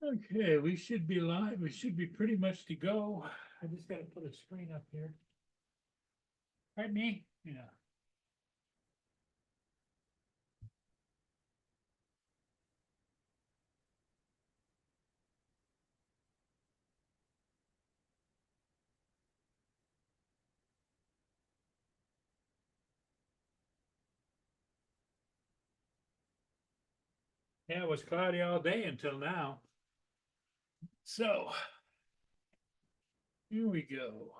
Okay, we should be live. We should be pretty much to go. I just gotta put a screen up here. Right, me? Yeah. Yeah, it was cloudy all day until now. So, here we go.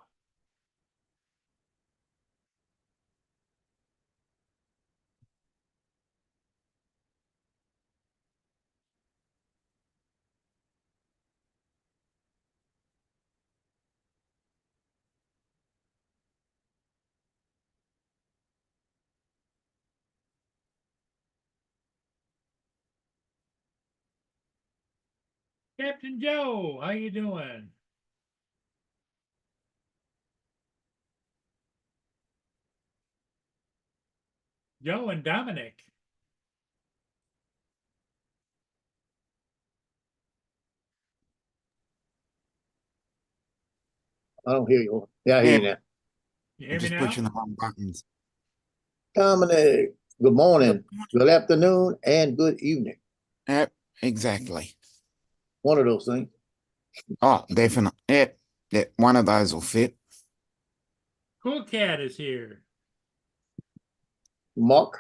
Captain Joe, how you doing? Joe and Dominic. I don't hear you. Yeah, I hear Yeah, you now. You I'm hear me just now? pushing the wrong buttons. Dominic, good Good morning, morning. good afternoon, and good evening. Yep, exactly. One of those things. Oh, definitely. Yep, yep. One of those will fit. Cool Cat is here. Mark,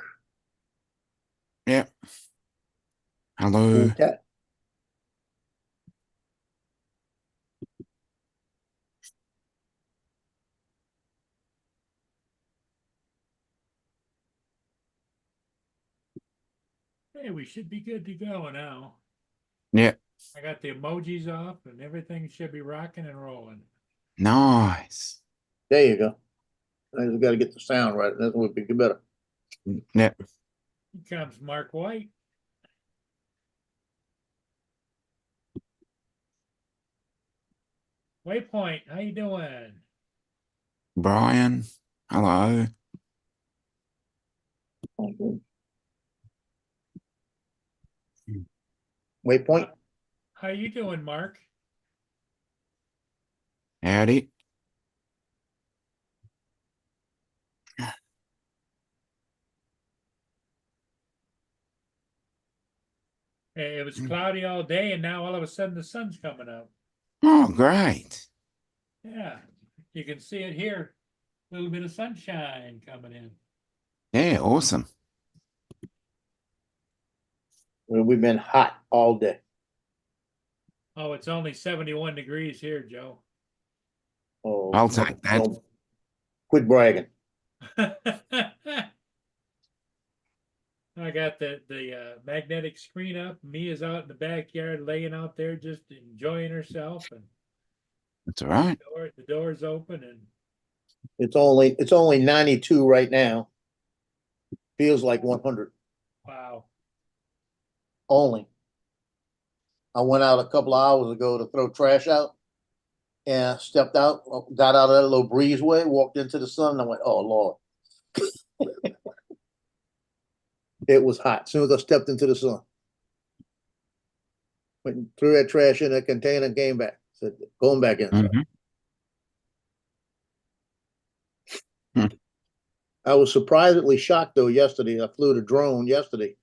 Yep. cool Hello. cat. Hey, we should be good to go now. Yep. I got the emojis off and everything should be rocking and rolling. Nice. There you go. I just got to get the sound right. That would be better. Yep. Here comes Mark White. Waypoint, how you doing? Brian. Hello. Waypoint. How you doing, Mark? Howdy. It was cloudy all day, and now all of a sudden the sun's coming up. Oh, great. Yeah, you can see it here. A little bit of sunshine coming in. Yeah, awesome. Well, we've been hot all day. Oh, it's only 71 degrees here, Joe. Oh, I'll take that. don't quit bragging. I got the magnetic screen up. Mia's out in the backyard, laying out there, just enjoying herself, and That's all right. the door's open, and It's only 92 right now. Feels like 100 wow. only. I went out a couple of hours ago to throw trash out and stepped out, got out of that little breezeway, walked into the sun, and I went, "Oh Lord." It was hot. As soon as I stepped into the sun, went and threw that trash in a container and came back. Said, going back inside. Mm-hmm. Hmm. I was surprisingly shocked though yesterday. I flew the drone yesterday,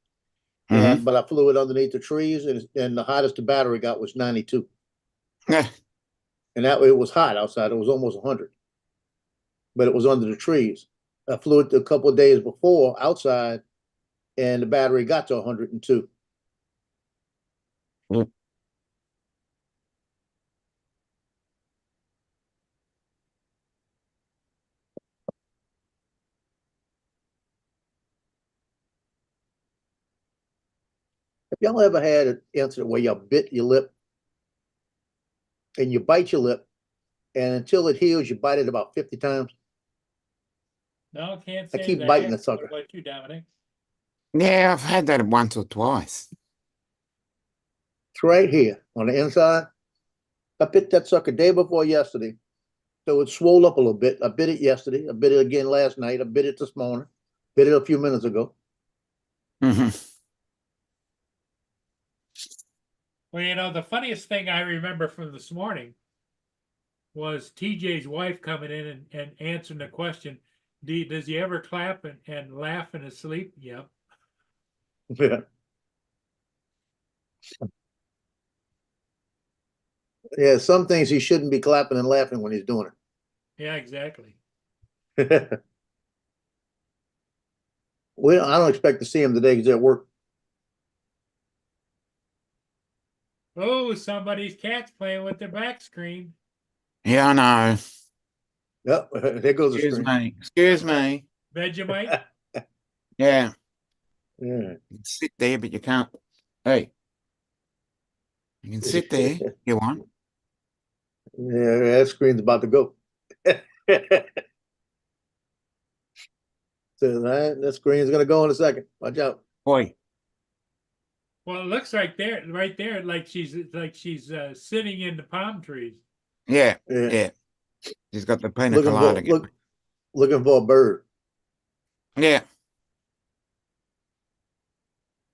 Mm-hmm. but I flew it underneath the trees, and the hottest the battery got was 92. Yeah. And that it was hot outside. It was almost 100, but it was under the trees. I flew it a couple of days before outside, and the battery got to 102. Yeah. Have y'all ever had an incident where you bit your lip and you bite your lip, and until it heals, you bite it about 50 times? No, can't I say keep that I biting the have. What sucker. about you, Dominic? Yeah, I've had that once or twice. It's right here on the inside. I bit that sucker day before yesterday. So it swelled up a little bit. I bit it yesterday. I bit it again last night. I bit it this morning. Bit it a few minutes ago. Mm-hmm. Well, you know, the funniest thing I remember from this morning was TJ's wife coming in and answering the question, does he ever clap and laugh in his sleep? Yep. Yeah. Yeah, some things he shouldn't be clapping and laughing when he's doing Yeah, exactly. it. I don't expect to see him today because they're at work. Oh, somebody's cat's playing with their back screen. Yeah, I know. Yep, there goes the Excuse screen. me. Excuse me. Vegemite. Yeah. Yeah. You can sit there, but you can't. Hey, you can sit there if you want. Yeah, that screen's about to go. So that screen's gonna go in a second. Watch out. Boy. Well, it looks like there, right there, like she's sitting in the palm trees. Yeah. Yeah. Yeah. She's got the pina Looking colada. for looking for a bird. Yeah.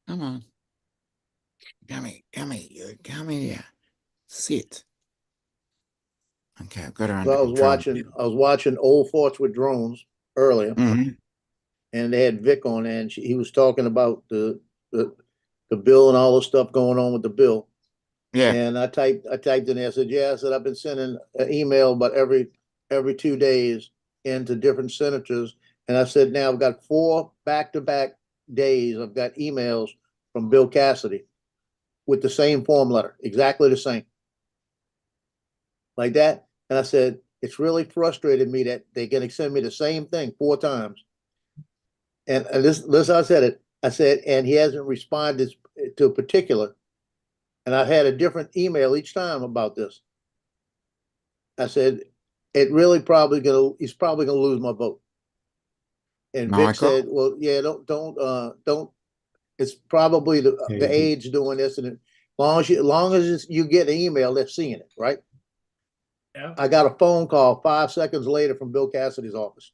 Come on. Come here. Come here. You come here. Sit. Okay, I've got her So under control. I was watching Old Forts with Drones earlier, Hmm. and they had Vic on there, and he was talking about the bill and all the stuff going on with the bill. Yeah. And I typed in there. I said, yeah, I said I've been sending an email about every 2 days into different senators. And I said, now I've got 4 back-to-back days. I've got emails from Bill Cassidy with the same form letter, exactly the same. Like that. And I said, it's really frustrated me that they're going to send me the same thing 4 times. And this I said it. I said, and he hasn't responded to a particular. And I had a different email each time about this. I said, he's probably gonna lose my vote. And Vic Michael. said, well, yeah, don't. It's probably the age doing this, and long as you get an email, they're seeing it, right? Yeah. I got a phone call 5 seconds later from Bill Cassidy's office,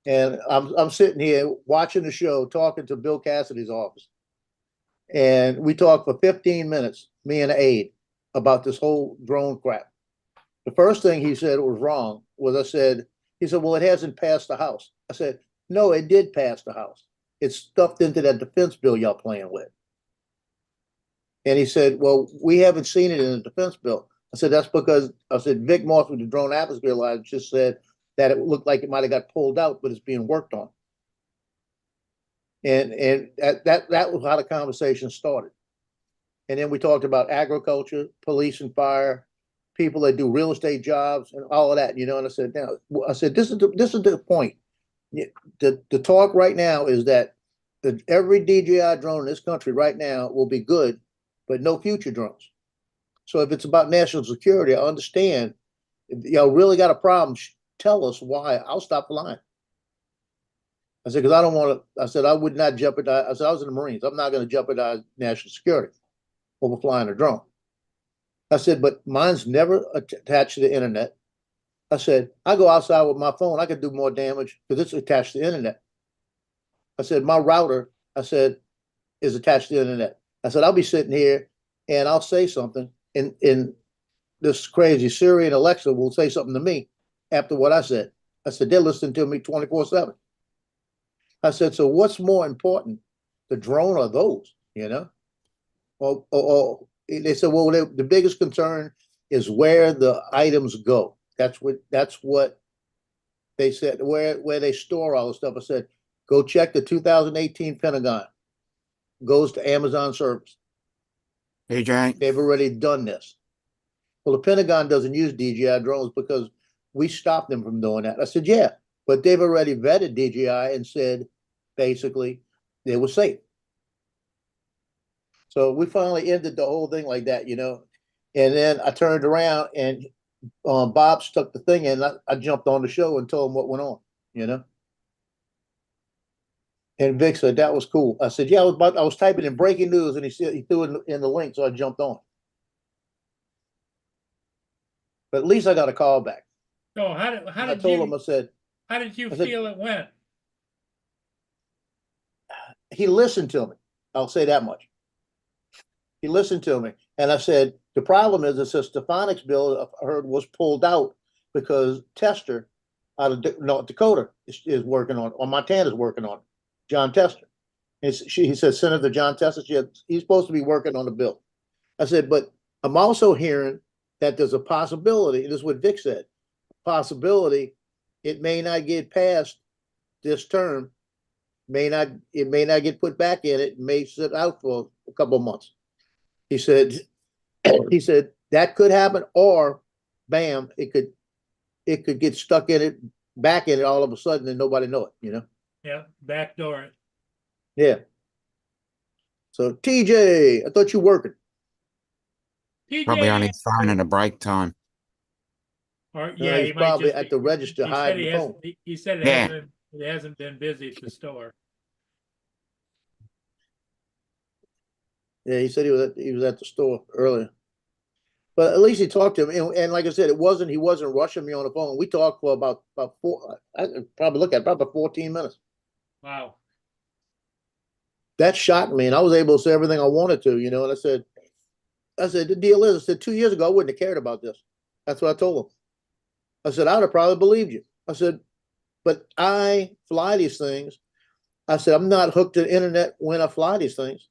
and I'm sitting here watching the show, talking to Bill Cassidy's office, and we talked for 15 minutes, me and the aide, about this whole drone crap. The first thing he said was wrong was he said, well, it hasn't passed the House. I said, no, it did pass the House. It's stuffed into that defense bill y'all playing with. And he said, well, we haven't seen it in the defense bill. I said, that's because Vic Moss with the Drone Atmosphere Lab just said that it looked like it might have got pulled out, but it's being worked on. And that was how the conversation started. And then we talked about agriculture, police and fire, people that do real estate jobs and all of that, you know. And I said, this is the point. The talk right now is that every DJI drone in this country right now will be good, but no future drones. So if it's about national security, I understand. If y'all really got a problem, tell us why. I'll stop flying. I said, because I don't want to. I said, I would not jeopardize. I said, I was in the Marines. I'm not going to jeopardize national security over flying a drone. I said, but mine's never attached to the internet. I said, I go outside with my phone. I could do more damage because it's attached to the internet. I said, my router, is attached to the internet. I said, I'll be sitting here and I'll say something, and this crazy Siri and Alexa will say something to me after what I said. I said, they're listening to me 24/7. I said, so what's more important, the drone or those, you know? Or they said, well, the biggest concern is where the items go. That's what they said, where they store all the stuff. I said, go check the 2018 Pentagon. Goes to Amazon service. PJ. They've already done this. Well, the Pentagon doesn't use DJI drones because we stopped them from doing that. I said, yeah, but they've already vetted DJI and said basically they were safe. So we finally ended the whole thing like that, you know. And then I turned around and Bob stuck the thing in. I jumped on the show and told him what went on, you know. And Vic said that was cool. I said, yeah, I was typing in breaking news, and he threw it in the link, so I jumped on. But at least I got a call back. So I told him, I said, how did you feel it went? he listened to me. I'll say that much. He listened to me, and I said, the problem is, it says Stefanik's bill I heard was pulled out because Tester out of North Dakota is working on, or Montana's working on it. John Tester. He said, Senator John Tester, he's supposed to be working on the bill. I said, but I'm also hearing that there's a possibility, this is what Vic said, possibility it may not get passed this term, it may not get put back in, it may sit out for a couple of months. He said that could happen, or bam, it could get stuck in it, back in it all of a sudden and nobody know it, you know? Yeah, backdoor it. Yeah. So TJ, I thought you were working. Probably on TJ, his phone at a break time. or yeah, He's he might probably just at the register he said hiding he the has, phone. he said Yeah. it hasn't been busy at the store. Yeah, he said he was at the store earlier. But at least he talked to him, and like I said, he wasn't rushing me on the phone. We talked for about four. I could probably look at probably 14 minutes. Wow. That shocked me, and I was able to say everything I wanted to, you know. And I said, the deal is, I said 2 years ago I wouldn't have cared about this. That's what I told him. I said I would have probably believed you. I said, but I fly these things. I said I'm not hooked to the internet when I fly these things,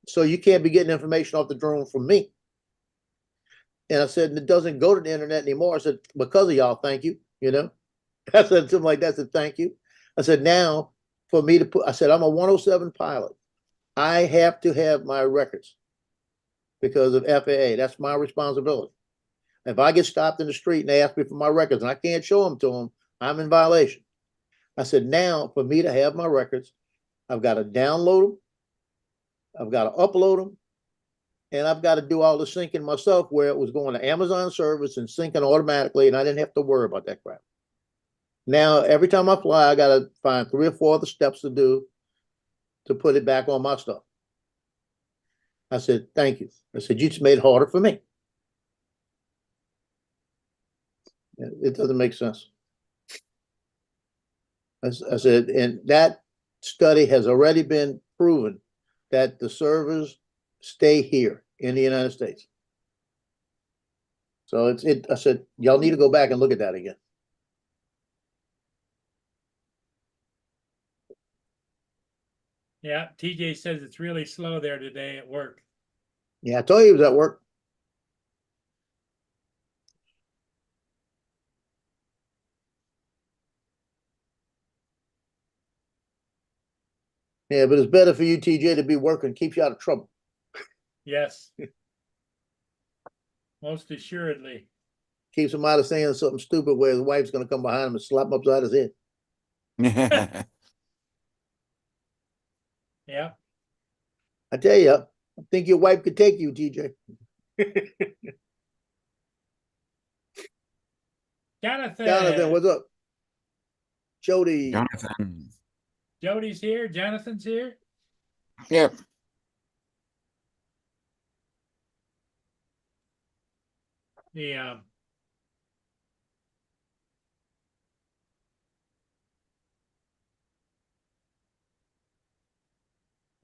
so you can't be getting information off the drone from me. And I said, it doesn't go to the internet anymore. I said, because of y'all, thank you. You know, I said something like that. I said, thank you. I said, now for me to put, I said, I'm a 107 pilot. I have to have my records because of FAA. That's my responsibility. If I get stopped in the street and they ask me for my records and I can't show them to them, I'm in violation. I said, now for me to have my records, I've got to download them. I've got to upload them. And I've got to do all the syncing myself, where it was going to Amazon service and syncing automatically, and I didn't have to worry about that crap. Now, every time I fly, I got to find 3 or 4 other steps to do to put it back on my stuff. I said, thank you. I said, you just made it harder for me. It doesn't make sense. I said, and that study has already been proven that the servers stay here in the United States. So I said, y'all need to go back and look at that again. Yeah, TJ says it's really slow there today at work. Yeah, I told you he was at work. Yeah, but it's better for you, TJ, to be working. Keeps you out of trouble. Yes. Most assuredly. Keeps him out of saying something stupid where his wife's going to come behind him and slap him upside his head. Yeah. I tell you, I think your wife could take you, TJ. Jonathan, what's up? Jody. Jonathan. Jody's here. Jonathan's here. Yep. The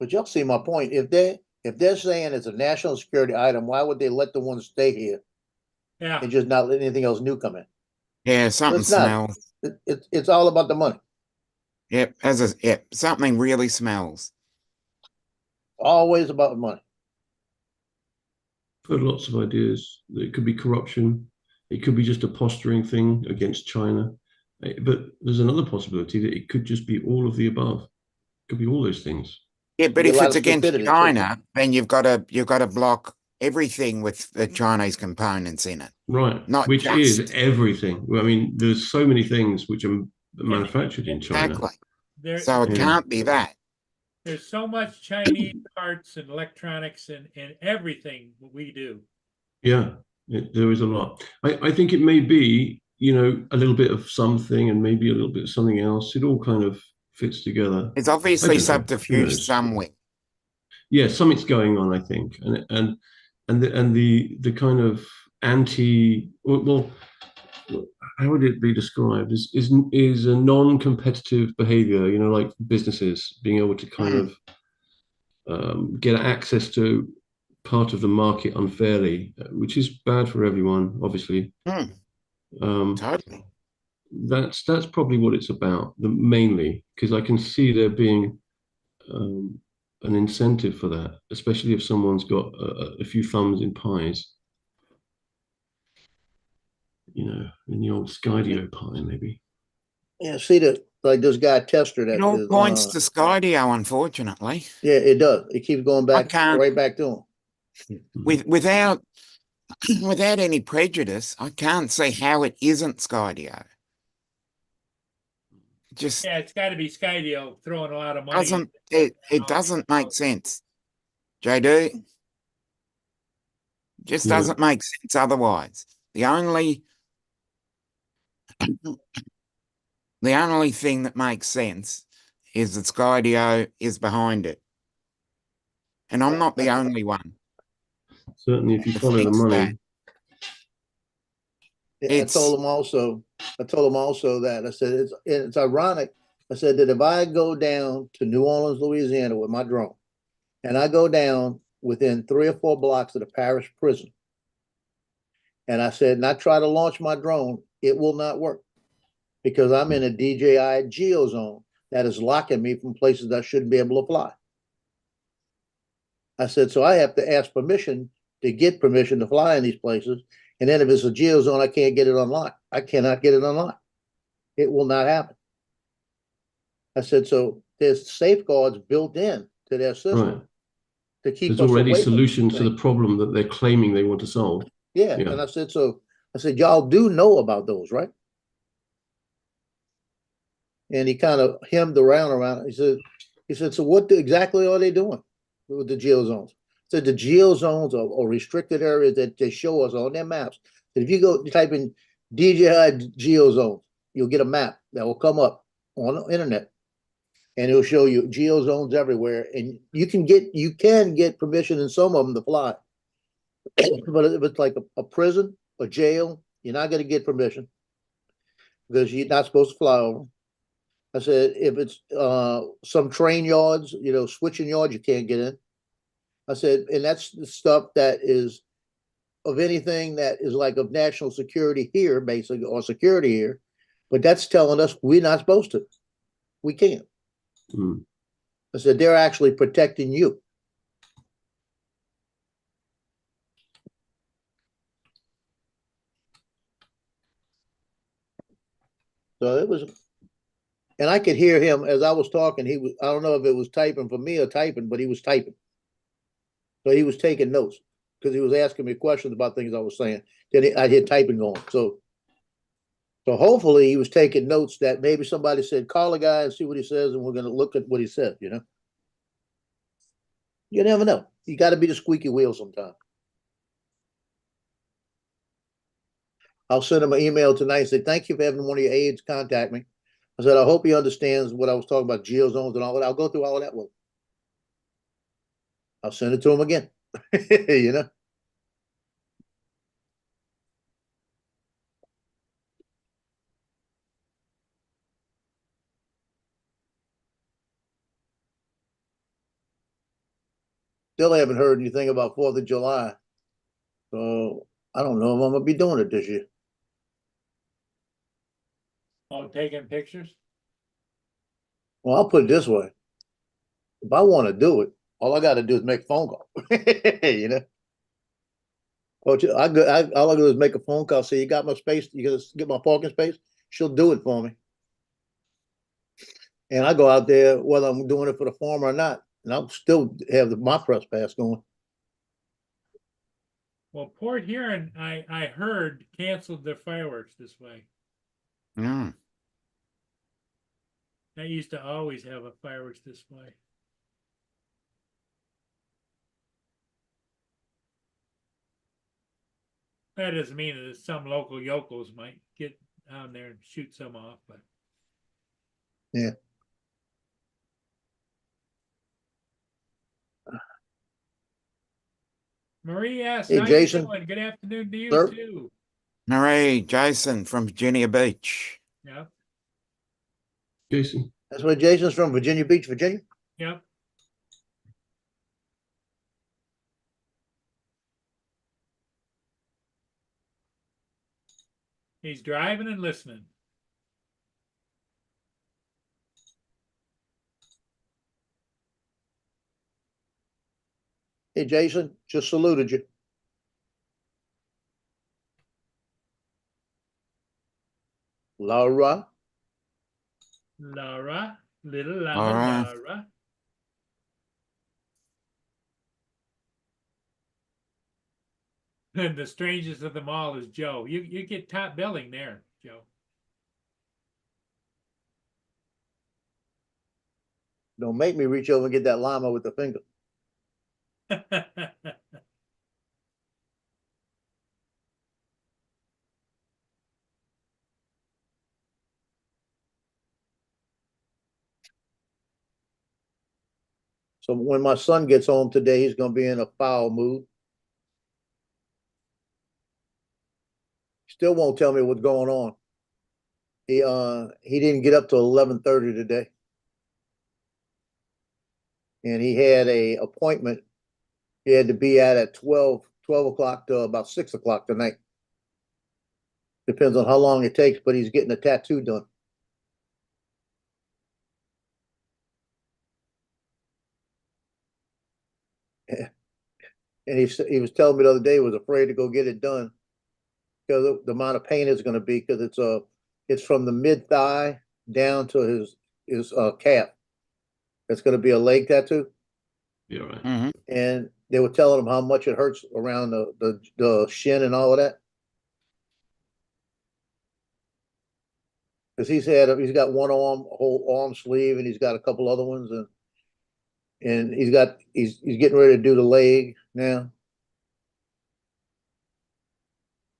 But y'all see my point. If they're saying it's a national security item, why would they let the ones stay here yeah. and just not let anything else new come in? Yeah, something It's not. smells. It's all about the money. Yep, something really smells. Always about the money. I've heard lots of ideas that it could be corruption. It could be just a posturing thing against China. But there's another possibility that it could just be all of the above. It could be all those things. Yeah, but Be a if lot it's of against stupidity, too. China, then you've got to block everything with the Chinese components in it. Right. Not Which just. is everything. I mean, there's so many things which are manufactured in China. Exactly. So it can't be that. There's so much Chinese parts and electronics and everything we do. Yeah, there is a lot. I think it may be, a little bit of something and maybe a little bit of something else. It all kind of fits together. It's obviously Who subterfuge knows? somewhere. Yeah, something's going on, I think, and the kind of well, how would it be described? Is a non-competitive behavior, like businesses being able to kind of get access to part of the market unfairly, which is bad for everyone, obviously. Mm, totally. That's probably what it's about, mainly, because I can see there being an incentive for that, especially if someone's got a few thumbs in pies. You know, in the old Skydio pie, maybe. Yeah, see that like this guy Tester It that all is, points to Skydio, unfortunately. yeah, it does. It keeps going I back can't, right back to him. without without any prejudice, I can't see how it isn't Skydio. Just Yeah, it's got to be Skydio throwing a lot of money. doesn't into it doesn't make sense. JD just No. doesn't make sense otherwise. The only thing that makes sense is that Skydio is behind it. And I'm not the only one. Certainly, if you that follow the thinks money. that. Yeah, I It's- told him also that I said it's ironic. I said that if I go down to New Orleans, Louisiana with my drone, and I go down within 3 or 4 blocks of the parish prison, and I said, and I try to launch my drone, it will not work because I'm in a DJI geo zone that is locking me from places I shouldn't be able to fly. I said, so I have to ask permission to get permission to fly in these places. And then if it's a geo zone, I can't get it unlocked. I cannot get it unlocked. It will not happen. I said, so there's safeguards built in to their system Right. to keep There's us already away from solutions to things. the problem that they're claiming they want to solve. Yeah. Yeah. And I said, y'all do know about those, right? And he kind of hemmed around. He said, so what exactly are they doing with the geo zones? So the geo zones are restricted areas that they show us on their maps. So if you go type in DJI geo zones, you'll get a map that will come up on the internet, and it'll show you geo zones everywhere. And you can get permission in some of them to fly, but if it's like a prison, a jail, you're not going to get permission because you're not supposed to fly over. I said, if it's some train yards, switching yards, you can't get in. I said, and that's the stuff that is of anything that is like of national security here, basically, or security here. But that's telling us we're not supposed to. We can't. Mm. I said, they're actually protecting you. So it was, and I could hear him as I was talking. I don't know if it was typing for me or typing, but he was typing. So he was taking notes because he was asking me questions about things I was saying. Then I hear typing going. So hopefully he was taking notes that maybe somebody said, call a guy and see what he says, and we're going to look at what he said, You never know. You got to be the squeaky wheel sometime. I'll send him an email tonight and say, thank you for having one of your aides contact me. I said, I hope he understands what I was talking about, geozones and all that. I'll go through all of that with him. I'll send it to him again. Still haven't heard anything about 4th of July. So I don't know if I'm going to be doing it this year. Oh, taking pictures? Well, I'll put it this way. If I want to do it, all I got to do is make a phone call. Coach, all I do is make a phone call. Say, you got my space? You gonna get my parking space? She'll do it for me. And I go out there whether I'm doing it for the farm or not, and I'll still have my press pass going. Well, Port Huron, I heard canceled their fireworks this way. Mm. They used to always have a fireworks display. That doesn't mean that some local yokels might get down there and shoot some off, but. Yeah. Marie asks, Hey, how Jason. you doing? Good afternoon to you Sir. too. Marie, Jason from Virginia Beach. Yep, Jason. That's where Jason's from, Virginia Beach, Virginia. yep. He's driving and listening. Hey, Jason, just saluted you. Laura, Laura, little Laura. llama Laura. And the strangest of them all is Joe. You get top billing there, Joe. don't make me reach over and get that llama with the finger. So when my son gets home today, he's gonna be in a foul mood. Still won't tell me what's going on. He didn't get up till 11:30 today. And he had a appointment he had to be at 12 o'clock to about 6 o'clock tonight. Depends on how long it takes, but he's getting a tattoo done. And he was telling me the other day he was afraid to go get it done because of the amount of pain it's going to be, because it's from the mid thigh down to his calf. It's going to be a leg tattoo, You're right. Mhm. and they were telling him how much it hurts around the shin and all of that. Because he's got one arm, a whole arm sleeve, and he's got a couple other ones, and he's getting ready to do the leg now.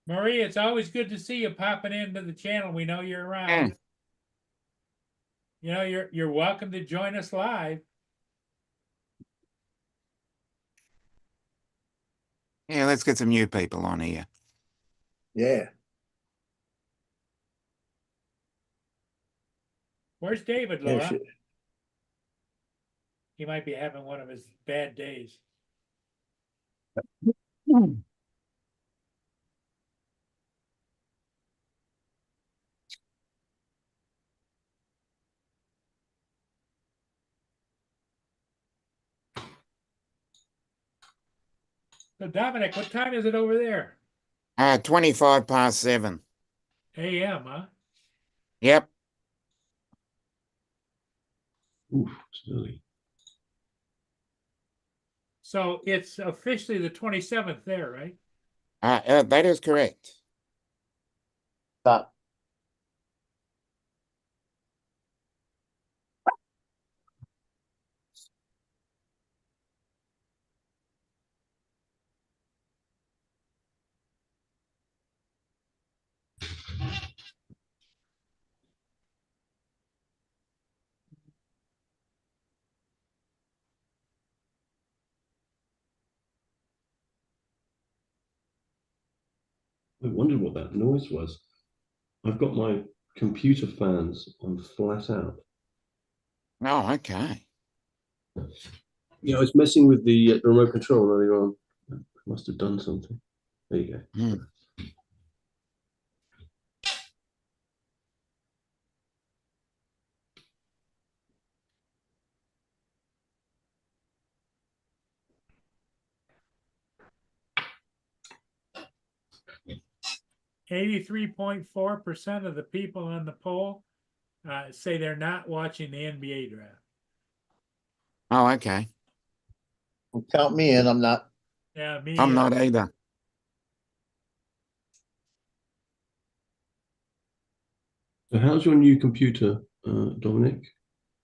Marie, it's always good to see you popping into the channel. We know you're around. Yeah. You know, you're welcome to join us live. Yeah, let's get some new people on here. Yeah. Where's David, Yeah, Laura? shit. He might be having one of his bad days. So Dominic, what time is it over there? 25 past 7. AM, huh? Yep. Oof, it's early. So it's officially the 27th there, right? That is correct. Stop. I wondered what that noise was. I've got my computer fans on flat out. Oh, okay. Yeah, I was messing with the remote control earlier on. I must have done something. There you go. Hmm. Eighty-three point 4% of the people on the poll say they're not watching the NBA draft. Oh, okay. Count me in. I'm not. Yeah, me I'm either. not either. So how's your new computer, Dominic?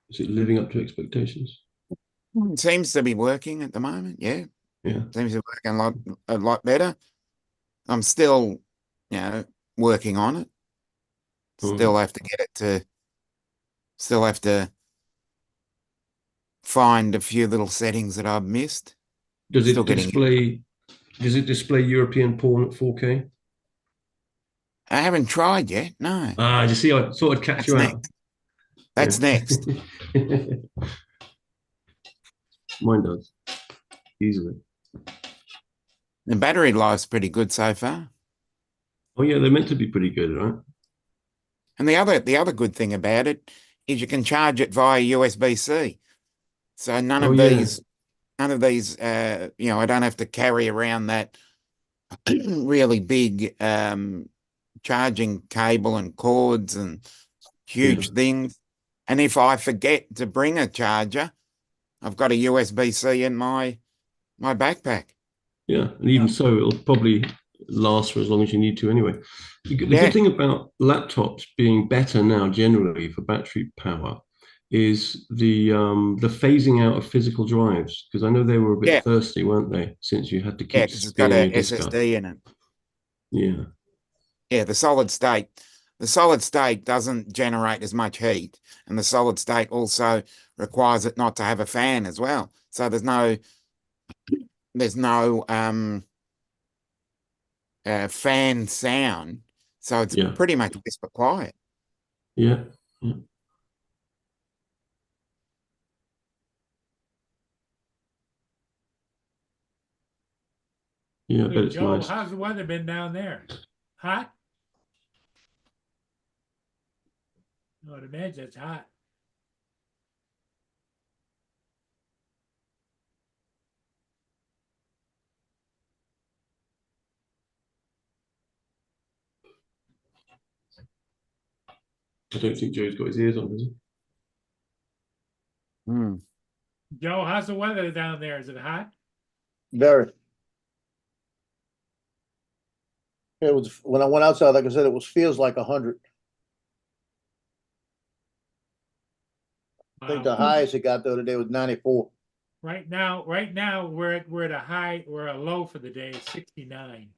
Is it living up to expectations? It seems to be working at the moment. Yeah. Yeah. Seems to be working a lot better. I'm still, working on it. Still have to get it to, still have to find a few little settings that I've missed. Does Still it getting display? Does it display European porn at 4K? I haven't tried yet. No. You see, I thought I'd catch That's you next. out. That's next. Mine does easily. The battery life's pretty good so far. Oh yeah, they're meant to be pretty good, right? And the other good thing about it is you can charge it via USB-C. So Oh yeah, none of these, I don't have to carry around that really big charging cable and cords and huge yeah, things. And if I forget to bring a charger, I've got a USB-C in my backpack. yeah. And even so, it'll probably last for as long as you need to anyway. The good Yeah, thing about laptops being better now generally for battery power is the phasing out of physical drives, because I know they were a bit yeah, thirsty, weren't they? Since you had to yeah, keep because it's got spinning a your disk up. SSD in it. Yeah, Yeah, the solid state doesn't generate as much heat, and the solid state also requires it not to have a fan as well. So there's no fan sound, so it's yeah, pretty much whisper quiet. yeah, yeah. Yeah, I bet it's Joe, nice. how's the weather been down there? Hot? I would imagine it's hot. I don't think Joe's got his ears on, does he? Hmm. Joe, how's the weather down there? Is it hot? Very. It was, when I went outside, like I said, feels like 100. I think the highest it got the other day was 94. Right now, we're at a high, we're a low for the day, 69.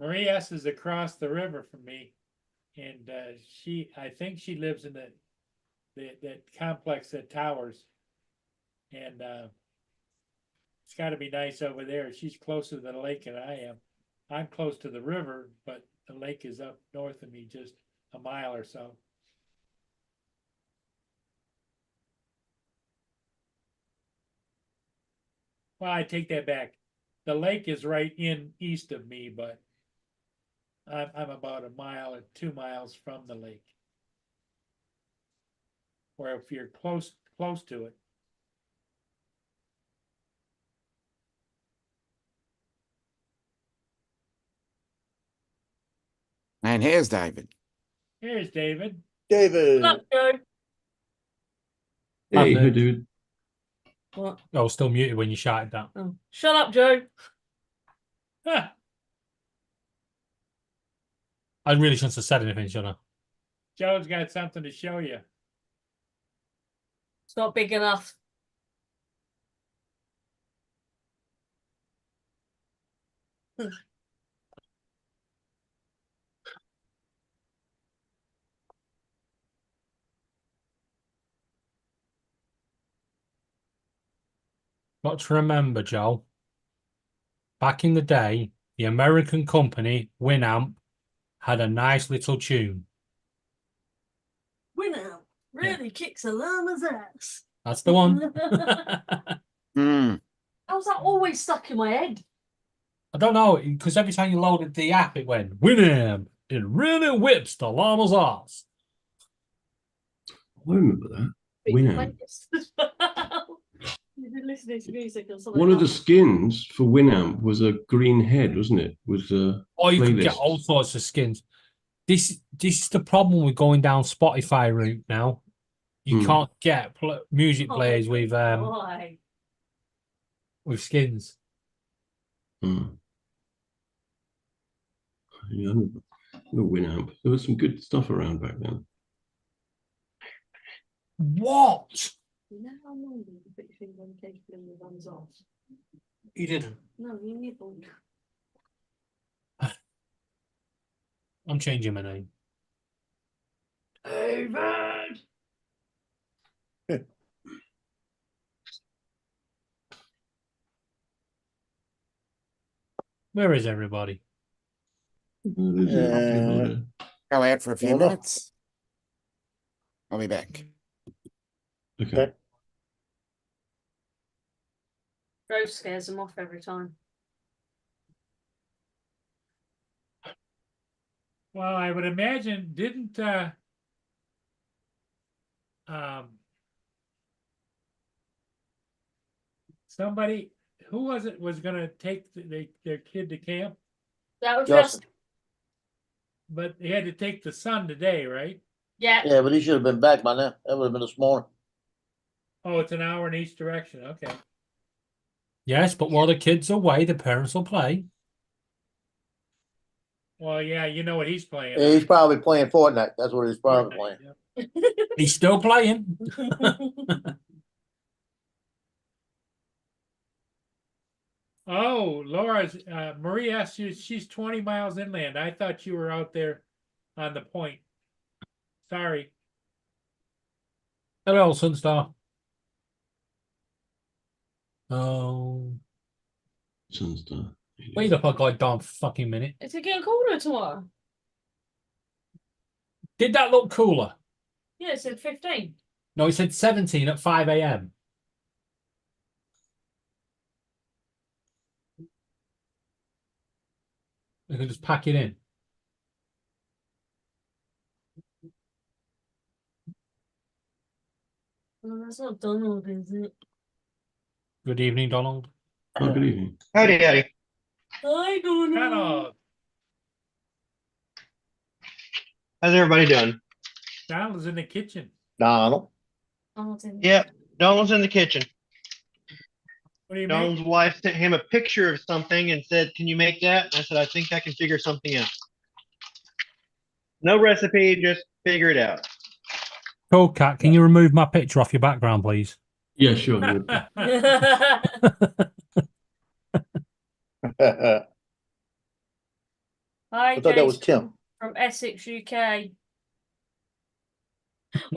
Marie S. is across the river from me, and I think she lives in that complex that towers, and it's got to be nice over there. She's closer to the lake than I am. I'm close to the river, but the lake is up north of me, just a mile or so. Well, I take that back. The lake is right in east of me, but I'm about a mile or 2 miles from the lake. Or if you're close to it. And here's David. Here's David. David, Shut up, Joe. Hey, Hello. hey, dude. What? Oh, still muted when you shouted that. Oh, shut up, Joe. Ah, I really shouldn't have said anything, should I? Joe's got something to show you. It's not big enough. Got to remember, Joe, back in the day, the American company Winamp had a nice little tune. Winamp really kicks a llama's ass. That's the one. Hmm. How's that always stuck in my head? I don't know, because every time you loaded the app, it went, Winamp, it really whips the llama's ass. I remember that. Big Winamp. playlist. You've been listening to music or something. One of the skins for Winamp was a green head, wasn't it? Was a Or you could get playlist. all sorts of skins. This is the problem with going down Spotify route now. You can't get music players Why? with skins. Hmm. Yeah, I remember Winamp. There was some good stuff around back then. What? You know how long you put your finger on the cage when your runs off? You didn't. No, you nibbled. I'm changing my name. David! Where is everybody? There's a likelihood. Go out for a few Hold on. minutes. I'll be back. Okay. Rose scares them off every time. Well, I would imagine, didn't, somebody, who was it, was gonna take their kid to camp? That was Justin. just But he had to take the son today, right? yeah. Yeah, but he should have been back by now. That would have been this morning. Oh, it's an hour in each direction, okay. Yes, but while the kids are away, the parents will play. Well, yeah, you know what he's playing. Yeah, he's probably playing Fortnite. That's what he's probably Fortnite, playing. yeah. He's still playing. Oh, Laura's, Marie asked you, she's 20 miles inland. I thought you were out there on the point. Sorry. Hello, Sunstar. Oh, Sunstar. wait up a goddamn fucking minute. Is it getting colder tomorrow? Did that look cooler? Yeah, it said 15. No, it said 17 at 5 a.m. We can just pack it in. Oh, that's not Donald, is it? Good evening, Donald. Oh, good evening. Howdy, howdy. Hi, Donald. Kind of, How's everybody doing? Donald's in the kitchen. Donald. Donald's in. Yep, Donald's in the kitchen. What do you Donald's make? wife sent him a picture of something and said, "Can you make that?" And I said, "I think I can figure something out." No recipe, just figure it out. Cool Cat, can you remove my picture off your background, please? Yeah, sure. I would. I Hi, thought that was Jason Tim. from Essex, UK. I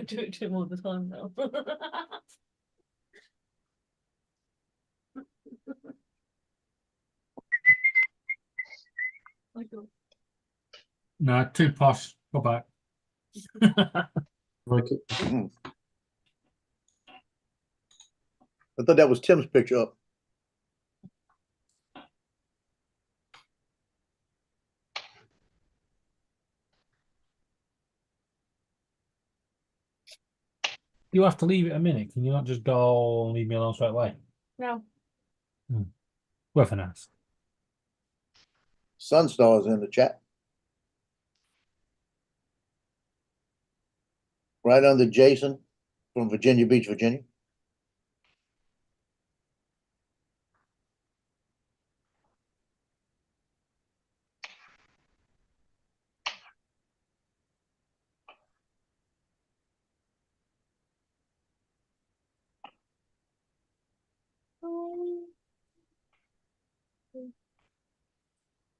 do it to him all the time now. My God. No, too posh. Go back. Like it. I thought that was Tim's picture up. You have to leave it a minute. Can you not just go and leave me alone straight away? No. Worth an ask. Sunstar's in the chat. Right under Jason from Virginia Beach, Virginia.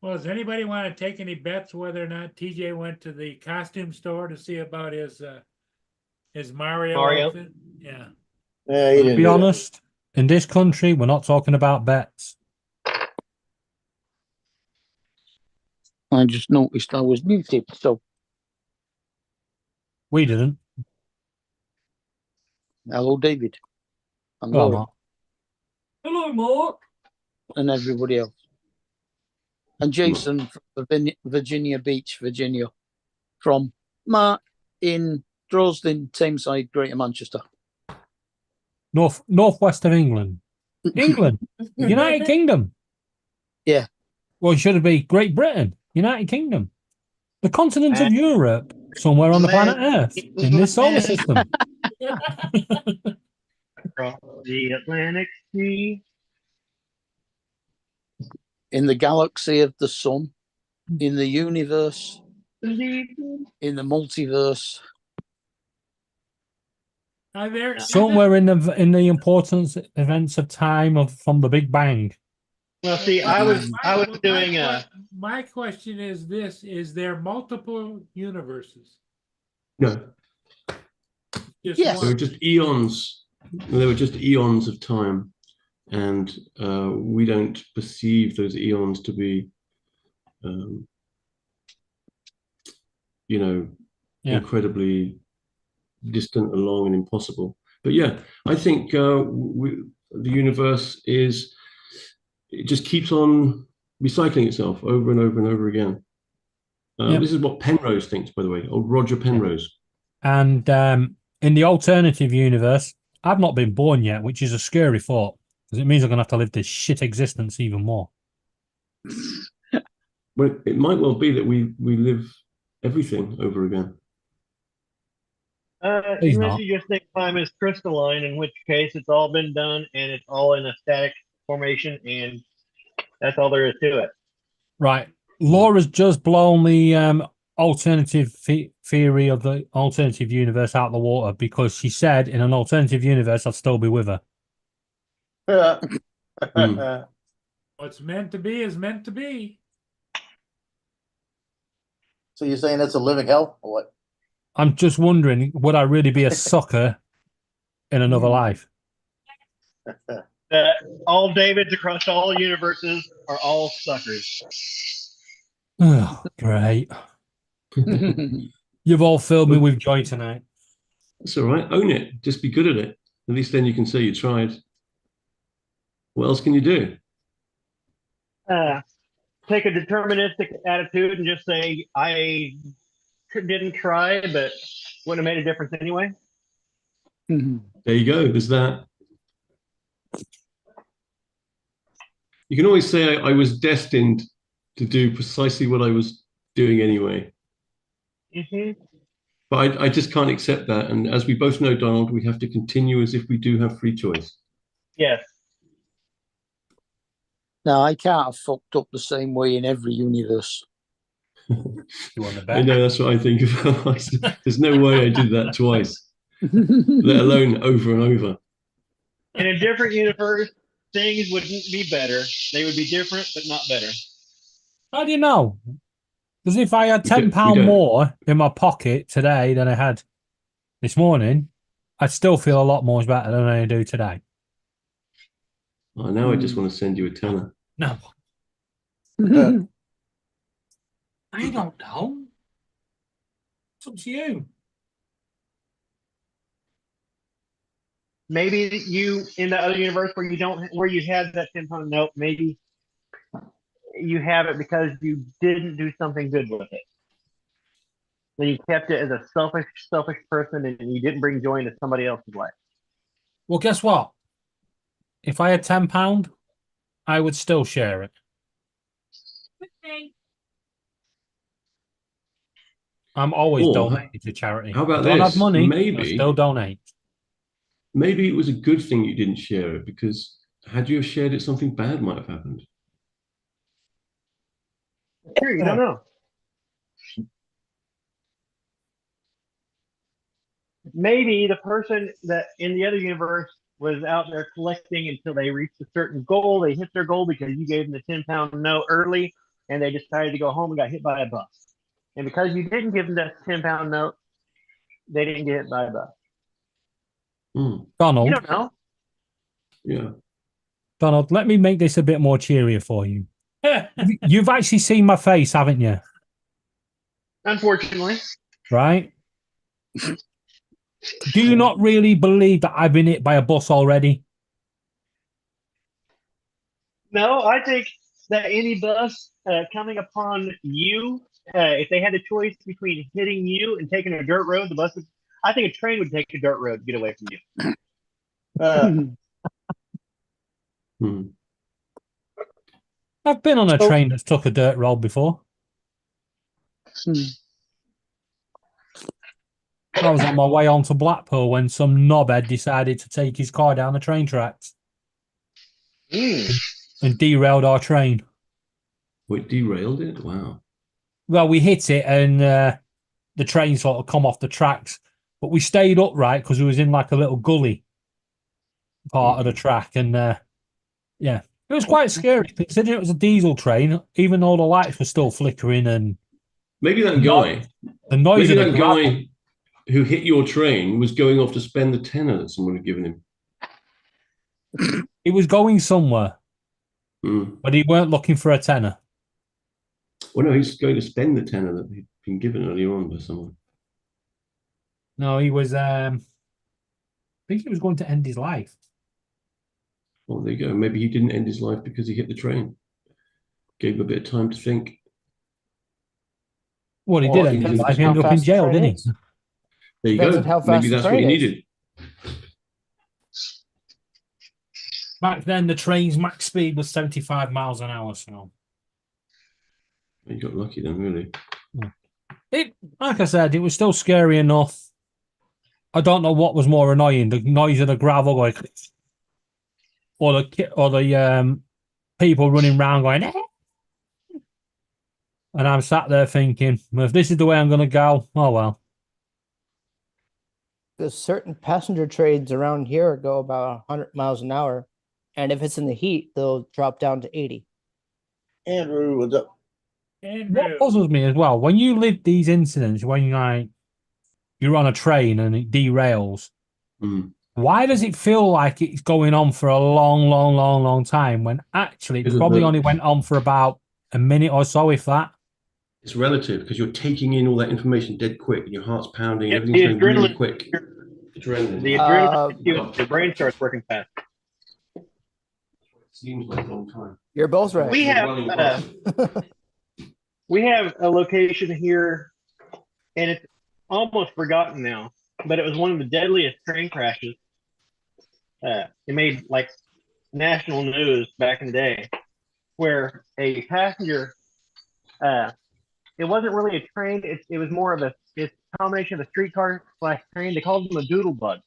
Well, does anybody want to take any bets whether or not TJ went to the costume store to see about his Mario Mario? outfit? Yeah. Yeah, he To didn't be do that. honest, in this country, we're not talking about bets. I just noticed I was muted, so We didn't. hello, David. And Well, Laura not. Hello, Mark. and everybody else. And Jason from Virginia Beach, Virginia, from Mark in Droylsden, Tameside, Greater Manchester. Northwest of England. England. United Kingdom. Yeah. Well, should it be Great Britain? United Kingdom. The continent of Europe, somewhere on the planet Earth, in this solar system. Across the Atlantic Sea. In the galaxy of the sun, in the universe, Leaving. in the multiverse. Are there Somewhere in the important events of time from the Big Bang. Well, see, I was doing My question is this: is there multiple universes? No, Just Yes. there were one? just eons. There were just eons of time, and we don't perceive those eons to be, you know, Yeah. incredibly distant and long and impossible. But yeah, I think the universe it just keeps on recycling itself over and over and over again. Yep. This is what Penrose thinks, by the way, or Roger Penrose. And in the alternative universe, I've not been born yet, which is a scary thought because it means I'm going to have to live this shit existence even more. Well, it might well be that we live everything over again. He's Unless not. you just think time is crystalline, in which case it's all been done and it's all in a static formation, and that's all there is to it. Right. Laura's just blown the alternative theory of the alternative universe out of the water because she said in an alternative universe I'd still be with her. What's meant to be is meant to be. So you're saying it's a living hell or what? I'm just wondering, would I really be a sucker in another life? All Davids across all universes are all suckers. Oh, great. You've all filled me with joy tonight. That's all right. Own it. Just be good at it. At least then you can say you tried. What else can you do? Take a deterministic attitude and just say, I didn't try, but wouldn't have made a difference anyway. There you go. There's that. You can always say I was destined to do precisely what I was doing anyway. Mm-hmm. But I just can't accept that. And as we both know, Donald, we have to continue as if we do have free choice. Yes. No, I can't have fucked up the same way in every universe. You want to bet? I know, that's what I think about. There's no way I did that twice, let alone over and over. In a different universe, things wouldn't be better. They would be different, but not better. How do you know? Because if I had We don't- £10 more in my pocket today than I had this morning, I'd still feel a lot more better than I do today. Oh, now I just want to send you a tenner. No. I don't know. It's up to you. Maybe you in the other universe where you had that £10 note, maybe you have it because you didn't do something good with it. Then you kept it as a selfish person, and you didn't bring joy into somebody else's life. Well, guess what? If I had £10, I would still share it. Okay. I'm always Or, donating to charity. how about I don't this? have money, Maybe- I still donate. Maybe it was a good thing you didn't share it, because had you have shared it, something bad might have happened. Sure, you don't know. Maybe the person that in the other universe was out there collecting until they reached a certain goal. They hit their goal because you gave them the £10 note early, and they decided to go home and got hit by a bus. And because you didn't give them that £10 note, they didn't get hit by a bus. Donald, You don't know. Yeah. Donald, let me make this a bit more cheerier for you. You've actually seen my face, haven't you? Unfortunately. Right? Do you not really believe that I've been hit by a bus already? No, I think that any bus coming upon you, if they had the choice between hitting you and taking a dirt road, I think a train would take a dirt road to get away from you. I've been on a train that's took a dirt road before. I was on my way on to Blackpool when some knobhead decided to take his car down the train tracks and derailed our train. Wait, derailed it? Wow. Well, we hit it and the train sort of come off the tracks, but we stayed upright because we was in like a little gully part of the track, and yeah, it was quite scary considering it was a diesel train. Even though the lights were still flickering, and Maybe that guy, the noise maybe of that the gravel. guy who hit your train was going off to spend the tenner that someone had given him. He was going somewhere, Mm. but he weren't looking for a tenner. Well, no, he's going to spend the tenner that he'd been given earlier on by someone. No, he was. I think he was going to end his life. Well, there you go. Maybe he didn't end his life because he hit the train. Gave him a bit of time to think. Well, he Or did end his depends life. He how ended up in fast the jail, train didn't he? is. There you Depends go. on how fast Maybe the that's what he train is. needed. Back then, the train's max speed was 75 miles an hour. So He got lucky then, really. it, like I said, it was still scary enough. I don't know what was more annoying: the noise of the gravel going, or the people running around going. Eh. And I'm sat there thinking, well, if this is the way I'm going to go, oh well. Because certain passenger trains around here go about 100 miles an hour, and if it's in the heat, they'll drop down to 80. Andrew, what's up? Andrew, What puzzles me as well, when you live these incidents, when you're on a train and it derails, Mm. why does it feel like it's going on for a long, long, long, long time when actually it Because of probably the- only went on for about a minute or so, if that? It's relative because you're taking in all that information dead quick and your heart's pounding, Yep, everything's the going really adrenaline- quick. Adrenaline. The Uh, adrenaline hits you and your brain starts working fast. Seems like a long time. You're both right. We have Running across. we have a location here, and it's almost forgotten now, but it was one of the deadliest train crashes. It made like national news back in the day, where a passenger, it wasn't really a train. It was more of it's a combination of a streetcar / train. They called them a doodle bug,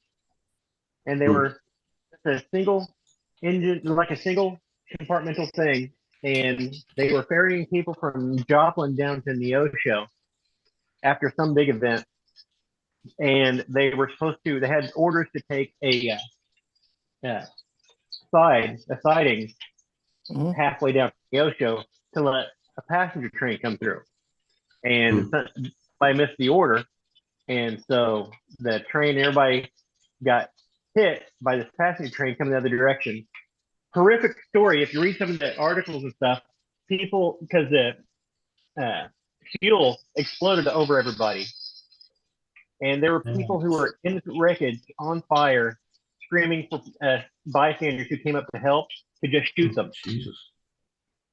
and they were a single engine, like a single compartmental thing, and they were ferrying people from Joplin down to Neosho after some big event, and they had orders to take a siding Mhm. halfway down to Neosho to let a passenger train come through, and I missed the order, and so the train, everybody got hit by this passenger train coming the other direction. Horrific story. If you read some of the articles and stuff, people, because the fuel exploded over everybody, and there were people who were in the wreckage on fire, screaming for bystanders who came up to help to just shoot them. Jesus.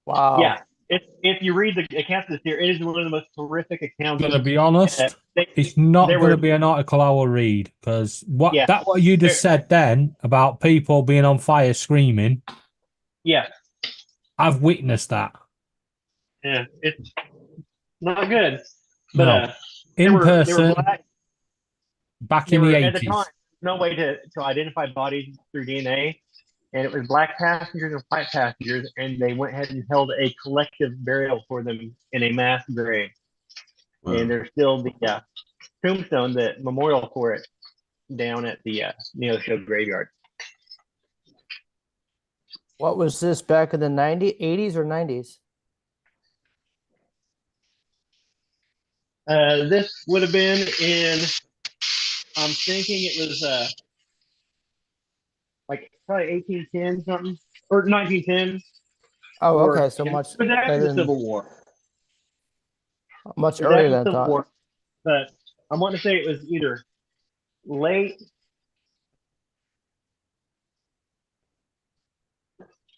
Wow. Yeah, if you read the accounts of this here, it is one of the most horrific accounts. I'm going to be honest, it's not there going to were- be an article I will read because what Yeah. what you just said then about people being on fire screaming, Yeah, I've witnessed that yeah, it's not good. But No. they in were person black. back There in the were, at the 80s. time, no way to identify bodies through DNA, and it was black passengers and white passengers, and they went ahead and held a collective burial for them in a mass grave. Wow. And there's still the tombstone, the memorial for it, down at the Neosho graveyard. What was this back in the 80s or 90s? This would have been in, I'm thinking it was like probably 1810 something, or 1910. Oh, or- okay. So it much was after better the than- Civil War. much It was earlier after the than Civil thought. War, but I want to say it was either late.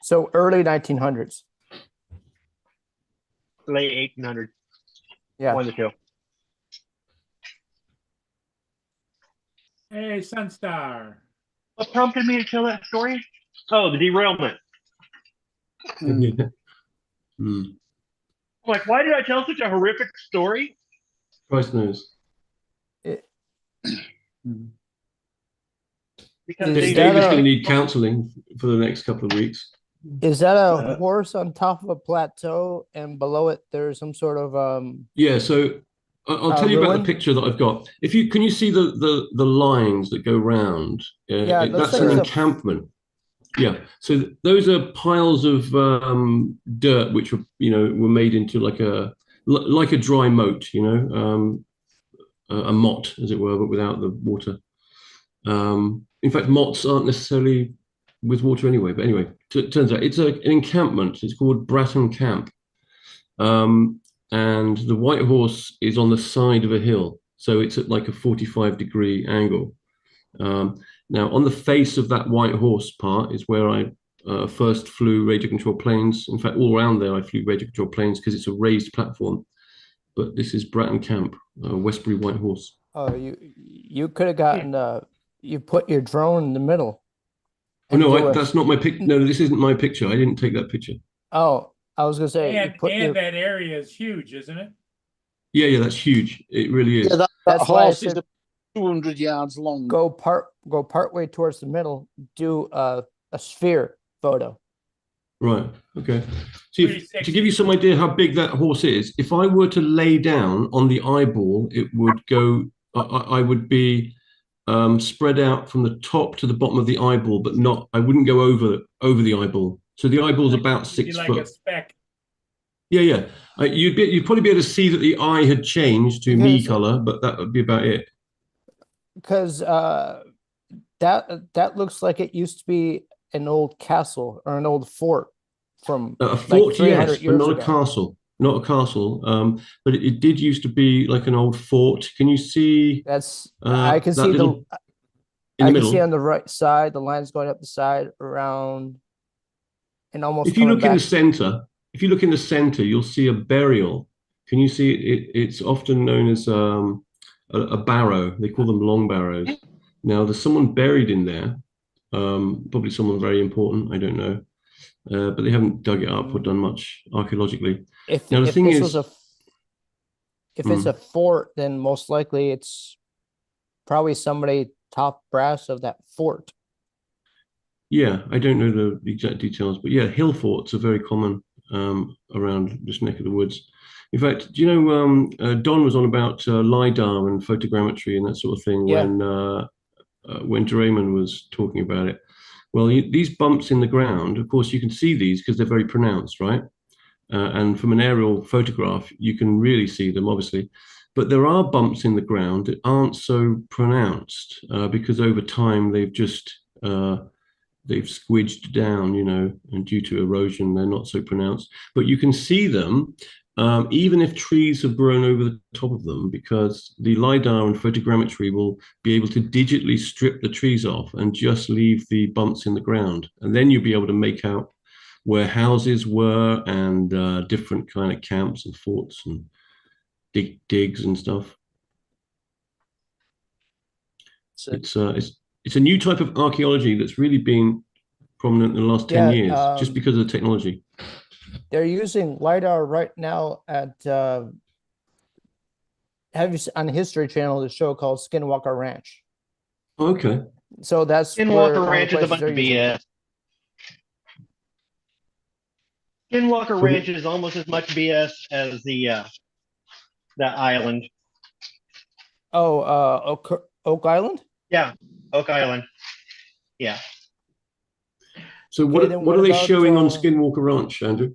So early 1900s. Late 1800s. Yeah. One of the two. hey, Sunstar. What prompted me to tell that story? Oh, the derailment. Yeah. Hmm. Like, why did I tell such a horrific story? Christ knows. Because Is Dave's that going a- to need counselling for the next couple of weeks. Is that a horse on top of a plateau and below it there's some sort of Yeah, so I'll tell you about ruin? the picture that I've got. Can you see the lines that go round? Yeah, it looks that's like an it's a- encampment. Yeah, so those are piles of dirt which were made into like a dry moat, a motte as it were, but without the water. In fact, mottes aren't necessarily with water anyway. But anyway, turns out it's an encampment. It's called Bratton Camp. And the White Horse is on the side of a hill. So it's at like a 45-degree angle. Now, on the face of that White Horse part is where I first flew radio control planes. In fact, all around there, I flew radio control planes because it's a raised platform. But this is Bratton Camp, Westbury White Horse. Oh, you could have gotten you put your drone in the middle. Oh no, that's not my pic. No, this isn't my picture. I didn't take that picture. Oh, I was gonna say. And that area is huge, isn't it? Yeah, that's huge. It really is. Yeah, that That's why I horse is said 200 yards long. go part way towards the middle. Do a sphere photo. Right. Okay. So to give you some idea how big that horse is, if I were to lay down on the eyeball, it would go. I would be spread out from the top to the bottom of the eyeball, but not. I wouldn't go over the eyeball. So the eyeball's about 6 Like foot. a speck. Yeah. You'd probably be able to see that the eye had changed to me color, but that would be about it. Because that looks like it used to be an old castle or an old fort from A like fort, 300 yes, but years not ago. a castle. Not a castle. But it did used to be like an old fort. Can you see? That's I can that see little- the in the I can middle? see on the right side the lines going up the side around and almost If you coming look in the back. center, you'll see a burial. Can you see it? It's often known as a barrow. They call them long barrows. Now, there's someone buried in there, probably someone very important. I don't know, but they haven't dug it up or done much archaeologically. If Now, the if thing this is- was if it's a fort, then most likely it's probably somebody top brass of that fort. Yeah, I don't know the exact details, but yeah, hill forts are very common around this neck of the woods. In fact, do you know Don was on about LiDAR and photogrammetry and that sort of thing Yeah. when Draymond was talking about it. Well, these bumps in the ground, of course, you can see these because they're very pronounced, right? And from an aerial photograph, you can really see them, obviously. But there are bumps in the ground that aren't so pronounced because over time they've just they've squidged down, and due to erosion, they're not so pronounced. But you can see them even if trees have grown over the top of them, because the LiDAR and photogrammetry will be able to digitally strip the trees off and just leave the bumps in the ground. And then you'll be able to make out where houses were and different kind of camps and forts and digs and stuff. So, It's a new type of archaeology that's really been prominent in the last 10 years, just because of the technology. They're using LiDAR right now at have you on the History Channel the show called Skinwalker Ranch. Okay. So that's Skinwalker Ranch is a bunch of BS. Skinwalker Ranch is almost as much BS as that island. Oh, Oak Island? Yeah, Oak Island. Yeah. So Okay, then what what are they about, showing on Skinwalker Ranch, Andrew?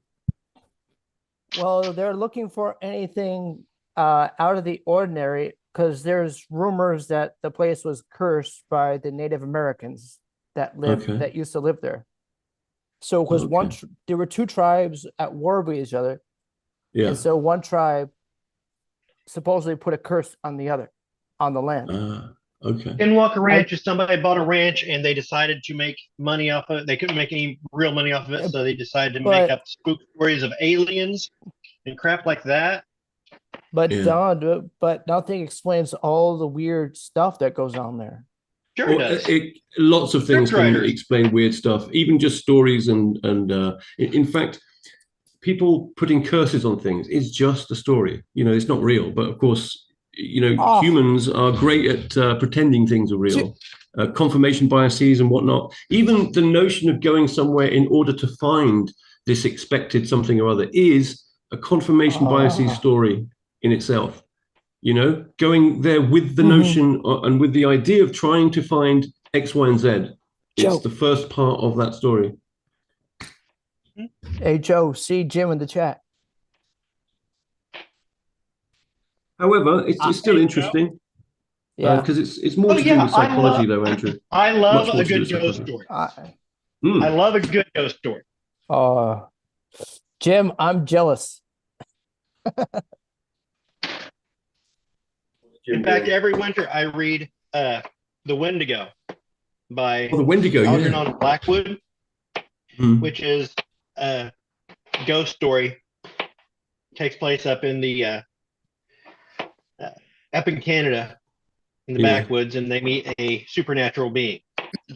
Well, they're looking for anything out of the ordinary because there's rumors that the place was cursed by the Native Americans that used to live there. So because there were two tribes at war with each other. Yeah. And so one tribe supposedly put a curse on the other, on the land. Okay. Skinwalker Ranch is somebody bought a ranch and they decided to make money off of it. They couldn't make any real money off of it, so they decided to make up spook stories of aliens and crap like that. But Don, but nothing explains all the weird stuff that goes on there. Sure does. Lots of things can Scriptwriters. explain weird stuff, even just stories and in fact, people putting curses on things is just a story. It's not real, but of course, humans are great at pretending things are real. Confirmation biases and whatnot. Even the notion of going somewhere in order to find this expected something or other is a confirmation biases story in itself. Going there with the notion and with the idea of trying to find X, Y, and Z. It's the first part of that story. Hey, Joe, see Jim in the chat. However, it's still interesting. Yeah. Because it's more to do with psychology, though, Andrew. I love Much more a to do good with ghost psychology. story. Hmm. I love a good ghost story. Jim, I'm jealous. In fact, every winter I read The Wendigo by Oh, the Wendigo, yeah. Algernon Blackwood, Hmm. which is a ghost story. Takes place up in Canada, in the Yeah. backwoods, and they meet a supernatural being.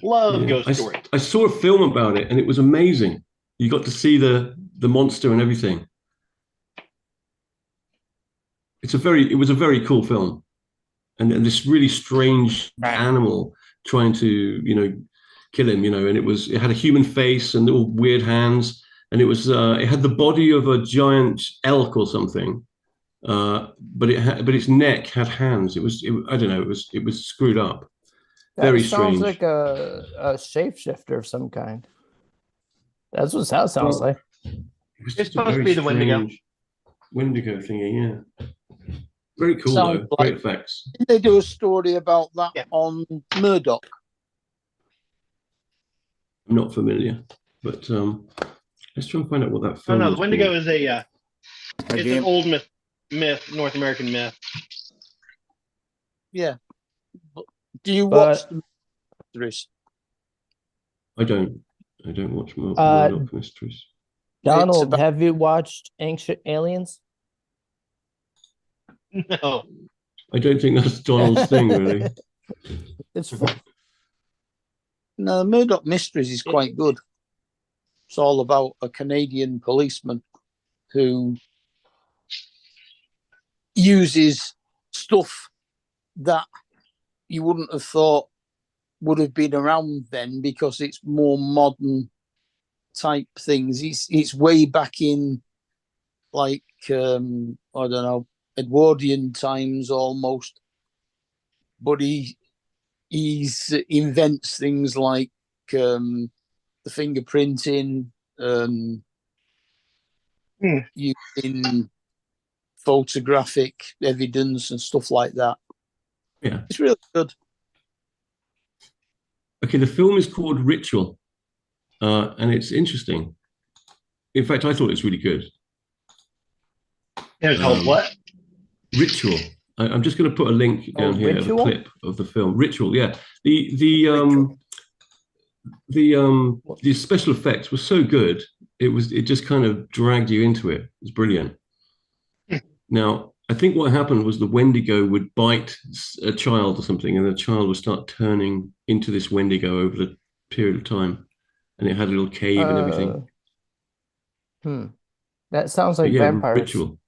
Love Yeah. ghost I, story. I saw a film about it, and it was amazing. You got to see the monster and everything. It was a very cool film, and this really strange Right. animal trying to kill him, and it had a human face and little weird hands, and it had the body of a giant elk or something, but its neck had hands. I don't know, it was screwed up. That Very sounds strange. like a shapeshifter of some kind. That's what that sounds Well, like. It was It's just a supposed to very be the Wendigo. strange Wendigo thingy, yeah. Very cool Sounds though. like- Great effects. Didn't they do a story about that Yeah. on Murdoch? I'm not familiar, but let's try and find out what that Oh film no, was the Wendigo called. is it's an old myth, North American myth. Yeah. But do you But- watch the mysteries? I don't watch Uh, Murdoch Mysteries. Donald, about- have you watched Ancient Aliens? No. I don't think that's Donald's thing, really. It's fun. No, the Murdoch Mysteries is quite good. It's all about a Canadian policeman who uses stuff that you wouldn't have thought would have been around then because it's more modern type things. It's way back in like I don't know, Edwardian times almost. But he invents things like the fingerprinting, using photographic evidence and stuff like that. Yeah. It's really good. Okay, the film is called Ritual, and it's interesting. In fact, I thought it was really good. It was called what? Ritual. I'm just going to put a link down here of a Ritual? clip of the film. Ritual, yeah. The special effects were so good. It just kind of dragged you into it. It was brilliant. Now, I think what happened was the Wendigo would bite a child or something, and the child would start turning into this Wendigo over the period of time, and it had a little cave and everything. That sounds But like yeah, vampires. Ritual.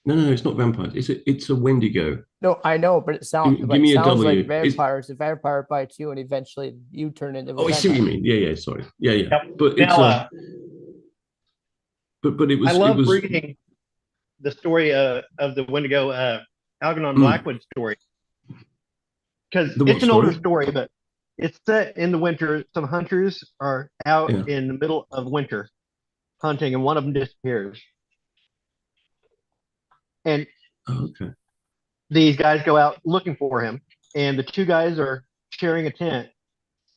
No, it's not vampires. It's a Wendigo. No, I know, but it sounds Give me a sounds W. like vampires. The vampire bites you, and eventually you turn into a Oh, I see what you vampire. mean. Yeah, sorry. Yeah. Yep. But it's Now, but it was. I love it was, reading the story of the Wendigo, Algernon Mm. Blackwood story, because The what it's an older story? story, but it's set in the winter. Some hunters are out Yeah. in the middle of winter hunting, and one of them disappears. And Oh, okay. these guys go out looking for him, and the two guys are sharing a tent.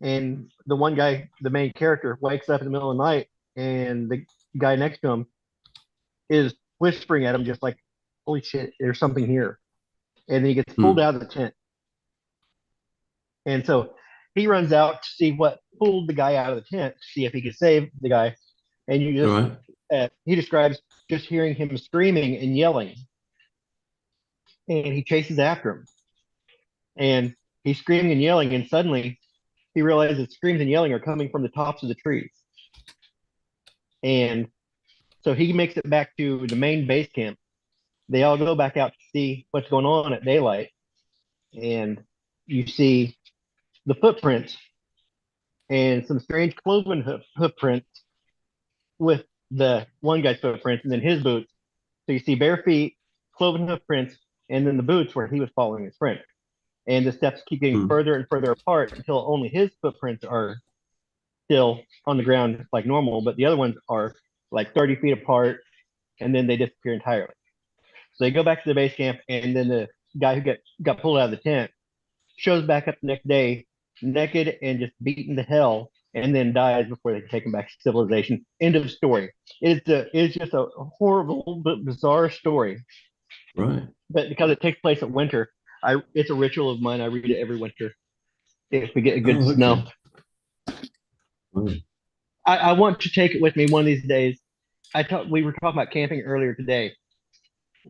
And the one guy, the main character, wakes up in the middle of the night, and the guy next to him is whispering at him, just like, "Holy shit, there's something here!" And then he gets pulled out of the tent, and so he runs out to see what pulled the guy out of the tent, to see if he could save the guy. And you All just, right. he describes just hearing him screaming and yelling, and he chases after him, and he's screaming and yelling, and suddenly he realizes screams and yelling are coming from the tops of the trees. And so he makes it back to the main base camp. They all go back out to see what's going on at daylight, and you see the footprints and some strange cloven hoof prints with the one guy's footprints and then his boots. So you see bare feet, cloven hoof prints, and then the boots where he was following his print. And the steps keep getting further and further apart until only his footprints are still on the ground like normal, but the other ones are like 30 feet apart, and then they disappear entirely. So they go back to the base camp, and then the guy who got pulled out of the tent shows back up the next day, naked and just beaten to hell, and then dies before they can take him back to civilization. End of story. It's just a horrible but bizarre story. Right. But because it takes place at winter, it's a ritual of mine. I read it every winter if we get a good Oh, okay. snow. Right. I want to take it with me one of these days. We were talking about camping earlier today,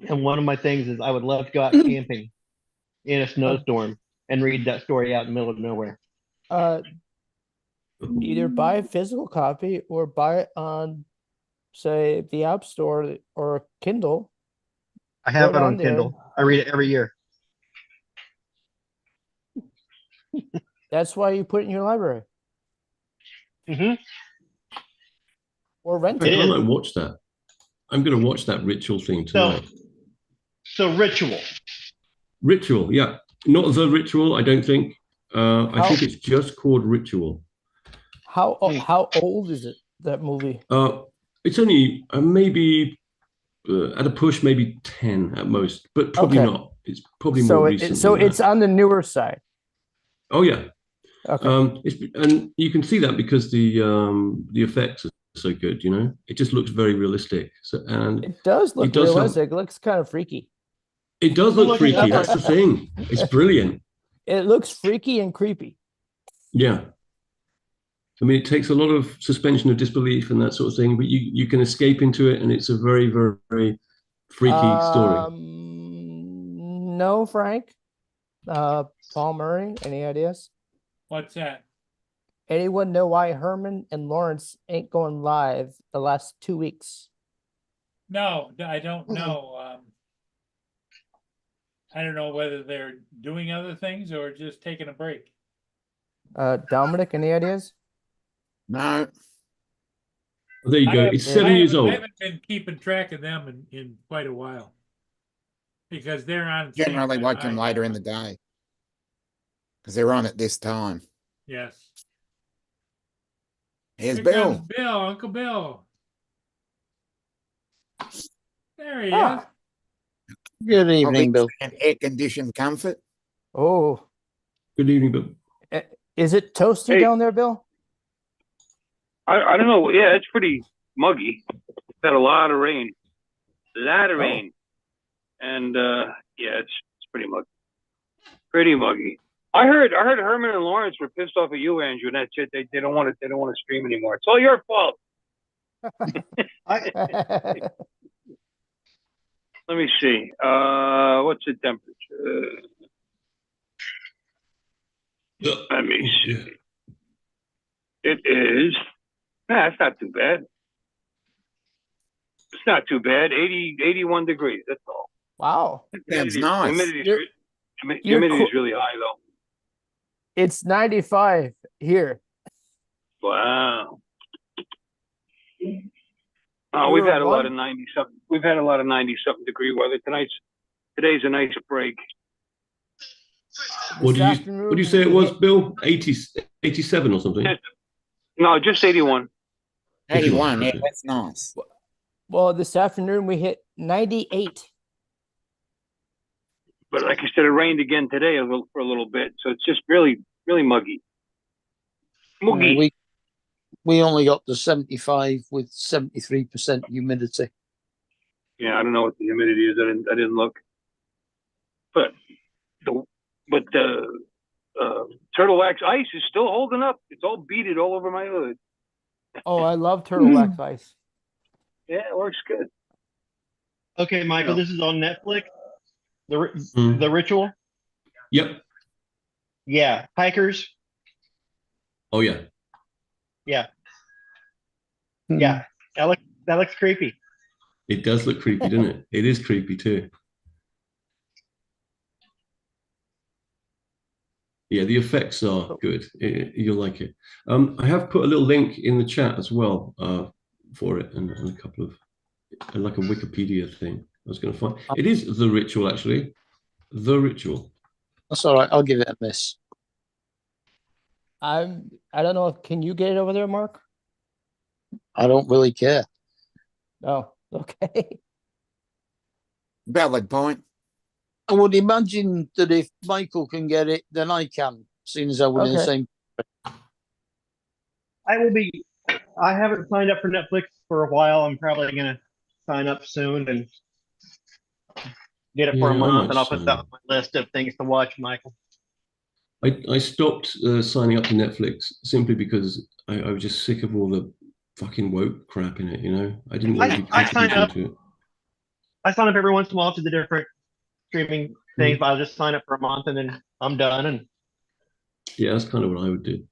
and one of my things is I would love to go out camping in a snowstorm and read that story out in the middle of nowhere. Either buy a physical copy or buy it on, say, the App Store or Kindle. I have Put it it on on there. Kindle. I read it every year. That's why you put it in your library Hmm. or rent I it. is. might watch that. I'm going to watch that ritual thing tonight. So ritual. Ritual, yeah. Not the ritual, I don't think. I think it's just called Ritual. How old is it, that movie? It's only maybe at a push, maybe 10 at most, but probably Okay. not. It's probably more recent. So than it's that. on the newer side. Oh yeah. Okay. And you can see that because the effects are so good. You know, it just looks very realistic. So and It does look it does have- realistic. It looks kind of freaky. it does look Looking freaky. up. That's the thing. It's brilliant. It looks freaky and creepy. Yeah. I mean, it takes a lot of suspension of disbelief and that sort of thing, but you can escape into it, and it's a very, very, very freaky story. No, Frank. Paul Murray, any ideas? What's that? Anyone know why Herman and Lawrence ain't going live the last 2 weeks? No, I don't know. I don't know whether they're doing other things or just taking a break. Dominic, any ideas? No, There you go. It's 7 years I old. haven't been keeping track of them in quite a while. Because they're on. the same generally time watch them I later am. in the day. Because they're on at this time. Yes. Here's Here Bill. comes Bill, Uncle Bill. There he Ah. is. Good evening, Bill. And air-conditioned comfort. Oh, Good evening, Bill. is it toasty Hey. down there, Bill? I don't know. Yeah, it's pretty muggy. It's had a lot of rain. Rain. And yeah, it's pretty muggy. Pretty muggy. I heard Herman and Lawrence were pissed off at you, Andrew, and that's it. They don't want to stream anymore. It's all your fault. Let me see. What's the temperature? Let me see. It is. It's not too bad. It's not too bad. 81 degrees. That's all. Wow. Sounds nice. Humidity is really high, though. It's 95 here. Wow. Oh, we've had a lot of 90-something. We've had a lot of 90-something degree weather. Today's a nice break. What do you say it was, Bill? 87 or something? No, just 81. 81, yeah, Okay. that's nice. Well, this afternoon we hit 98. But like I said, it rained again today for a little bit, so it's just really, really muggy. Muggy. We only got to 75 with 73% humidity. Yeah, I don't know what the humidity is. I didn't look. But the turtle wax ice is still holding up. It's all beaded all over my hood. Oh, I love turtle wax ice. Yeah, it works good. Okay, Michael, this is on Netflix. Mm. The Ritual. Yep. Yeah, hikers. Oh yeah. Yeah, yeah. That looks creepy. It does look creepy, doesn't it? It is creepy too. Yeah, the effects are good. You'll like it. I have put a little link in the chat as well for it, and a couple of like a Wikipedia thing. I was going to find. It is The Ritual, actually. The Ritual. That's all right. I'll give it a miss. I don't know. Can you get it over there, Mark? I don't really care. Oh, okay. Valid point. I would imagine that if Michael can get it, then I can, seeing as I we're in the Okay. same. I will be. I haven't signed up for Netflix for a while. I'm probably gonna sign up soon and get it for a Yeah, I month, might and I'll put that sign on my list of things to watch, Michael. I stopped signing up to Netflix simply because I was just sick of all the fucking woke crap in it, you know? I didn't want to be I sign contributing up. to it. I sign up every once in a while to the different streaming things, Mm. but I'll just sign up for a month and then I'm done. And Yeah, that's kind of what I would do.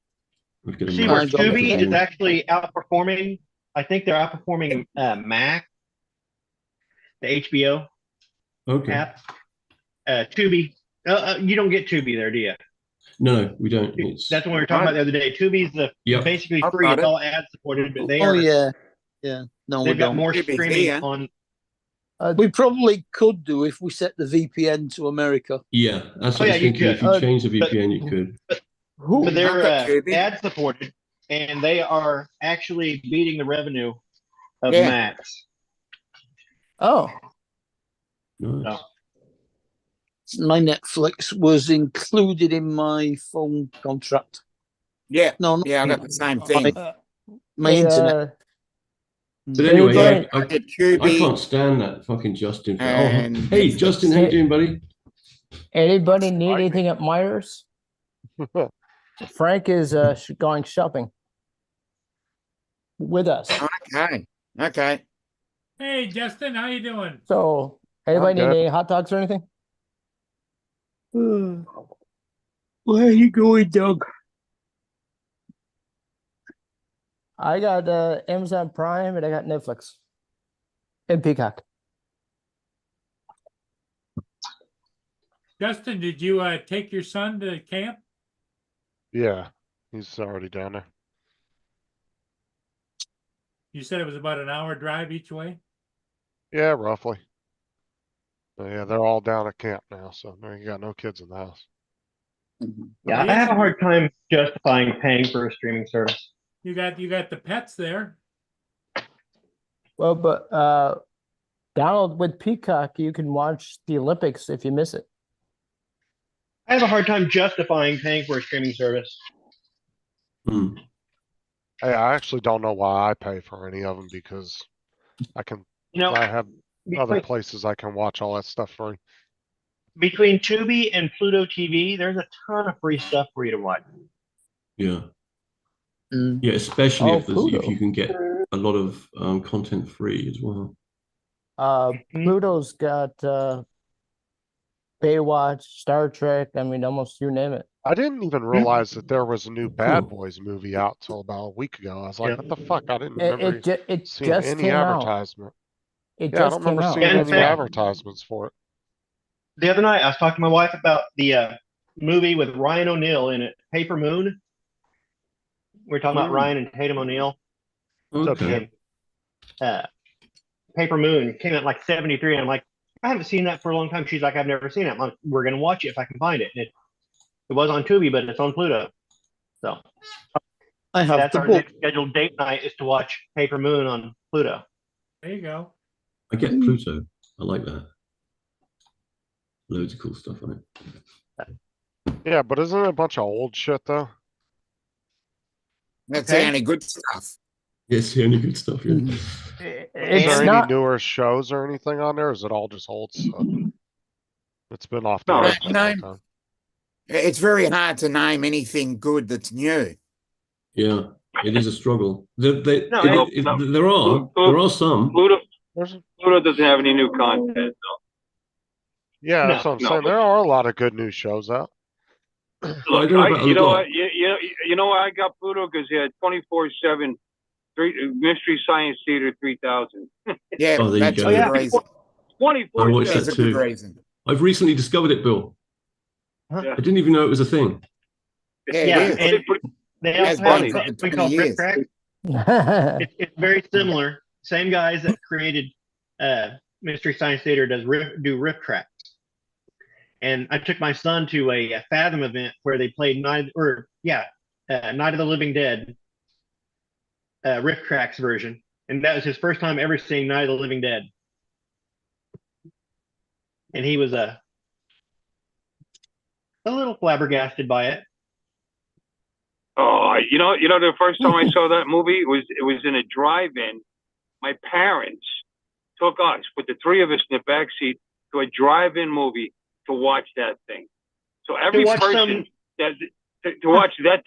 I'd get a see month where I got Tubi that. is actually outperforming. I think they're outperforming Mac, the HBO Okay. app. Tubi, you don't get Tubi there, do you? No, we don't. It's That's what we were talking about the other day. Tubi's Yep. basically I've free. got It's it. all ad supported, but they Oh are yeah, yeah. No, we they've got don't. more Tubi's streaming here. on. We probably could do if we set the VPN to America. yeah, that's Oh what I yeah, was you thinking. If could. you change the but- VPN, you could. Who? But they're I've got Tubi. ad supported, and they are actually beating the revenue of Yeah. Max. Oh, Nice. My Netflix was included in my phone contract. Yeah, No, not yeah, I got the same thing. my hey, internet. But anyway, Anybody- I did I Tubi. can't stand that fucking Justin. And Hey, Netflix. Justin, how you doing, buddy? anybody need anything at Myers? Frank is going shopping with us. Okay, okay. Hey, Justin, how you doing? So, anybody need good. any hot dogs or anything? Where are you going, Doug? I got Amazon Prime and I got Netflix and Peacock. Justin, did you take your son to camp? Yeah, he's already down there. You said it was about an hour drive each way. Yeah, roughly. Yeah, they're all down at camp now, so you got no kids in the house. Yeah, I have a hard time justifying paying for a streaming service. You got the pets there. Well, but Donald, with Peacock, you can watch the Olympics if you miss it. I have a hard time justifying paying for a streaming service. Hmm. Hey, I actually don't know why I pay for any of them because I can. You know, I have other between, places I can watch all that stuff free. between Tubi and Pluto TV, there's a ton of free stuff for you to watch. Yeah. Mm. Yeah, especially Oh, if Pluto. you can get a lot of content free as well. Pluto's got Baywatch, Star Trek. I mean, almost you name it. I didn't even realize that there was a new Bad Cool. Boys movie out till about a week ago. I was like, Yeah. what the fuck? I didn't It remember it seeing just any came out. advertisement. It Yeah, I just don't came remember out. seeing Yeah, any in fact- advertisements for it. The other night, I was talking to my wife about the movie with Ryan O'Neal in it, Paper Moon. We were talking about Oh. Ryan and Tatum O'Neal. Okay. And, Paper Moon came out in like 73. And I'm like, I haven't seen that for a long time. She's like, I've never seen it. I'm like, we're going to watch it if I can find it. And it was on Tubi, but it's on Pluto. So I have that's the our book. next scheduled date night is to watch Paper Moon on Pluto. There you go. I get Pluto. I like that. Loads of cool stuff on it. Yeah, but isn't it a bunch of old shit though? That's Okay. the only good stuff. It's the only good stuff. Yeah. Mm-hmm. Is It's there not. any newer shows or anything on there? Or is it all just old stuff? It's been off the No, air for a long no. time. It's very hard to name anything good that's new. Yeah, it is a struggle. No, There Pluto- are some. Pluto, There's, Pluto doesn't have any new content, though. yeah, that's No, what I'm no, saying. but- There are a lot of good new shows out. I Look, don't know about a you know lot. what? You know why I got Pluto? Because they had 24/7 Mystery Science Theater 3000. Yeah, Oh, there you that's go. a Oh, yeah. good reason. 24. I watched That's that a good too. reason. I've recently discovered it, Bill. Huh? I didn't even know it was a thing. Yeah, Yeah, it is. and they Has also have been for something 20 called Rip years. Crack. It's very similar. Same guys that created Mystery Science Theater do Riff Tracks. And I took my son to a Fathom event where they played Night of the Living Dead Riff Tracks version, and that was his first time ever seeing Night of the Living Dead. And he was a little flabbergasted by it. Oh, the first time I saw that movie it was in a drive-in. My parents took us, put the three of us in the back seat to a drive-in movie to watch that thing. So every watch person that to watch that,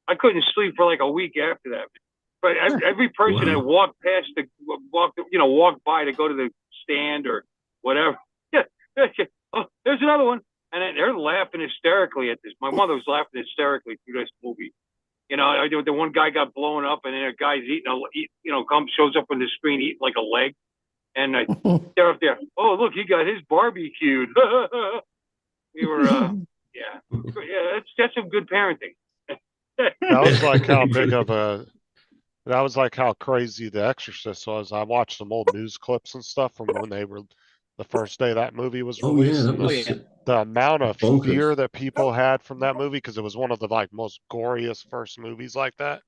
I couldn't sleep for like a week after that. But every person that walked by to go to the stand or whatever, oh, there's another one. And they're laughing hysterically at this. My mother was laughing hysterically through this movie. The one guy got blown up, and then a guy's shows up on the screen eating like a leg, and they're up there. Oh, look, he got his barbecued. We were, yeah. That's some good parenting. That was like how crazy The Exorcist was. I watched some old news clips and stuff from when they were the first day that movie was released. The amount of fear that people had from that movie, because it was one of the most goriest first movies like that.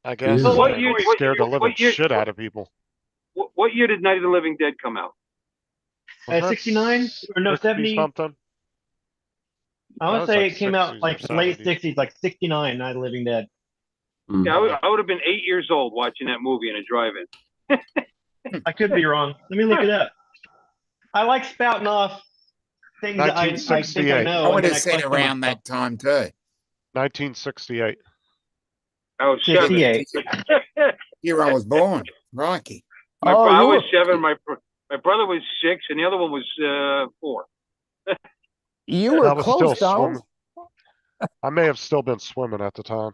I guess scared the living shit out of people. What year did Night of the Living Dead come out? 69 or no 70 something. I would say it came out like late 60s, like 69. Night of the Living Dead. Yeah, I would have been 8 years old watching that movie in a drive-in. I could be wrong. Let me look it up. I like spouting off things that I think I know. I would have said around that time too. 1968. I was 68. Year I was born. Rocky. I was 7. My brother was 6, and the other one was 4. You were close, Donald. I may have still been swimming at the time.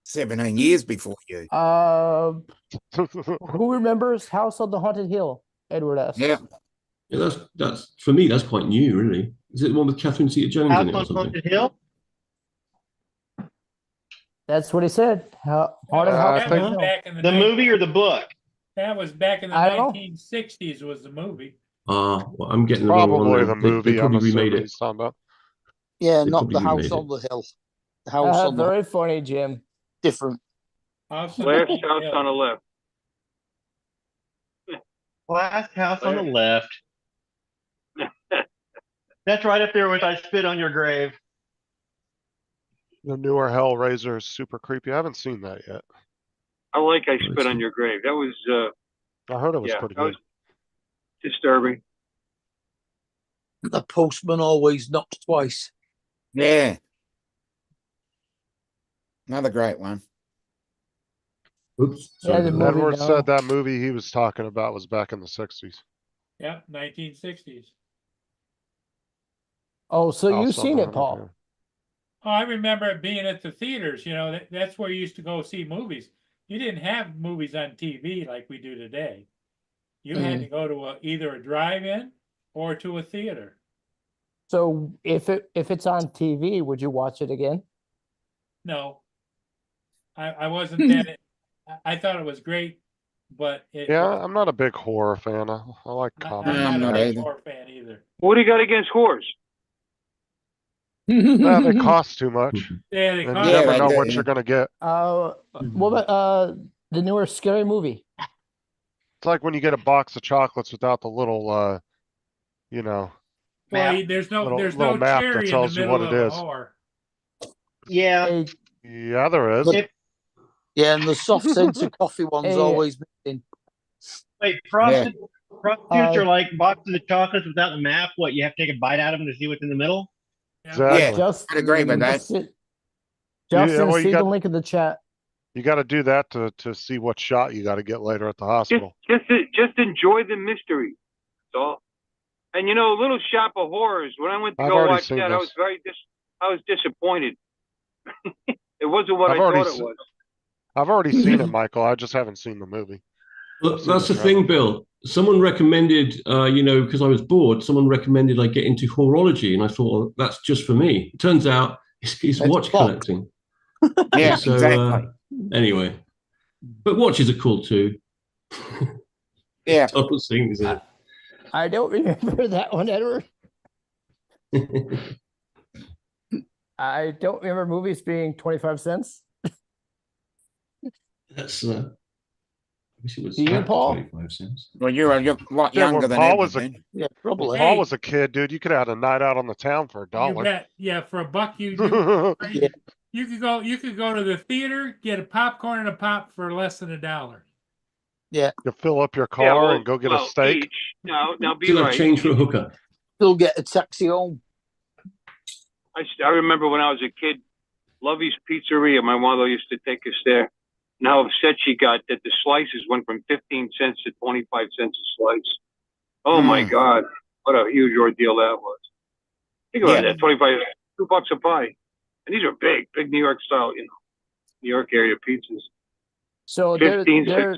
17 years before you. Who remembers House on the Haunted Hill? Edward S. Yeah. That's for me. That's quite new, really. Is it the one with Catherine Zeta-Jones in it or House on something? Haunted Hill? That's what he said. That was back in the movie or the book? That was back in the 1960s. Was the movie? Well, I'm getting the wrong one. Probably the movie. They probably remade it. Yeah, They not the probably House remade on it. the Hill. The House on the Very funny, Jim. different. Last house on the left. Last house on the left. That's right up there with I Spit on Your Grave. The newer Hellraiser is super creepy. I haven't seen that yet. I like I Spit on Your Grave. That was. I heard it was pretty good. Was disturbing. The Postman Always Knocks Twice. Yeah. Another great one. Oops. Yeah, the movie Edward now. said that movie he was talking about was back in the 60s. Yeah, 1960s. Oh, so you've Also seen it, known, Paul? Oh, I remember it being at the theaters. That's where you used to go see movies. You didn't have movies on TV like we do today. You had to go to either a drive-in or to a theater. So if it's on TV, would you watch it again? No, I wasn't that. I thought it was great, but I'm not a big horror fan. I like comedy. I'm not a big either. horror fan either. What do you got against whores? They cost too much. Yeah, they And cost. you never they know do. what you're gonna get. What about the newer Scary Movie? It's like when you get a box of chocolates without the little, Well, there's no little map that cherry in the tells you middle what of it a is. whore. Yeah. Yeah, there is. Yeah, and the soft scented coffee one's Hey. always missing. Wait, frosted prostitutes are like boxes of chocolates without the map. What, you have to take a bite out of them to see what's in the middle? Exactly. I'd agree with that. Justin, well, you see got- the link in the chat. You got to do that to see what shot you got to get later at the hospital. Just enjoy the mystery. That's all. And Little Shop of Horrors. When I went to I've go already watch seen that, I this. was disappointed. It wasn't what I've I already thought it se- was. I've already seen it, Michael. I just haven't seen the movie. Look, that's the thing, Bill. Someone recommended, because I was bored, someone recommended I get into horology, and I thought, well, that's just for me. It turns out it's watch collecting. Yeah, So, exactly. Anyway, but watches are cool too. Yeah. Toughest thing, isn't it? I don't remember that one, Edward. I don't remember movies being 25 cents. That's guess it was Do you, after Paul? 25 cents. Well, you're a lot Yeah, younger when than Paul Edward was a then. Yeah, when probably. Paul Hey. was a kid, dude, you could have had a night out on the town for You $1. bet. Yeah, for $1, Yeah. you could go to the theater, get a popcorn and a pop for less than $1. Yeah. You fill up your car Yeah, well, and go get well, a steak. Each. Now be Still have right. change for a hooker. Still get a taxi home. I remember when I was a kid, Lovey's Pizzeria, my mother used to take us there. And how upset she got that the slices went from 15 cents to 25 cents a slice. Oh my God, what a huge ordeal that was. Think about that, 25, $2 a pie. And these are big New York style, New York area pizzas. So 15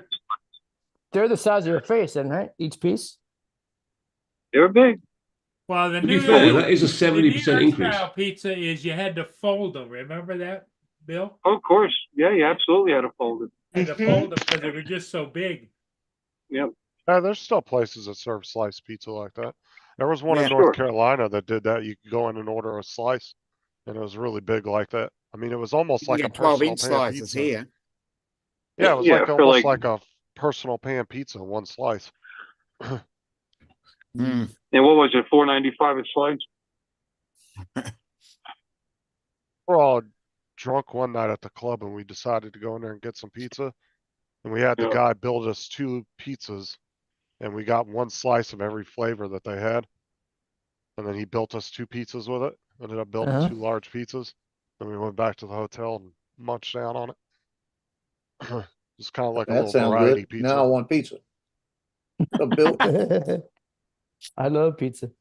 they're the size of your face, then, right? Each piece. They're big. Well, the To be New fair, York, that is a the New 70% York increase. style pizza is you had to fold them. Remember that, Bill? Oh, of course. Yeah, you absolutely had to fold it. You had to fold them because they were just so big. Yep. There's still places that serve sliced pizza like that. There was one Yeah, in North Carolina that did that. You could go in and order a slice, and it was really big like that. I mean, it was almost You like a get 12-inch personal pan slices pizza. here. Yeah, it was Yeah, like for almost like- like a personal pan pizza, one slice. Mm. And what was it, $4.95 a slice? We're all drunk one night at the club, and we decided to go in there and get some pizza. And we had the Yeah. guy build us 2 pizzas, and we got 1 slice of every flavor that they had. And then he built us 2 pizzas with it. Ended up building Uh-huh. 2 large pizzas. Then we went back to the hotel and munched down on it. It's kind of like a That little sounds variety good. pizza. Now I want pizza. So, Bill, I love pizza.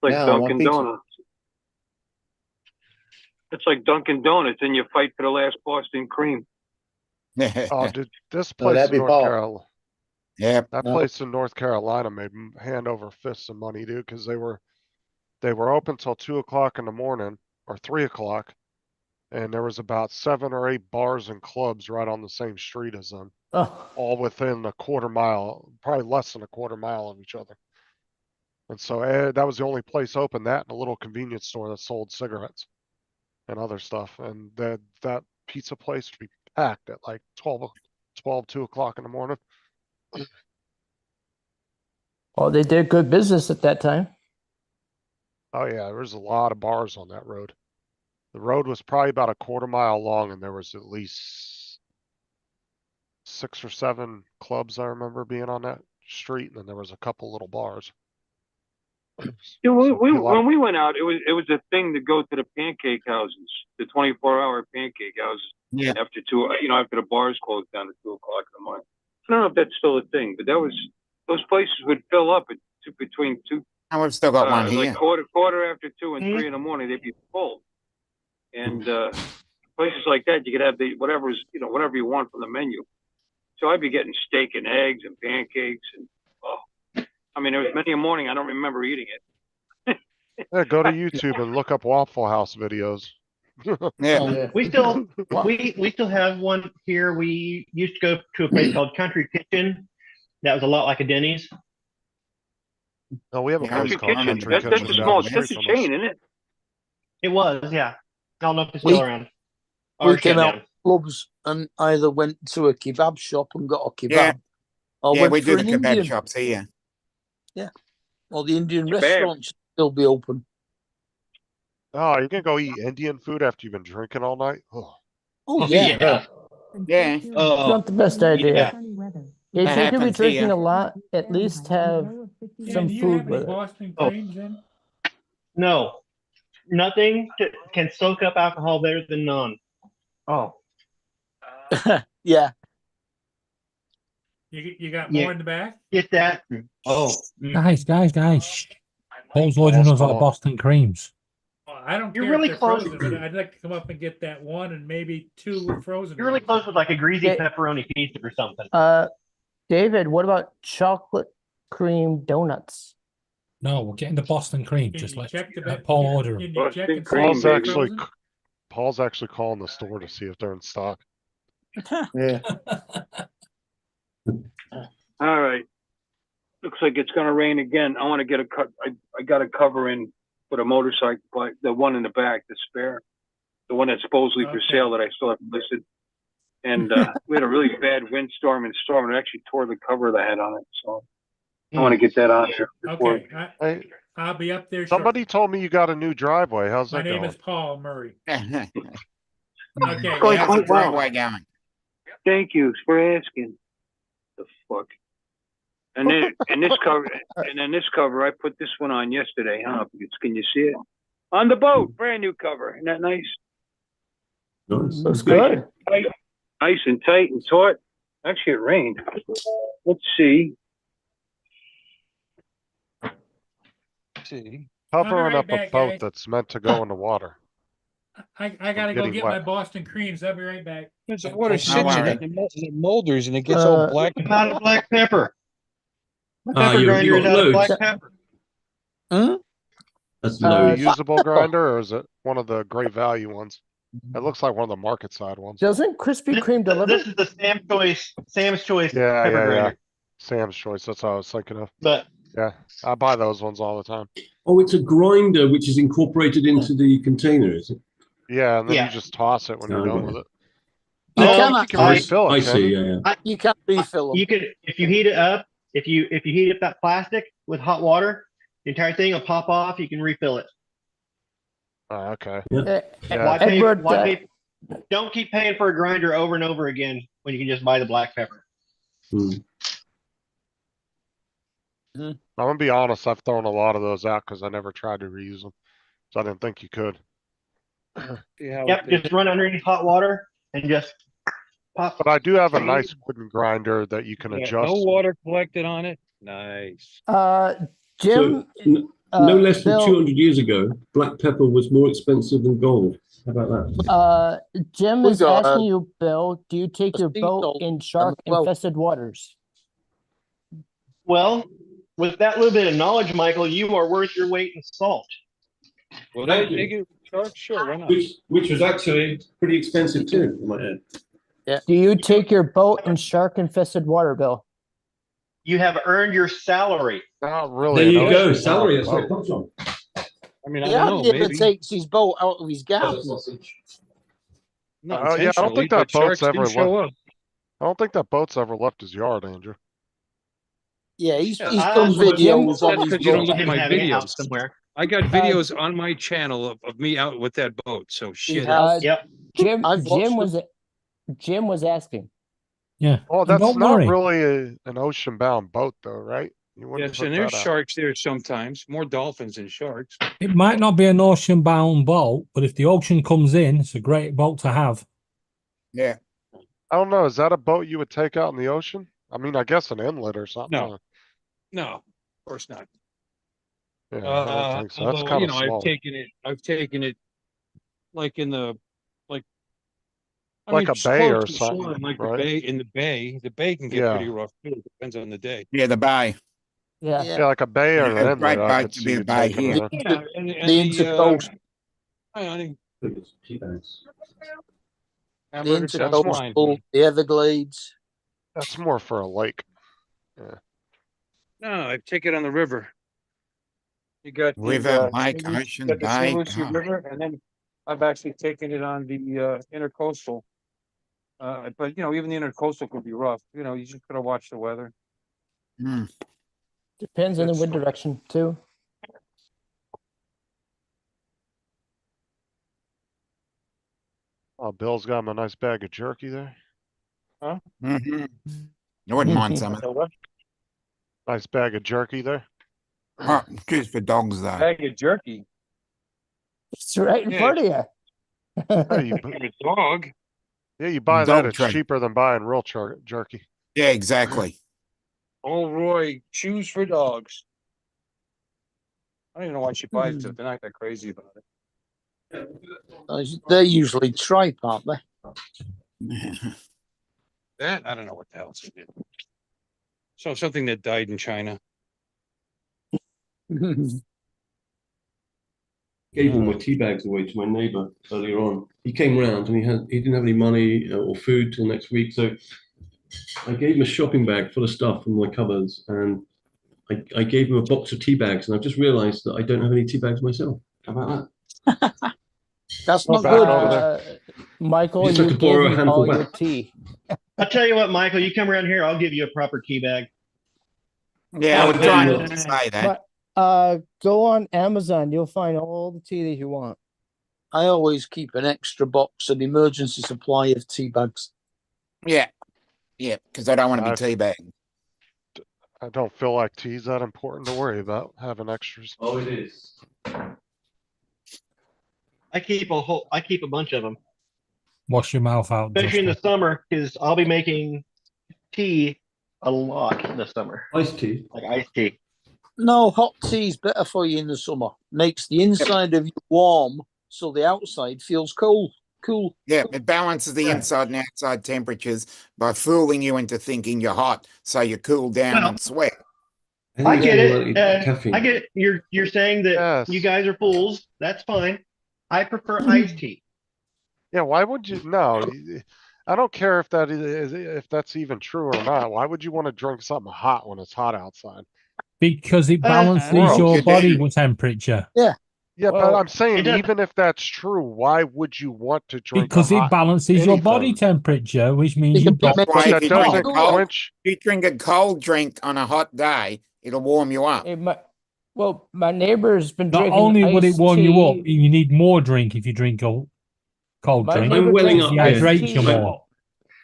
Like Now I want Dunkin' pizza. Donuts. It's like Dunkin' Donuts, and you fight for the last Boston cream. Oh, dude, this Oh, place that'd in be North Paul. Carolina, Yep. that No. place in North Carolina made hand over fist of money, dude, because they were open till 2 o'clock in the morning or 3 o'clock, and there was about 7 or 8 bars and clubs right on the same street as them, Oh, all within a quarter mile, probably less than a quarter mile of each other. And so that was the only place open, that and a little convenience store that sold cigarettes and other stuff. And that pizza place would be packed at like 2 o'clock in the morning. well, they did good business at that time. Oh yeah, there was a lot of bars on that road. The road was probably about a quarter mile long, and there was at least 6 or 7 clubs I remember being on that street, and then there was a couple little bars. Yeah, So a lot when of- we went out, it was a thing to go to the pancake houses, the 24-hour pancake houses. Yeah. After after the bars closed down at 2 o'clock in the morning. I don't know if that's still a thing, but those places would fill up between 2. Oh, we've still got one here. Like quarter after 2 and 3 in the morning, they'd be full. And places like that, you could have whatever you want from the menu. So I'd be getting steak and eggs and pancakes, and I mean, there was many a morning I don't remember eating it. Yeah, go to YouTube and look up Waffle House videos. Yeah. We still we still have one here. We used to go to a place called Country Kitchen. That was a lot like a Denny's. No, we have a Yeah, place Country called Kitchen, Country that's Kitchen a down small, the that's street a from us. chain, isn't it? It was, yeah. I don't know if it's We- still around. We Or came shut out down. clubs and either went to a kebab shop and got a kebab, Yeah. or Yeah, went we for do the an kebab Indian, shops here. or the Indian Kebab. restaurant should still be open. Oh, you can go eat Indian food after you've been drinking all night? Oh. Oh yeah, Yeah. Yeah. Oh, Not the best idea. yeah. If That you're gonna be happens drinking here. a lot, at least have Dan, some do you food have any with it. Boston Oh. creams in? No, nothing can soak up alcohol better than none. Oh, yeah. You got Yeah. more in the back? get that. Oh, Guys. Shh. Paul's ordering us like Boston creams. Well, I don't You're care really if they're close. frozen, but I'd like to come up and get that one and maybe 2 frozen. you're really ones. close with like a greasy Yeah. pepperoni pizza or something. David, what about chocolate cream donuts? No, we're getting the Boston cream. Can Just you let check the Paul can- order can them. you Boston check and see cream, if they're baby. frozen? Paul's actually calling the store to see if they're in stock. Yeah. All right. Looks like it's gonna rain again. I want to get a cut. I got a cover in for the motorcycle, but the one in the back, the spare, the one that's supposedly for Okay. sale that I still haven't listed. And we had a really bad windstorm and storm, and it actually tore the cover that I had on it. So I want to get that on there. before- Okay, Hey, I'll be up there somebody shortly. told me you got a new driveway. How's My that name going? is Paul Murray. How's Okay, Going the quite well. driveway going? Thank you for asking. The fuck. And then and this cover, and then this cover, I put this one on yesterday. I don't know if you can you see it on the boat? Brand new cover. Isn't that nice? Nice. Looks good. Nice and tight and taut. Actually, it rained. Let's see. Covering right up a back, boat guys. that's meant to go in the water. I gotta go Getting get wet. my Boston creams. I'll be right back. There's water No sits in worry. it and it molders and it gets all black. Out of black pepper. My pepper you grinder is got out of loads. black pepper. Hmm? That's A loads. usable grinder, or is it one of the great value ones? It looks like one of the market side ones. Doesn't Krispy Kreme deliver? This is the Sam's Choice Yeah, pepper yeah, yeah. grinder. Sam's Choice. That's what I was thinking of. But Yeah, I buy those ones all the time. Oh, it's a grinder which is incorporated into the container, is it? Yeah, and then Yeah. you just toss it when you're done with it. You No, cannot- You can refill it. I can see. you? Yeah. You can't refill them. you could, if you heat it up, if you heat up that plastic with hot water, the entire thing will pop off. You can refill it. Oh, okay. Why Yeah. pay, Edward, don't keep paying for a grinder over and over again when you can just buy the black pepper. Hmm. I'm gonna be honest. I've thrown a lot of those out because I never tried to reuse them, so I didn't think you could. Yep, just run underneath hot water and just pop. But I do have a nice wooden grinder that you can Yeah, adjust. no water collected on it. Nice. Jim, No less than Bill- 200 years ago, black pepper was more expensive than gold. How about that? Jim We is got, asking you, Bill, do you take your sea boat salt in well. shark-infested waters? Well, with that little bit of knowledge, Michael, you are worth your weight in salt. Well, that nigga shark, sure, why not? Which was actually pretty expensive too, I might add. Do you take your boat in shark-infested water, Bill? You have earned your salary. Not really. There an you go, ocean salary. That's boat. where it comes from. I mean, I He don't hardly know, ever maybe. takes his boat out of his garden. Not Oh, yeah, I don't intentionally, think that but sharks boat's ever do show up. I don't think that boat's ever left his yard, Andrew. Yeah, he's I done also would- videos That's on his because you don't boat. look at my Having it out videos. somewhere. I got videos on my channel of me out with that boat, so shit. has. Yep. I've watched Jim was asking. Yeah. Oh, And that's don't not worry. really an ocean bound boat though, right? You wouldn't Yes, put and there's that out. sharks there sometimes, more dolphins than sharks. It might not be an ocean-bound boat, but if the ocean comes in, it's a great boat to have. Yeah. I don't know. Is that a boat you would take out in the ocean? I mean, I guess an inlet or something. No. No, of course not. Yeah, I don't think so. That's Although, kind you of know, small. I've taken it like in the, I Like mean, a it's bay close or to shore, something, and like right? the bay can get Yeah. pretty rough too. It depends on the day. Yeah, the bay. Yeah. Yeah, like a bay or Yeah, an great inlet. I boat could to see be a you bay taking here. it in. Yeah, and The the intercoast. I think The hamburger sounds fine. intercoastal, the Everglades. That's more for a lake. No, I take it on the river. You got River, the, lake, you ocean, got the St. bay. Lucie God. River, and then I've actually taken it on the intercoastal. But you know, even the intercoastal could be rough. You know, you just gotta watch the weather. Mm. Depends on the wind direction, too. Oh, Bill's got him a nice bag of jerky there. Mhm. I wouldn't mind some. Nice bag of jerky there. Oh, just for dogs though. Bag of jerky. It's right in Yeah, front of you. Hey, you, And a dog. yeah, you buy Dog that. It's tray. cheaper than buying real jerky. Yeah, exactly. Oh, Roy, shoes for dogs. I don't even know why she buys it. They're not that crazy about it. They're usually tripe, aren't they? That I don't know what the hell it is. So something that died in China. Gave all my tea bags away to my neighbour earlier on. He came round and he didn't have any money or food till next week, so I gave him a shopping bag full of stuff from my cupboards, and I gave him a box of tea bags, and I've just realised that I don't have any tea bags myself. How about that? That's Well, not back good. over there. Michael, Just have you to borrow a gave me handful all your back. tea. I'll tell you what, Michael, you come around here, I'll give you a proper tea bag. Yeah, I was Oh, trying yeah. not to say that. But go on Amazon. You'll find all the tea that you want. I always keep an extra box, an emergency supply of tea bags. Yeah, yeah, because I don't want to be I've- teabagged. I don't feel like tea's that important to worry about having extras. Oh, it is. I keep a bunch of them, Wash your mouth out. especially in the Justin. summer, because I'll be making tea a lot in the summer, Iced tea. like iced tea. No, hot tea's better for you in the summer. Makes the inside of you warm, so the outside feels cold. Cool. Yeah, it balances the inside and outside temperatures by fooling you into thinking you're hot, so you cool down Well, and sweat. I get it's it. caffeine. I get it. You're saying that Yes. you guys are fools. That's fine. I prefer iced tea. Yeah, why would you? No, I don't care if if that's even true or not. Why would you want to drink something hot when it's hot outside? Because it balances gross. your You body do. temperature. Yeah, but Well, I'm saying it does- even if that's true, why would you want to drink? Because a it hot balances your body anything? temperature, which means you Because it don't. makes Why, it if you That drink doesn't a cold, quench. if you drink a cold drink on a hot day, it'll warm you up. Well, my neighbor's been Not drinking only would it iced warm you up, tea. you need more drink if you drink a cold My drink. neighbor I'm welling drinks up It here. iced hydrates you tea. more.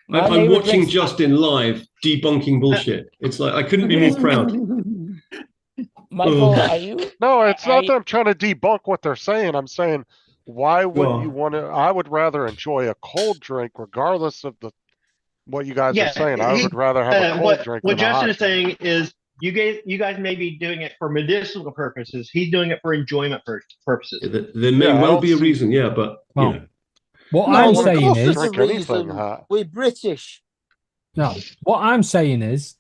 My I'm neighbor watching drinks- Justin live debunking bullshit. It's like I couldn't be more proud. Michael, Oh. are you? No, it's not I- that I'm trying to debunk what they're saying. I'm saying, why would Well- you want to? I would rather enjoy a cold drink, regardless of what you guys Yeah, are saying. I would rather have a cold what drink what than a hot Justin is drink. saying is you guys may be doing it for medicinal purposes. He's doing it for enjoyment purposes. There may Yeah, I well don't be a see- reason, yeah, but Well, you know. What No, I'm of saying course is, there's a Drink anything reason. hot. We're British. no. What I'm saying is,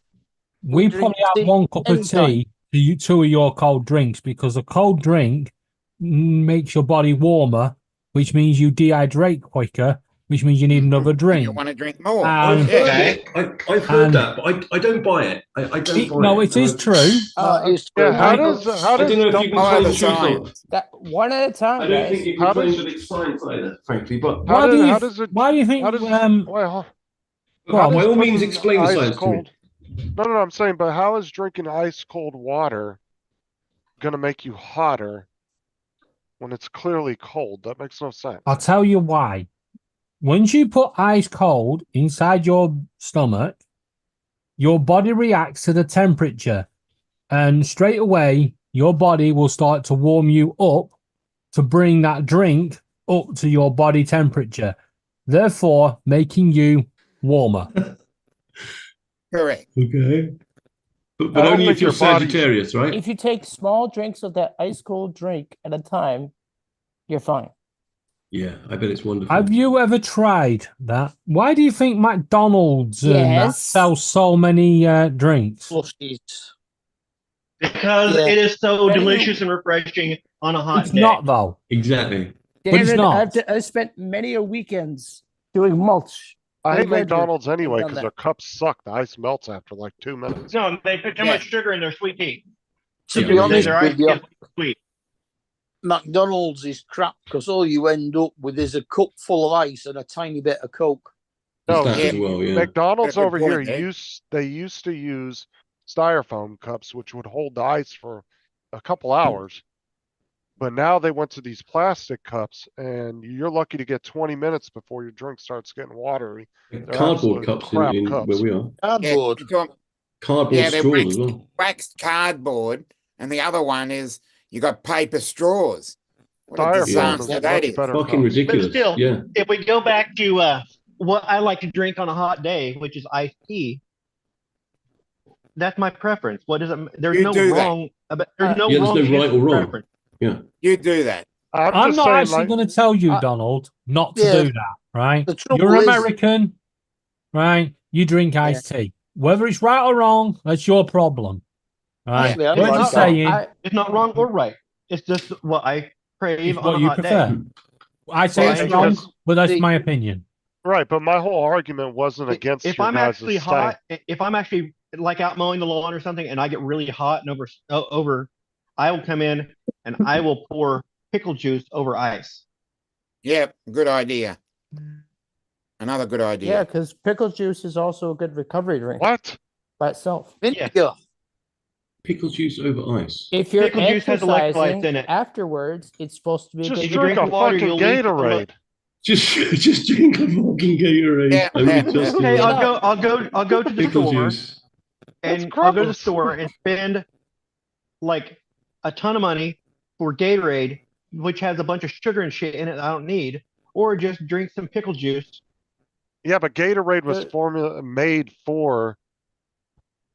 We we drink probably have tea one cup of anytime. tea to you, two of your cold drinks, because a cold drink makes your body warmer, which means you dehydrate quicker, which means you need another You drink. want to drink more. And- I've heard Okay. it. I've heard And- that, but I don't buy it. I don't buy No, it. it is true. It's Yeah, true. how I- does I don't know if you can Follow claim the the truth on science. That one at a time, I don't guys. think you How can claim does- that it's science either, frankly. But How Why do you? how does it? Why do you think? How does? Go Well, on. how by does all means, putting explain the ice science to me. cold? No, I'm saying, but how is drinking ice cold water gonna make you hotter when it's clearly cold? That makes no sense. I'll tell you why. Once you put ice cold inside your stomach, your body reacts to the temperature, and straight away your body will start to warm you up to bring that drink up to your body temperature, therefore making you warmer. Correct. Okay. But I don't only think if you're your body's- Sagittarius, right? If you take small drinks of that ice cold drink at a time, you're fine. Yeah, I bet it's wonderful. Have you ever tried that? Why do you think McDonald's and that Yes. sells so many drinks? Plushies. Because Yeah. it is so But you- delicious and refreshing on a hot It's day. not though. Exactly. But it's David, not. I've spent many a weekends doing mulch. I hate I'm glad you're- McDonald's anyway done because that. their cups suck. The ice melts after like 2 minutes. No, they put too Yeah. much sugar in their sweet tea. To Yeah, be honest Their ice with you, gets sweet. McDonald's is crap because all you end up with is a cup full of ice and a tiny bit of Coke. No, That yeah. as well, yeah. McDonald's Good over point, here eh? they used to use styrofoam cups which would hold the ice for a couple hours. But now they went to these plastic cups and you're lucky to get 20 minutes before your drink starts getting watery. Cardboard absolute cups crap in cups. where we are. Yeah, Cardboard. you're talking- Cardboard yeah, they're straws as waxed, well. waxed cardboard, and the other one is you got paper straws. What a Styrofoam disaster is that much is. better Fucking cups. ridiculous. still- Yeah. If we go back to what I like to drink on a hot day, which is iced tea, that's my preference. What is it? There's You no do that. wrong. There's no Yeah, there's wrong. no shift right or wrong. preference. You do that. I'm just not saying, actually like, going to tell you, I- Donald, not to Yeah. do that, right? The trouble You're is- American, right? You drink iced tea. Whether it's right or wrong, that's your problem, right? Actually, I We're like just that. saying It's not wrong or right. It's just what I crave it's on what a you hot prefer. day. I say Well, it's I wrong, guess- but that's See- my opinion. Right, but my whole argument wasn't against If your I'm guys' actually hot, if I'm actually like out mowing the lawn or something, and I get really hot and over, I will come in and I will pour pickle juice over ice. Yep, good idea. Another good Yeah, idea. because pickle juice is also a good recovery drink What? by itself. Vinegar. Pickle juice over ice. If you're Pickle juice has electrolytes exercising in it. afterwards, it's supposed to be a Just good you drink drink a water, fucking you'll leach some of- Gatorade. Just drink a fucking Gatorade. Yeah, I mean, yeah. just Okay, Yeah. I'll go to the pickle store juice. and That's I'll go to the gross. store and spend like a ton of money for Gatorade, which has a bunch of sugar and shit in it that I don't need, or just drink some pickle juice. Yeah, but Gatorade was But- made for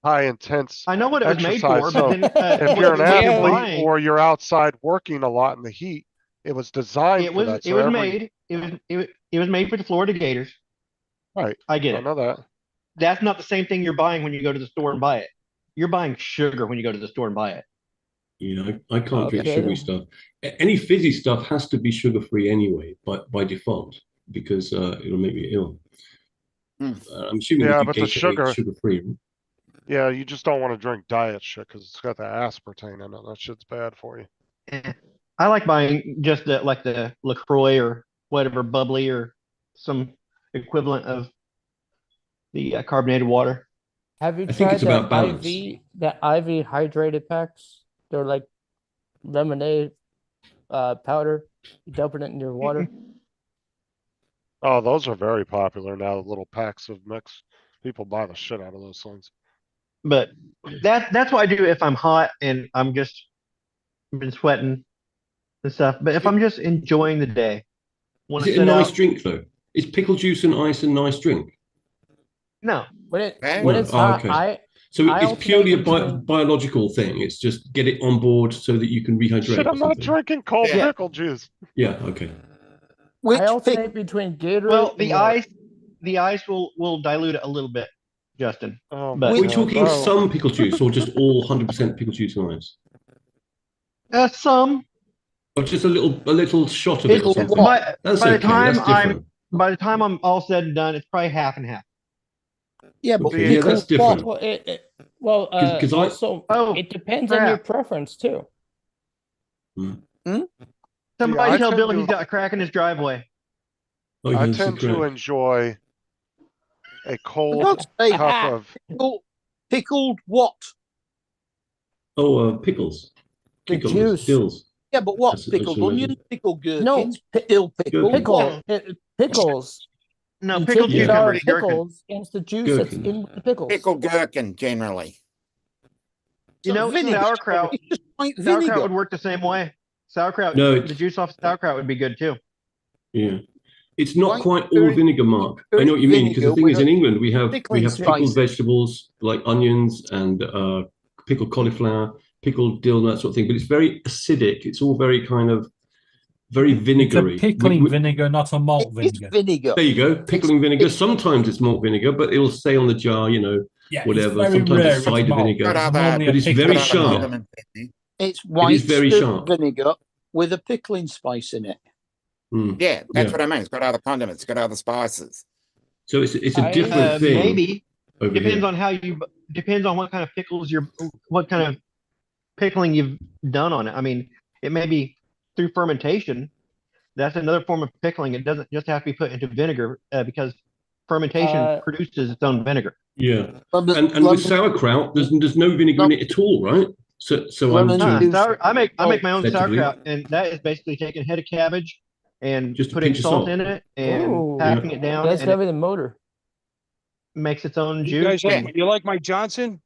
high intense. I know what it was made for, Exercise, so but then If you're an what you're athlete buying- or you're outside working a lot in the heat, it was designed it for was that. it so was every- made it was made for the Florida Gators. Right. I get I it. know that. That's not the same thing you're buying when you go to the store and buy it. You're buying sugar when you go to the store and buy it. Yeah, I can't drink Okay. sugary stuff. Any fizzy stuff has to be sugar-free anyway, by default, because it'll make me ill. I'm assuming Yeah, we but do the Gatorade sugar- sugar-free. Yeah, you just don't want to drink diet shit because it's got the aspartame in it. That shit's bad for you. I like buying just like the LaCroix or whatever bubbly or some equivalent of the carbonated water. Have you I think tried it's about balance. the IV hydrated packs? They're like lemonade powder. You dump it in your water. Oh, those are very popular now. The little packs of mix. People buy the shit out of those things. But that's what I do if I'm hot and I'm just been sweating and stuff. But if I'm just enjoying the day, want Is to it a sit nice out, drink though? Is pickle juice and ice a nice drink? no. When No, it's hot, okay. So I it's purely a alternate between- biological thing. It's just get it on board so that you can rehydrate. Shit, or I'm not something. drinking cold Yeah. pickle juice. Yeah. Okay. Which I pick, alternate between Gatorade. Well, and the water. ice will dilute it a little bit, Justin. Oh, But- Are we my talking God. some pickle juice or just all 100% pickle juice and ice? Some. Or just a little shot of it or Pickle something? what? That's by the okay. time That's different. by the time I'm all said and done, it's probably half and half. Yeah, but Okay, yeah, pickle that's different. what? Well, 'Cause I- also Oh, it depends on your crap. preference too. Somebody I tell tend Bill to- he's got a crack in his driveway. Oh, he I has the tend to crack. enjoy a For cold God's sake, cup of. pickled what? Oh, pickles. The Cucumbers, juice. dills. Yeah, but what? That's Pickled what I onion, mean. pickled gherkins, No, dill pickle. Gherkins. Pickles. No, You pickled take the Yeah. jar of cucumbers, gherkin. pickles and it's the juice that's Gherkins. in the pickles. Pickled gherkin generally. You know, vinegar. sauerkraut. It's just like Sauerkraut vinegar. would work the same way. Sauerkraut, No, the juice off sauerkraut would be good too. Yeah. It's not Like quite all very- vinegar, Mark. I very know what you mean, because the vinegar thing is, with in a England, we have pickling pickled spice. vegetables like onions and pickled cauliflower, pickled dill, that sort of thing. But it's very acidic. It's all very kind of very It's a vinegary. pickling We- vinegar, not a malt It is vinegar. vinegar. There you go, pickling vinegar. Sometimes it's malt vinegar, but it'll say on the jar, Yeah, whatever. It's very Sometimes rare it's cider malt. vinegar. Got other, Normally a but it's pickle very got other sharp. vinegar. condiments in there. It's white very stout sharp. vinegar with a pickling spice in it. Mm. Yeah, that's Yeah. what I mean. It's got other condiments, it's got other spices. So it's a I- different thing. Maybe over depends here. on how you depends on what kind of pickles what kind of pickling you've done on it. I mean, it may be through fermentation. That's another form of pickling. It doesn't just have to be put into vinegar because fermentation produces its own vinegar. Yeah, Lemon- and lemon- with sauerkraut, there's no vinegar in it at all, right? So I'm Lemon to- juice. I make my own Effectively. sauerkraut, and that is basically taking a head of cabbage and Just a putting pinch of salt salt. in it and Ooh. packing it down, That's and it heavy the motor. makes its own You guys, juice. Yeah. you like my Johnson?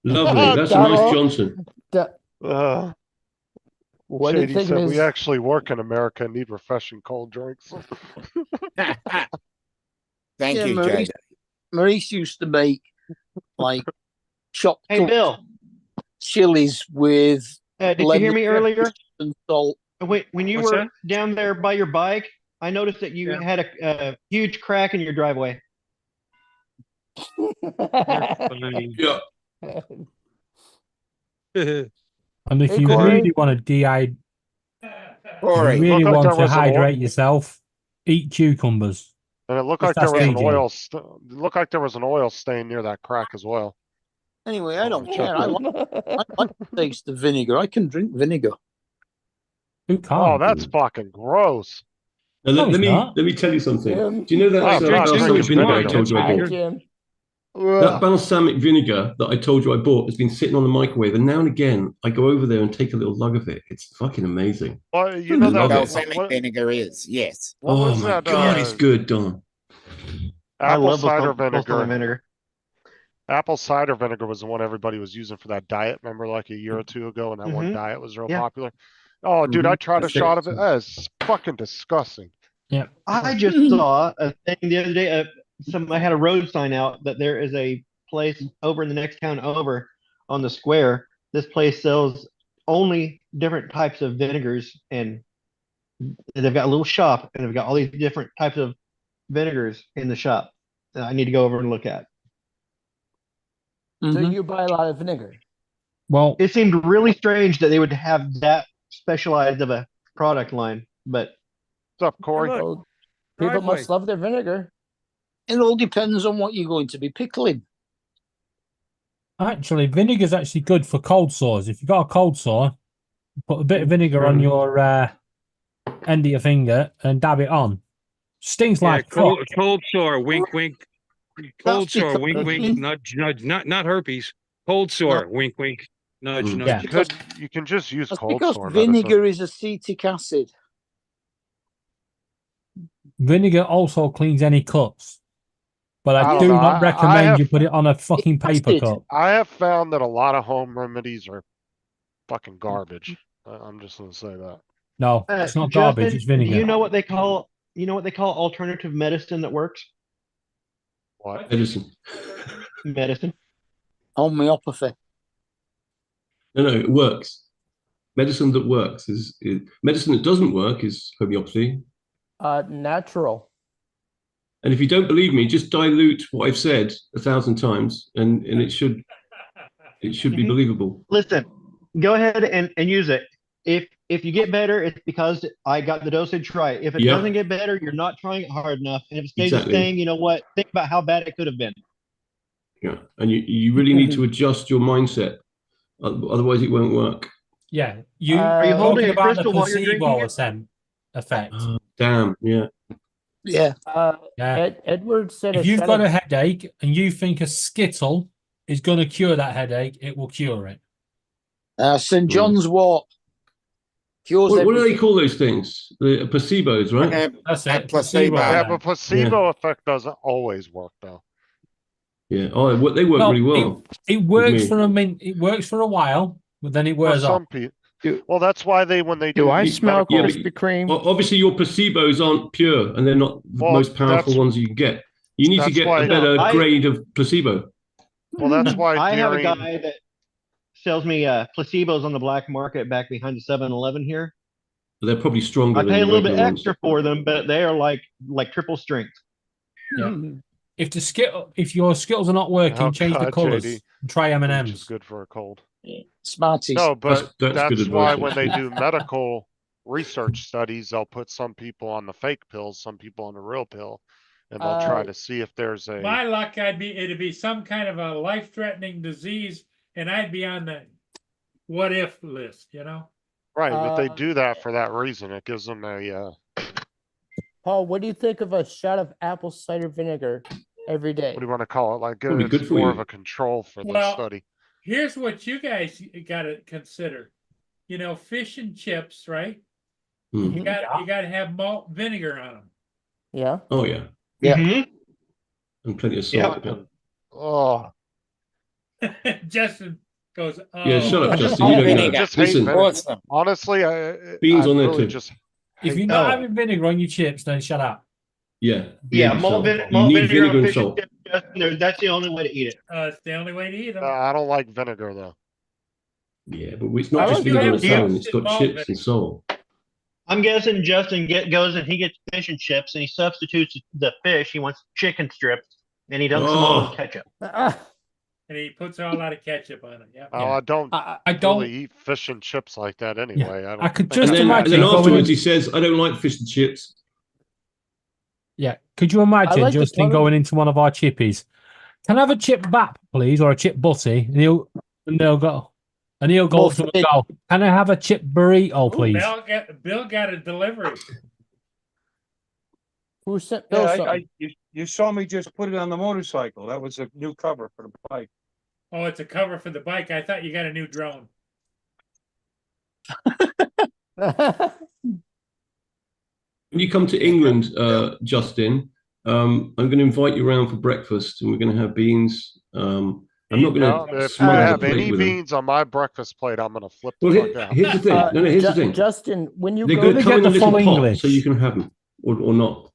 lovely. That's a Donald. nice Johnson. What do you Shady think said of we his? actually work in America and need refreshing cold drinks. Thank Yeah, you, Maurice, Jada. Maurice used to make like chopped Hey, up Bill, chilies with did you hear me lemon earlier? and salt. When you What's were that? down there by your bike, I noticed that you had a huge crack in your driveway. Yeah. And if Hey, you Corey. really want to Corey, really Looked like want there to was an oil- hydrate yourself, eat cucumbers. And it looked Just like there ask was an AJ. oil. It looked like there was an oil stain near that crack as well. Anyway, I don't Oh, care. I like the taste of vinegar. I can drink vinegar. Who Oh, can't? that's fucking gross. Now, No, it's let not. me tell you something. Jim. Do you know that Oh, Jim, balsamic Jim, vinegar I Jim, told you I Hi, bought? Jim. That balsamic vinegar that I told you I bought has been sitting on the microwave, and now and again I go over there and take a little lug of it. It's fucking amazing. Well, you I know love that. it. Balsamic vinegar is, yes. What Oh was my that? god, it's good, Don. I Apple love cider balsamic vinegar. vinegar. Apple cider vinegar was the one everybody was using for that diet. Remember, like a year or two ago, when that one diet was real Yeah. popular. Oh, dude, I tried a That's shot it. of it. That is fucking disgusting. Yeah. I just saw a thing the other day. I had a road sign out that there is a place over in the next town over on the square. This place sells only different types of vinegars, and they've got a little shop, and they've got all these different types of vinegars in the shop that I need to go over and look at. So Mhm. you buy a lot of vinegar. Well, It seemed really strange that they would have that specialized of a product line, but What's up, Corey? Look, Well, people driveway. must love their vinegar. It all depends on what you're going to be pickling. actually, vinegar is actually good for cold sores. If you've got a cold sore, put a bit of vinegar on your end of your finger and dab it on. Stings Yeah, like cold, fuck. cold sore, wink, wink. Cold That's sore, because- wink, wink, nudge, nudge, not herpes. Cold sore, wink, wink, nudge, Mm. nudge. Yeah. You can just use That's cold because sore medicine. vinegar is acetic acid. Vinegar also cleans any cuts. But I I don't do know. not I recommend have- you put it on a fucking paper acid. cup. I have found that a lot of home remedies are fucking garbage. I'm just gonna say that. No, it's not Justin, garbage, it's vinegar. do you know what they call alternative medicine that works? What? Edison. Medicine. Homeopathy. No, it works. Medicine that works is medicine that doesn't work is homeopathy. Natural. And if you don't believe me, just dilute what I've said 1,000 times, and it should be believable. Listen, go ahead and use it. If you get better, it's because I got the dosage right. If it Yeah. doesn't get better, you're not trying it hard enough. And if it stays Exactly. the same, you know what? Think about how bad it could have been. Yeah, and you really need to adjust your mindset, otherwise it won't work. Yeah, you Are you holding talking a about the crystal while you're drinking placebo it? effect. Damn, yeah. Yeah. Yeah. Edward said If a you've shot got of- a headache and you think a Skittle is going to cure that headache, it will cure it. St. John's wort cures What do they everything. call those things? The placebos, right? That's A it. placebo. Yeah, effect. but placebo effect doesn't always work though. Yeah. Oh, they work really well. It works me. for it works for a while, but then it For wears off. some people. Well, that's why when they do. Do I these smell medical- but- Krispy Kreme? Obviously, your placebos aren't pure, and they're not the Well, most powerful that's- ones you can get. You need to that's get why- a better No, grade of placebo. Well, that's why I have a during. guy that sells me placebos on the black market back behind the 7-Eleven here. They're probably stronger I than pay a the little bit regular ones. extra for them, but they are like triple strength. Yeah. If your Skittles are not working, Oh, change the God, colours JD. and try Which is M&M's. good for a cold. Smarties. No, but That's that's, good advice, why when actually. they do medical research studies, they'll put some people on the fake pills, some people on the real pill, and they'll try to see if there's a. My luck, it'd be some kind of a life-threatening disease, and I'd be on the what if list, you know? Right, but they do that for that reason. It gives them a. Paul, what do you think of a shot of apple cider vinegar every day? What do you want to call it? Like Probably good it's for more you. of a control for the Well, study. Here's what you guys got to consider. You know, fish and chips, right? Mm. You got to have malt vinegar on Yeah. Oh yeah, Yeah. Mhm. and plenty of salt. Yeah. Oh, them. Justin goes, oh. Yeah, shut up, I just Justin. You hate don't know. vinegar. Just hate Listen, vinegar. Awesome. honestly, Beans I on there really too. just. If hate you're not that. having vinegar on your chips, then shut up. yeah, Yeah, beans, malt, salt. vin- You malt need vinegar vinegar on and fish and salt. chips, Justin, that's the only way to eat it. It's the only way to eat them. I don't like vinegar though. Yeah, but it's I not just like vinegar on vinegar. its own. It's got Malt chips vinegar. and salt. I'm guessing Justin goes and he gets fish and chips and he substitutes the fish. He wants chicken strips and he dumps them all in Oh. ketchup. And he puts a lot of ketchup on it. Yeah. Oh, I don't I don't. really eat fish and chips like that anyway. I could think just And I- then imagine going afterwards in- he says, "I don't like fish and chips." Yeah. Could you imagine like the Justin colour. going into one of our chippies? Can I have a chip bap, please, or a chip butty? And they'll go More up to him thick. and go, can I have a chip burrito, please? Bill got a delivery. Who sent Bill Yeah, something? you saw me just put it on the motorcycle. That was a new cover for the bike. Oh, it's a cover for the bike. I thought you got a new drone. When you come to England, Justin, I'm going to invite you around for breakfast, and we're going to have beans. I'm not No, going to if you smother the have plate any with them. beans on my breakfast plate, I'm gonna flip the Well, fuck out. here's the thing. No, here's the thing. Justin, when you They're go going to to come in get a the little full pot, English. so you can have them or not.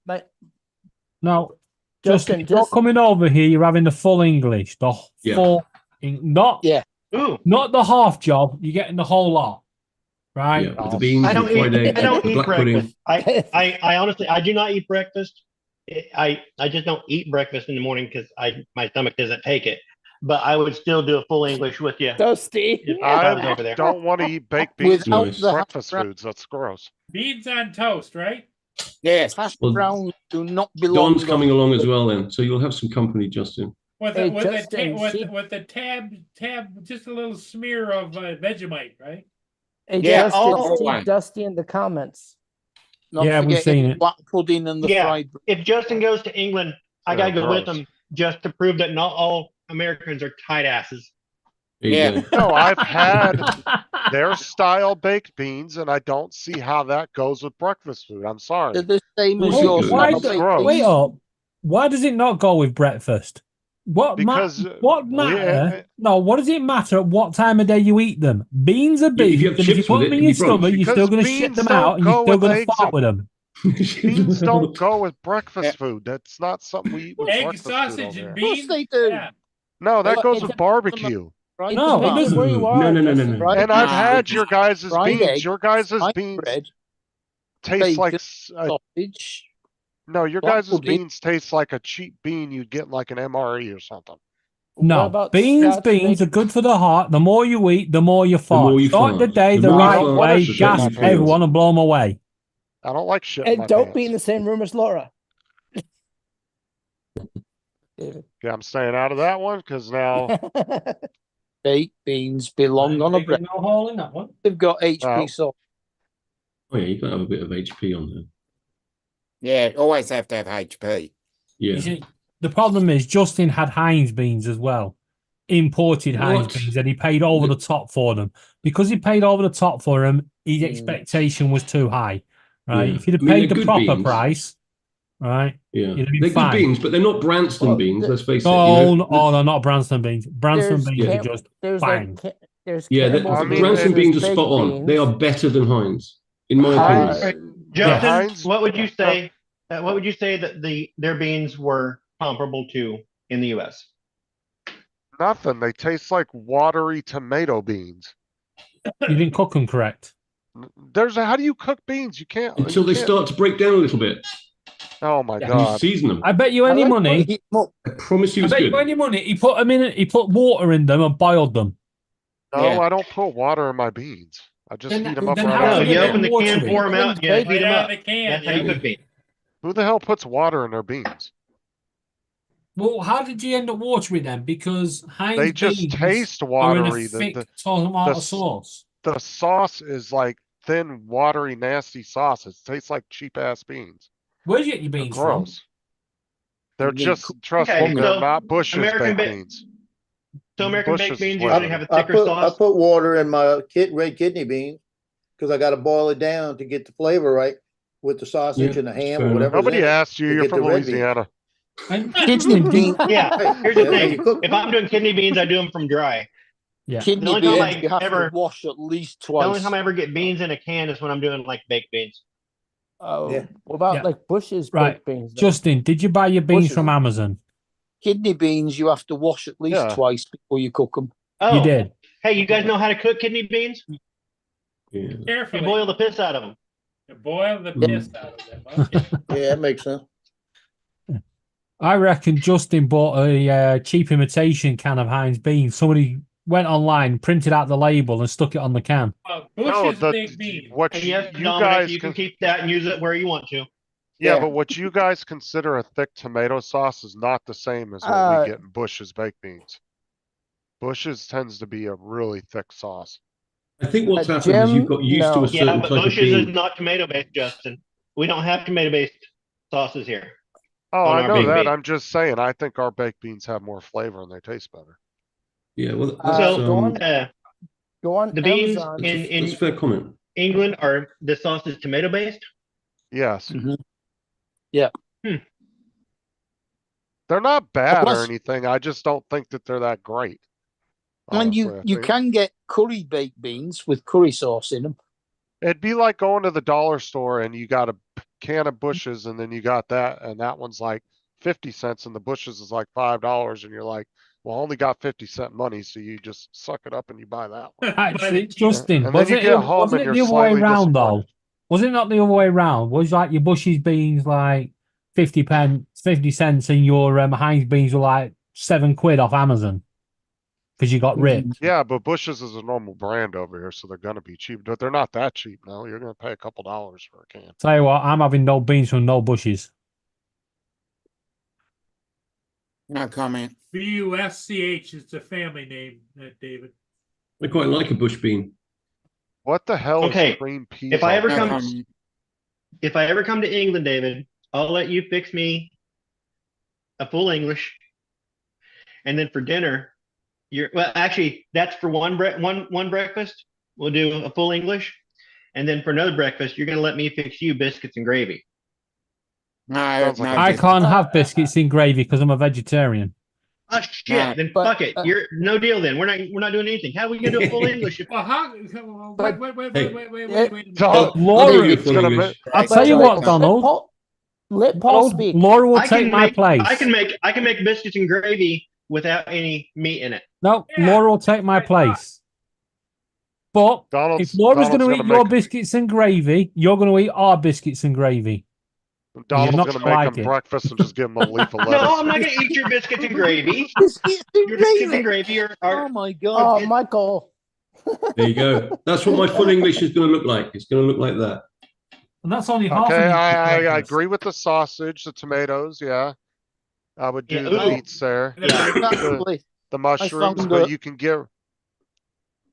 No, Justin, if you're just coming over here, you're having the full English, the Yeah. full, not Ooh, not the half job. You're getting the whole lot, right? Yeah, with the beans, I the don't fried eat. egg, I don't the eat black pudding. breakfast. I honestly, I do not eat breakfast. I just don't eat breakfast in the morning because my stomach doesn't take it. But I would still do a full English with you Dusty. if I was over I there. don't want to eat baked beans Without with the breakfast hash foods. That's gross. Beans on toast, right? Yes. hash Well, browns do not belong. Don's coming along as well, then, so you'll have some company, Justin. With Hey, the with Justin, the she- with the tab, just a little smear of Vegemite, right? Hey, Yeah, Justin, oh. see Dusty in the comments. Not Yeah, we've forgetting seen it. black pudding and the Yeah. fried. If Justin goes to England, I gotta go with gross. him just to prove that not all Americans are tight asses. There you Yeah. go. No, I've had their style baked beans, and I don't see how that goes with breakfast food. I'm sorry. They're the same as Oh, your why style do- baked gross. Wait beans. up. Why does it not go with breakfast? Because, what matter? No, what does it matter at what time of day you eat them? Beans are Yeah, if beans, you have and if you chips put with them it, in it your can be brunch. stomach, you're still Because going to shit beans them don't out, and you're go still with going to eggs fart and- with them. Beans don't go with breakfast food. That's not something we eat with Egg, breakfast food sausage, over and here. Of course beans. they do. Yeah. No, that Well, goes it's with a- barbecue. Fried No, it tomato, doesn't. Where you are, No, no, no, no, Justin. no. fried And I've tomato, had your guys' fried beans. egg, Your guys' fried beans bread, taste like bacon, sausage. no, your black guys' pudding. beans taste like a cheap bean you'd get in like an MRE or something. What No, about beans Scotch are good for the heart. The more you eat, the more you fart. more you Start the fart. day The the more you right fart, way, the better gas you feel. everyone and blow them away. I don't like shit in And my don't pants. be in the same room as Laura. Yeah, I'm staying out of that one because now Baked beans belong on a bread. No hole in that one. They've got HP Oh. sauce. Oh yeah, you got to have a bit of HP on there. Yeah, always have to have HP. Yeah. You see, the problem is Justin had Heinz beans as well, imported Heinz What? beans, and he paid over the top for them. Because he paid over the top for them, his expectation was too high. Right? Yeah. If you'd have I mean, paid they're the good proper beans. price, right? Yeah, You'd have been they're fine. good beans, but they're not Branston Well, beans. Let's face it. Oh, You no, know? they're not Branston beans. Branston There's beans are Cam- just There's bang. like there's Yeah, Campbell's I mean, Branston there's beans are baked spot on. They beans. are better than Heinz, in my Heinz- opinion. Justin, Heinz- what would you say? What would you say that their beans were comparable to in the U.S.? nothing. They taste like watery tomato beans. You didn't cook them correct. How do you cook beans? You can't Until you they can't- start to break down a little bit. Oh my You god! season them. I bet you I any like money. heat 'em up. I promise you I it's bet good. you any money. He put them in. He put water in them and boiled them. No, Yeah. I don't put water in my beans. I just Then- heat them up then right how No, out do of you the you get can. open the water can, in? pour them out, you Right heat them out up. of the can. That's how you Yeah. cook beans. Who the hell puts water in their beans? Well, how did you end up watering them? Because Heinz They just beans taste are in watery. a thick tomato the- sauce. The sauce is like thin, watery, nasty sauce. It tastes like cheap ass beans. Where'd you get your They're beans from? gross. They're They just trust Okay, me, they're so not Bush's American baked ba- beans. So American Bush's baked is beans way usually better. have a thicker I sauce. put water in my red kidney beans because I got to boil it down to get the flavor right with the sausage Yeah, and the that's ham fair or enough. whatever. Nobody asked you. to You're get from the red beans. Louisiana. And Kidney beans. Yeah, Hey, here's the that's how you thing. cook. If I'm doing kidney beans, I do them from dry. Yeah. The Kidney only time beans I you have ever- to wash at least The only twice. time I ever get beans in a can is when I'm doing like baked beans. Oh, Yeah. what about Yeah. like Bush's Right. baked beans? then? Justin, did you buy your beans Bushes. from Amazon? Kidney beans you have to wash at least Yeah. twice before you cook them. Oh, You did. Hey, you guys know how to cook kidney beans? Yeah. You Carefully. boil the piss out of them. You boil the piss out of them. Okay. Yeah, that makes sense. I reckon Justin bought a cheap imitation can of Heinz beans. Somebody went online, printed out the label, and stuck it on the can. Bush's baked beans. What And you, yes, you Dominic, guys you can can, keep that and use it where you want to. yeah, Yeah. but what you guys consider a thick tomato sauce is not the same as what Uh, we get in Bush's baked beans. Bush's tends to be a really thick sauce. I think what's happened is Jim, you've got used to no. a certain Yeah, but type of Bush's is bean. not tomato based, Justin. We don't have tomato based sauces here. Oh, on I our know baked that. beans. I'm just saying, I think our baked beans have more flavor and they taste better. Yeah, well, So, go on, go on the beans Amazon. that's a in fair comment. England are the sauce is tomato based. Yes. Yeah. They're not bad or Plus- anything. I just don't think that they're that great. And honestly, I you think. can get curry baked beans with curry sauce in them. It'd be like going to the dollar store and you got a can of Bushes and then you got that and that one's like 50 cents and the Bushes is like $5 and you're like, well, I only got 50-cent money, so you just suck it up and you buy that one. Actually, Justin, And then you get home wasn't and it you're the other way slightly round disappointed. though? Was it not the other way round? Was like your Bush's beans like 50 cents, and your Heinz beans were like £7 off Amazon because you got ripped. Yeah, but Bushes is a normal brand over here, so they're gonna be cheap. But they're not that cheap now. You're gonna pay a couple dollars for a can. Tell you what, I'm having no beans from no Bushes. No comment. BUSCH is the family name, David. I quite like a bush bean. What the hell Okay, is cream peas? if I ever on come, this? if I ever come to England, David, I'll let you fix me a full English, and then for dinner, well, actually, that's for one breakfast. We'll do a full English, and then for another breakfast, you're gonna let me fix you biscuits and gravy. No, Sounds like no, I Justin. can't have biscuits in gravy because I'm a vegetarian. Oh shit! No. Then But, fuck it. You're no deal. Then we're not doing anything. How are we gonna do a full English? Well, how? But- Wait Hey. a minute. Don't- Laura, I'll give you a it's full gonna English. I'll Right, tell you so what, it's- Donald. Let Paul Donald, speak. Laura will I can take my make place. I can make biscuits and gravy without any meat in it. No, Yeah. Laura will take my place. But if Laura's going to eat your biscuits and gravy, you're going to eat our biscuits and gravy. Donald's not gonna gonna make like him it. breakfast and just give him a leaf of No, lettuce. I'm not gonna eat your biscuits and gravy. Biscuits and Your biscuits and gravy. gravy are Oh my god. Oh, Michael. There you go. That's what my full English is going to look like. It's going to look like that. And that's only half Okay, of I agree with the sausage, the tomatoes, yeah. I would do Yeah, the ooh. meats there. Yeah. Actually, The mushrooms, found but a- you can get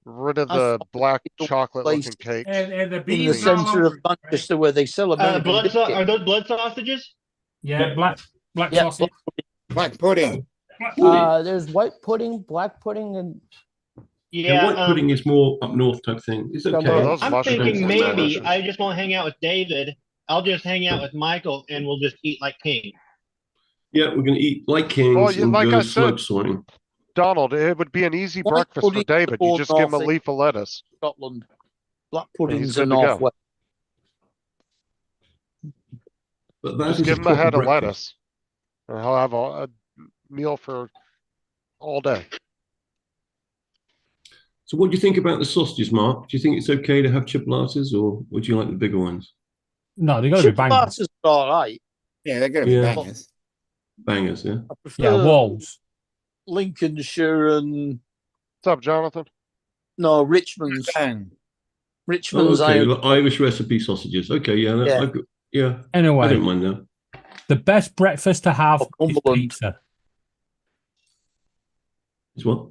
rid of I the found black a chocolate place looking cakes. And the in the beans all centre of over it, right? Manchester where they sell American Are biscuit. those blood sausages? Yeah, black Yeah, sausage. Black pudding. There's white pudding, black pudding, and Yeah, white pudding is more up north type thing. It's okay. those I'm mushrooms thinking are maybe delicious. I just won't hang out with David. I'll just hang out with Michael, and we'll just eat like king. Yeah, we're going to eat like kings Well, and like go I slope said, soaring. Donald, it would be an easy White breakfast for pudding David. You or just give him a Norfolk. leaf of lettuce. Scotland. Black he's puddings good are to go. northwest. But that Just is give a him a head proper of breakfast. lettuce. And he'll have a meal for all day. So what do you think about the sausages, Mark? Do you think it's okay to have chipolatas or would you like the bigger ones? No, they got to be bangers. Chipolatas are all right. Yeah, they're going to be Yeah. bangers. Bangers, yeah. I prefer Yeah, walls. Lincolnshire and What's up, Jonathan? no Richmond's. Bang. Oh, Richmond's okay, iron. Irish recipe sausages. Okay, yeah, Yeah. I've got, yeah. I Anyway, don't mind that. the best breakfast to have is Cumberland. pizza. It's what?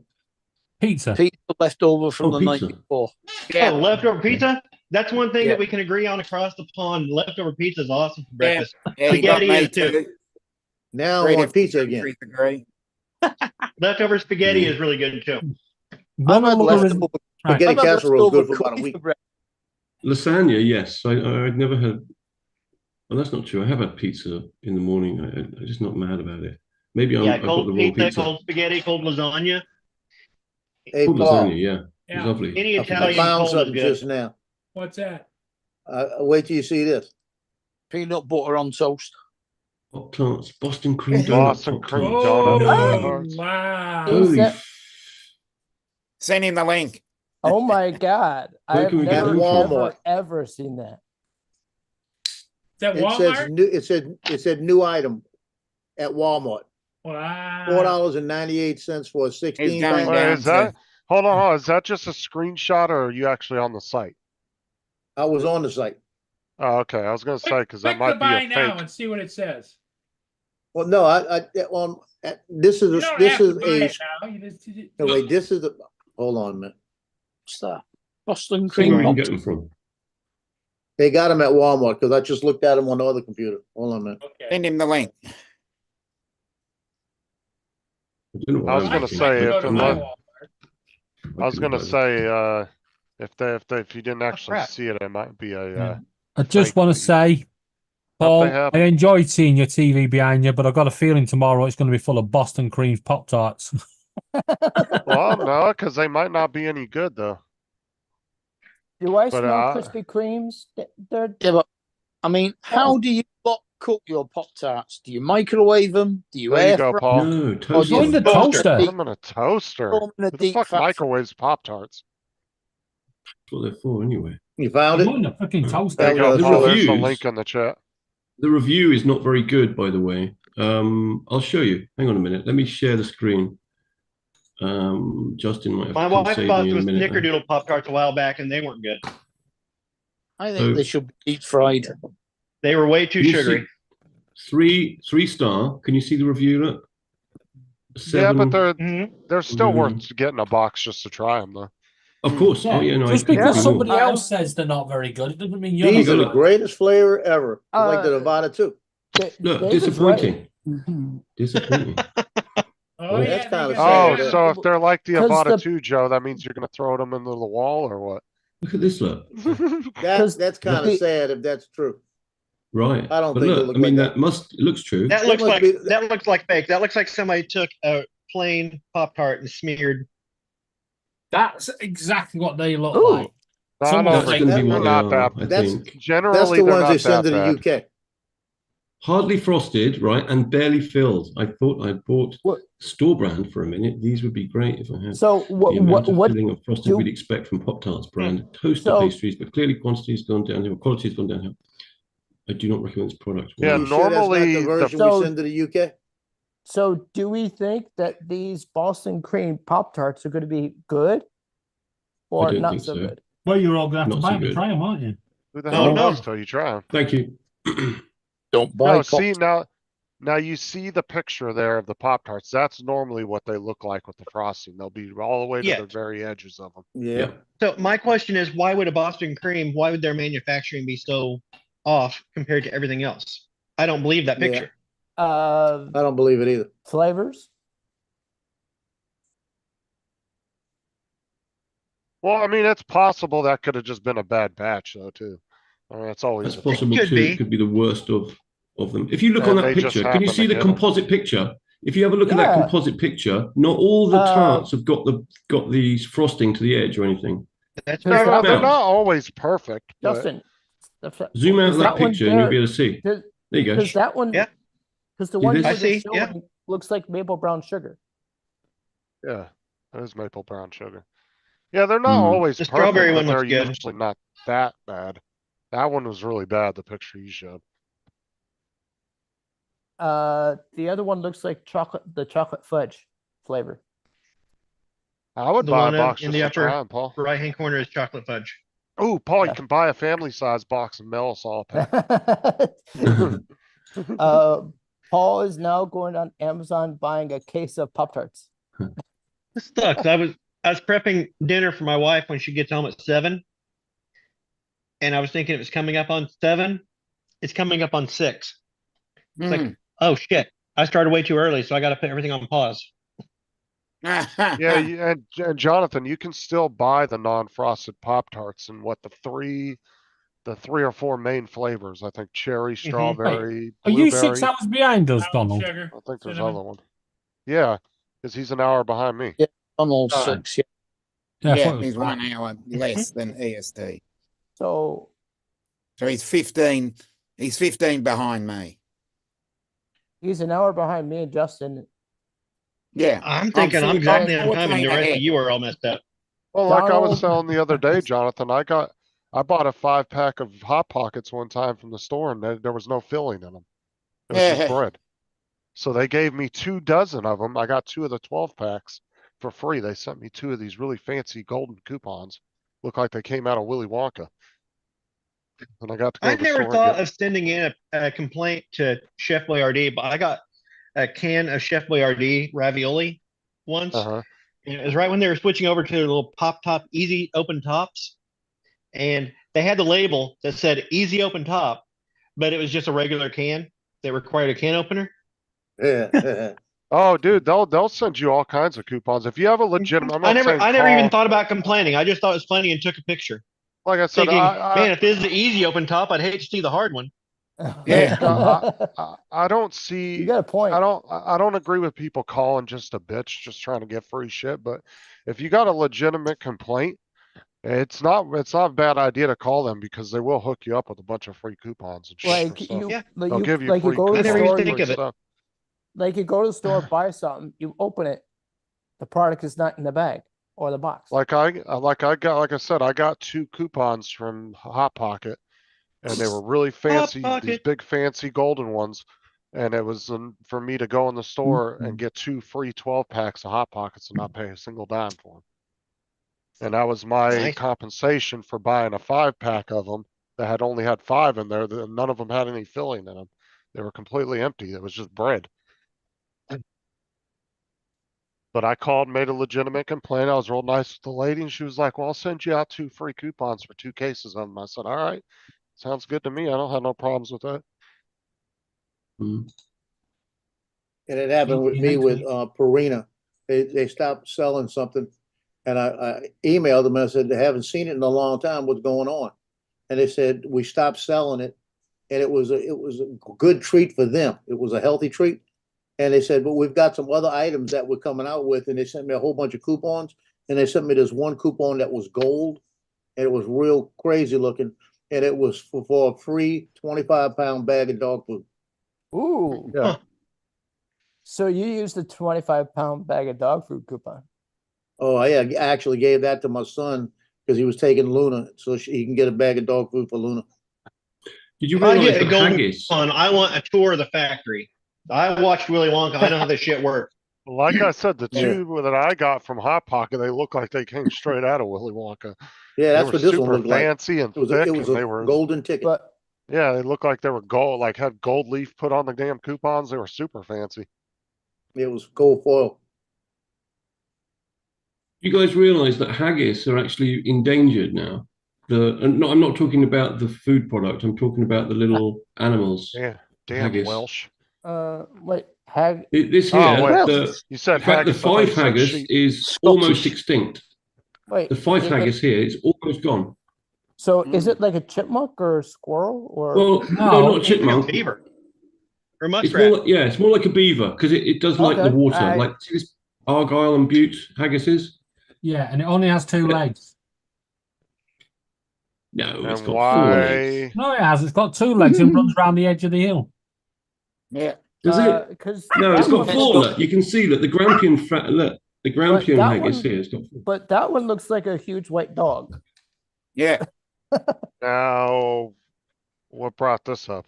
Pizza. Pizza left over from Oh, the night pizza. before. Yeah. Oh, leftover pizza? That's one thing Yeah. that we can agree on across the pond. Leftover pizza is awesome for Yeah. breakfast. Yeah, you got Spaghetti me is too. too. Now I Great want if pizza you again. agree. Leftover spaghetti Yeah. is really good too. One I've had of them is- leftover, right. Spaghetti I've had casserole is good leftover for about a curry week. for breakfast. Lasagna, yes. I'd never had. Well, that's not true. I have had pizza in the morning. I'm just not mad about it. Maybe Yeah, I've got cold the wrong pizza, pizza. cold spaghetti, cold lasagna. Hey, Cold Paul, lasagna, yeah. Yeah. It's lovely. Any I Italian found cold is something good. just now. What's that? Wait till you see this. Peanut butter on toast. Pop tarts, Boston cream donut. Boston Pop cream tarts. Oh, donut. wow. Is Holy that- f- Send him the link. oh my god, Where I've can we get never them from? Walmart. ever seen that. Is that It says Walmart? new. It said new item at Walmart. Wow. $4.98 for a 16 He's going pack. Wait, down is that? to- Hold on. Is that just a screenshot or are you actually on the site? I was on the site. Oh, okay. I was gonna say because that Click the might buy be a now fake. and see what it says. Well, no, this is You a, don't this have to is buy a. it now. No, wait, this is a. Hold on a minute. What's that? Boston See where cream. you can Pop- get them from. They got them at Walmart because I just looked at them on the other computer. Hold on a minute. Okay. Send him the link. I was gonna say if if you didn't actually crap. see it, it might be a. Yeah. I just fake want to lead. say, Paul, they have I 'em. enjoyed seeing your TV behind you, but I've got a feeling tomorrow it's going to be full of Boston cream Pop Tarts. Well, no, because they might not be any good though. Do I But, smell uh, Krispy Kremes? They're Yeah, but I mean, how do you cook your Pop Tarts? Do you microwave them? Do you There you air go, fry? Paul. No, Or toast do you in the them. toaster. Put them in a toaster. throw 'em in a Who the deep fuck fat microwaves Pop-Tarts? That's what they're for anyway. You found it? Go in the freaking toaster. There you go, The Paul. There's the reviews. link in the chat. The review is not very good, by the way. I'll show you. Hang on a minute. Let me share the screen. Justin might have My to come wife save bought me in a those minute. Snickerdoodle Pop Tarts a while back, and they weren't good. I think So- they should be deep fried. They were way too Can you sugary. see three star. Can you see the review? Look. Yeah, but Mhm. they're still Mhm. worth getting a box just to try them though. Of course. Yeah, Oh yeah, no. just I agree because with somebody you. else says they're not very good, it doesn't mean you're These not are the good. greatest flavor ever. It's like the Uh, Nevada too. Look, David's disappointing. right. Disappointing. Oh, That's yeah, kinda they sad. got- Oh, so if they're like the 'Cause Avada the- 2, Joe, that means you're gonna throw them into the wall or what? Look at this. Look. That's kind of the- sad if that's true. Right. I don't but think they look. look I mean, like that it looks true. That That looks must like be- that looks like fake. That looks like somebody took a plain Pop Tart and smeared. That's exactly what they look Ooh. like. Not Some all of of That's them them. going to be They're what they not are, that. I That's- think. That's Generally, the they're ones they not send that to the bad. UK. Hardly frosted, right, and barely filled. I thought I'd bought What- store brand for a minute. These would be great if I had So the what? amount of What? filling of frosting do- we'd expect from Pop Tarts brand toaster So- pastries, but clearly quantity has gone downhill, quality has gone downhill. I do not recommend this product. Yeah, You sure that's not normally the the- version So- we send to the UK? So do we think that these Boston cream Pop Tarts are going to be good, or don't not think so so. good? Well, you're all going to have Not to so buy them and good. try them, aren't you? Who the Oh, hell no. knows till you try them? Thank you. Don't buy No, Pop. see now you see the picture there of the Pop Tarts. That's normally what they look like with the frosting. They'll be all the way to Yeah. the very edges of them. Yeah. So my question is, why would a Boston cream? Why would their manufacturing be so off compared to everything else? I don't believe that Yeah. picture. I don't believe it either. Flavors. Well, I mean, it's possible that could have just been a bad batch though, too. I mean, it's always That's a possible could too. be. It could be the worst of them. If you look And on that they just picture, can you happen see to the get 'em. composite picture? If you have a look at that Yeah. composite picture, not all the Uh, tarts have got the frosting to the edge or anything. That's Does They're that not, they're one- not always perfect. But Justin. Zoom out is that one picture and you'll there- be able to see. Does, There you go. does that one? Yeah. Because the See one this? you I were see, just yeah. showing looks like maple brown sugar. yeah, that is maple brown sugar. Yeah, they're not Mm. always The perfect, strawberry but one they're looks good. usually not that bad. That one was really bad, the picture you showed. The other one looks like the chocolate fudge flavor. I would The buy a one box in just the to try upper 'em, Paul. right hand corner is chocolate fudge. Oh, Paul, Yeah. you can buy a family size box and mail us all a pack. Paul is now going on Amazon buying a case of Pop Tarts. This sucks. I was prepping dinner for my wife when she gets home at 7. And I was thinking it was coming up on 7. It's coming up on 6. It's like, oh shit. I started way too early, so I gotta put everything on pause. Yeah, and Jonathan, you can still buy the non-frosted Pop-Tarts and what the three or four main flavors. I think cherry, strawberry, Are you blueberry. 6 hours behind us, Donald? Sugar, I think there's cinnamon. other one. Yeah, because he's an hour behind me. On all All right. 6, yeah. Yeah, I thought Yeah, it was he's five. 1 hour less than EST. So So he's 15. He's 15 behind me. he's an hour behind me and Justin. Yeah. I'm thinking I'm I'm exactly on 14 time, and the rest ahead. of you are all messed up. Well, like I was Donald- saying the other day, Jonathan, I bought a 5-pack of Hot Pockets one time from the store and there was no filling in them. It was Yeah. just bread. So they gave me 2 dozen of them. I got 2 of the 12 packs for free. They sent me 2 of these really fancy golden coupons. Look like they came out of Willy Wonka. And I got to go I to the never store and thought get- of sending in a complaint to Chef Boyardee, but I got a can of Chef Boyardee ravioli once. Uh-huh. And it was right when they were switching over to the little pop top, easy open tops. and they had the label that said "Easy Open Top," but it was just a regular can that required a can opener. Yeah. Oh, dude, they'll send you all kinds of coupons if you have a legitimate. I'm not saying I never even call. thought about complaining. I just thought it was funny and took a picture. Like I said, Thinking, man, if this is the easy open top, I'd hate to see the hard one. Yeah. I don't see. You got a point. I don't agree with people calling just a bitch, just trying to get free shit. But if you got a legitimate complaint, it's not a bad idea to call them because they will hook you up with a bunch of free coupons and shit. Like for stuff. you, They'll give you like free you go to the coupons store, for think free of it. stuff. like you go to the store, buy something, you open it, the product is not in the bag or the box. Like I said, I got 2 coupons from Hot Pocket, and they were really fancy, these Pocket. big fancy golden ones. And it was for me to go in the store and get 2 free 12 packs of Hot Pockets and not pay a single dime for them. And that was my Nice. compensation for buying a 5-pack of them that had only had 5 in there. None of them had any filling in them. They were completely empty. It was just bread. But I called, made a legitimate complaint. I was real nice with the lady, and she was like, well, I'll send you out 2 free coupons for 2 cases of them. I said, all right, sounds good to me. I don't have no problems with that. And it happened with me with Purina. They stopped selling something, and I emailed them and I said, they haven't seen it in a long time. What's going on? And they said, we stopped selling it, and it was a good treat for them. It was a healthy treat. And they said, but we've got some other items that we're coming out with, and they sent me a whole bunch of coupons, and they sent me this one coupon that was gold, and it was real crazy looking, and it was for a free 25-pound bag of dog food. Ooh. Yeah. So you used the 25-pound bag of dog food coupon. Oh, I actually gave that to my son because he was taking Luna, so he can get a bag of dog food for Luna. Did you If I realize get a that golden haggis? coupon, I want a tour of the factory. I watched Willy Wonka. I know how this shit works. Like I said, the Yeah. 2 that I got from Hot Pocket, they look like they came straight out of Willy Wonka. Yeah, They that's were what this one super looked like. fancy and It was thick, it was and a they were golden ticket. But yeah, they looked like they were gold, like had gold leaf put on the damn coupons. They were super fancy. It was gold foil. You guys realize that haggis are actually endangered now? I'm not talking about the food product. I'm talking about the little animals. Yeah, damn Haggis. Welsh. wait, hag. This here, Oh, wait. the, You said in fact, the haggis. I thought you 5 said haggis sheep. is almost Scottish. extinct. Wait, The 5 is it haggis here is almost gone. so is it like a chipmunk or a squirrel or? Well, no, not a chipmunk. Beaver. Or It's muskrat. more, yeah, it's more like a beaver because it does like the Okay, water, alright. like see this Argyle and Butte haggis is. Yeah, and it only has 2 legs. No, it's And got 4 legs. why? No, it has. It's got 2 legs and runs around the edge of the hill. Yeah. Does it? Because No, it's got 4. Look, you can see that the Grampian look, the Grampian that haggis one- here has got 4. but that one looks like a huge white dog. Yeah. Now, what brought this up?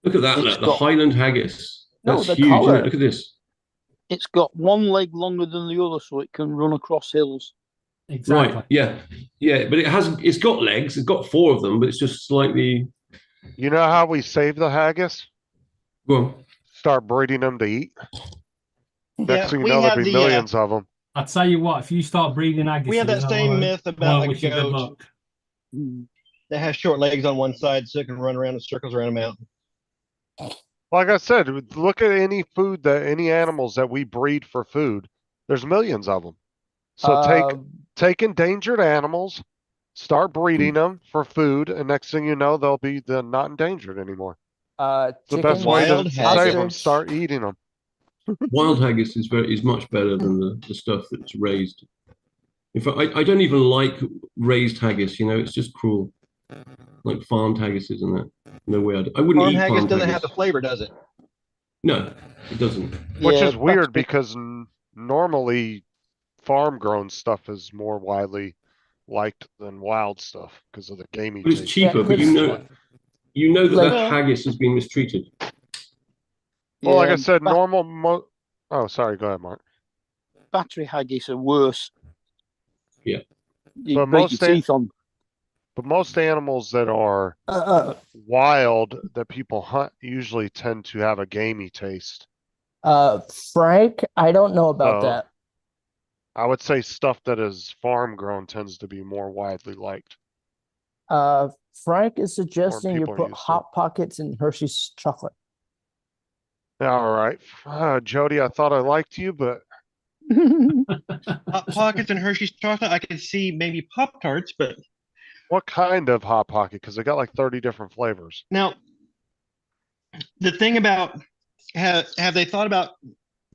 Look at that, It's look, the got- Highland haggis. No, That's the huge, isn't colour. it? Look at this. It's got one leg longer than the other, so it can run across hills. Exactly. Right, yeah. Yeah, but it's got legs, it's got 4 of them, but it's just slightly You know how we save the haggis? well. Start breeding them to eat. Yeah, Next thing you we know, there'll have be the, millions of them. I'll tell you what, if you start breeding haggis, We have that same myth about a wish you good goat. luck. that has short legs on one side so it can run around in circles around a mountain. Like I said, look at any any animals that we breed for food. There's millions of them. So take endangered animals, start breeding them for food, and next thing you know, they're not endangered anymore. The best way to save them, start eating them. Wild haggis is much better than the stuff that's raised. In fact, I don't even like raised haggis. You know, it's just cruel. Like farmed haggis, isn't it? No way. I wouldn't Farm eat haggis farmed doesn't haggis. have the flavor, does it? No, it doesn't. Which is weird because normally farm grown stuff is more widely liked than wild stuff because of the gamey But it's taste. cheaper. But you know that that haggis has been mistreated. Well, like I said, oh, sorry. Go ahead, Mark. Battery haggis are worse. Yeah. You But break your teeth on. But most animals that are wild that people hunt usually tend to have a gamey taste. Frank, I don't know about So, that. I would say stuff that is farm grown tends to be more widely liked. Frank is suggesting you people are put used to. Hot Pockets in Hershey's chocolate. All right. Jody, I thought I liked you, but Hot Pockets and Hershey's chocolate. I could see maybe Pop Tarts, but what kind of Hot Pocket? Because they got like 30 different flavors. now the thing about have they thought about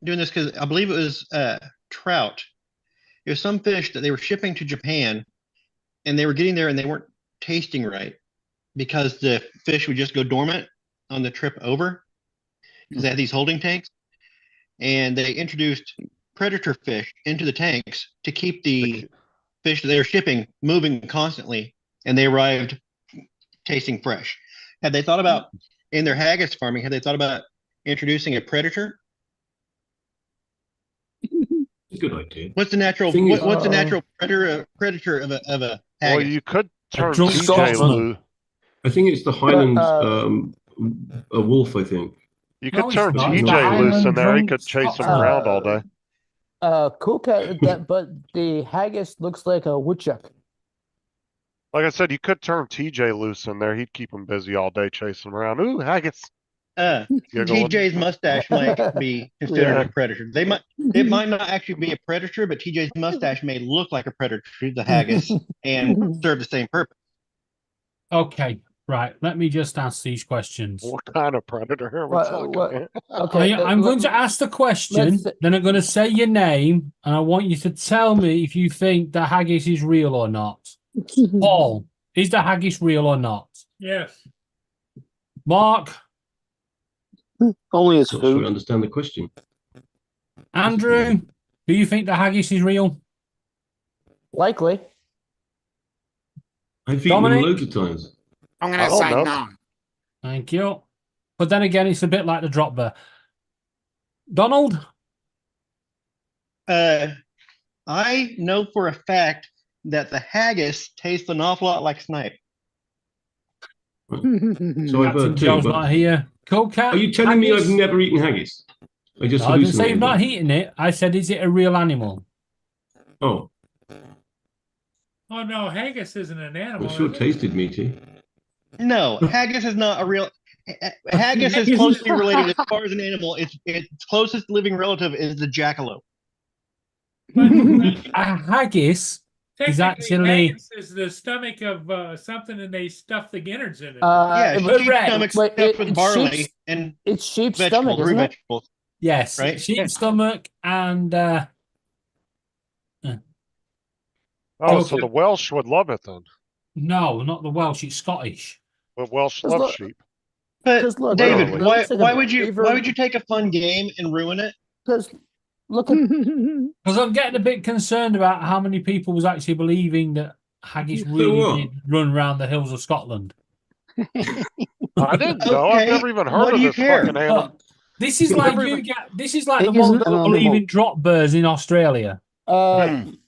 doing this? Because I believe it was trout. It was some fish that they were shipping to Japan, and they were getting there and they weren't tasting right because the fish would just go dormant on the trip over because they had these holding tanks, and they introduced predator fish into the tanks to keep the fish that they were shipping moving constantly, and they arrived tasting fresh. Had they thought about in their haggis farming? Had they thought about introducing a predator? Good idea. What's the natural? Thing is- What's the natural predator of a Well, haggis? you could turn drunk TJ Scotsman. loose. I think it's the Highland uh, a wolf. I think. You No, could it's turn not. It's the TJ loose in Highland there. He drunk could chase him Scotsman. around all day. Cool cat, but the haggis looks like a woodchuck. Like I said, you could turn TJ loose in there. He'd keep him busy all day chasing him around. Ooh, haggis. Giggling. TJ's mustache might be considered Yeah. a predator. It might not actually be a predator, but TJ's mustache may look like a predator to the haggis and serve the same purpose. Okay, right. Let me just ask these questions. What kind of predator are we talking about? Okay, I'm going to ask the question, let's- then I'm going to say your name, and I want you to tell me if you think the haggis is real or not. Paul, is the haggis real or not? Yes. Mark, Only as Not sure I food. understand the question. Andrew, do you think the haggis is real? Likely. I've eaten Dominic? them loads of times. I'm I going to don't say know. no. Thank you. But then again, it's a bit like the drop bear. Donald? I know for a fact that the haggis tastes an awful lot like snipe. So I've Captain heard too. Joe's But not here. Cool cat. are you telling me haggis? I've never eaten haggis? I just I didn't say you've hallucinated. not that. eaten it. I said, is it a real animal? Oh, Oh no, haggis isn't an animal. well, it sure is it? tasted meaty. No, haggis is not a real. Haggis is Haggis closely is- related as far as an animal. Its closest living relative is the jackalope. A haggis is Technically, actually haggis is the stomach of something, and they stuff the innards in it. Yeah, but- sheep's correct. stomach's But stuffed with it's barley sheep's- and It's sheep's vegetables, stomach, root isn't it? vegetables. yes, Right? sheep's stomach and Oh, Okay. so the Welsh would love it then. no, not the Welsh. It's Scottish. The Welsh Just love look- sheep. But Because look, David, Literally. why looks like a why would you beaver- why would you take a fun game and ruin it? Because look at Because I'm getting a bit concerned about how many people was actually believing that haggis So really what? did run around the hills of Scotland. I didn't know. I've Okay, never even what heard do of you this care? fucking animal. But this is like Never you even- get. This is like the It isn't ones that an believe animal. in drop bears in Australia.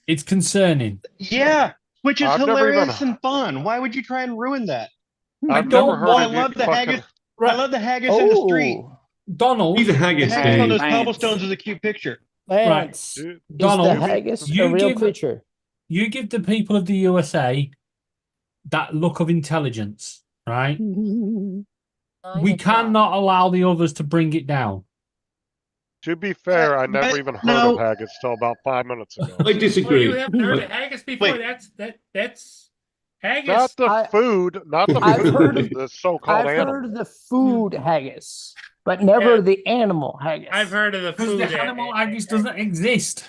It's concerning. Yeah, which is I've never hilarious even- and fun. Why would you try and ruin that? I've don't never heard I of you love the fucking. haggis. I love the haggis in the street. oh, Donald, Eat the The haggis, haggis on Dave. those cobblestones is a cute picture. Lance, Dude, is the Donald, haggis you a real give- creature? you give the people of the USA that look of intelligence, right? We cannot allow the others to bring it down. to be fair, I never but even heard no. of haggis till about 5 minutes ago. I Well, disagree. you haven't heard I- of haggis before. Wait. That's haggis. Not the I- food, not the I've food, heard of- the so-called I've animal. heard of the food haggis, but never Yeah. the animal haggis. I've heard of the Because food. the animal haggis doesn't exist.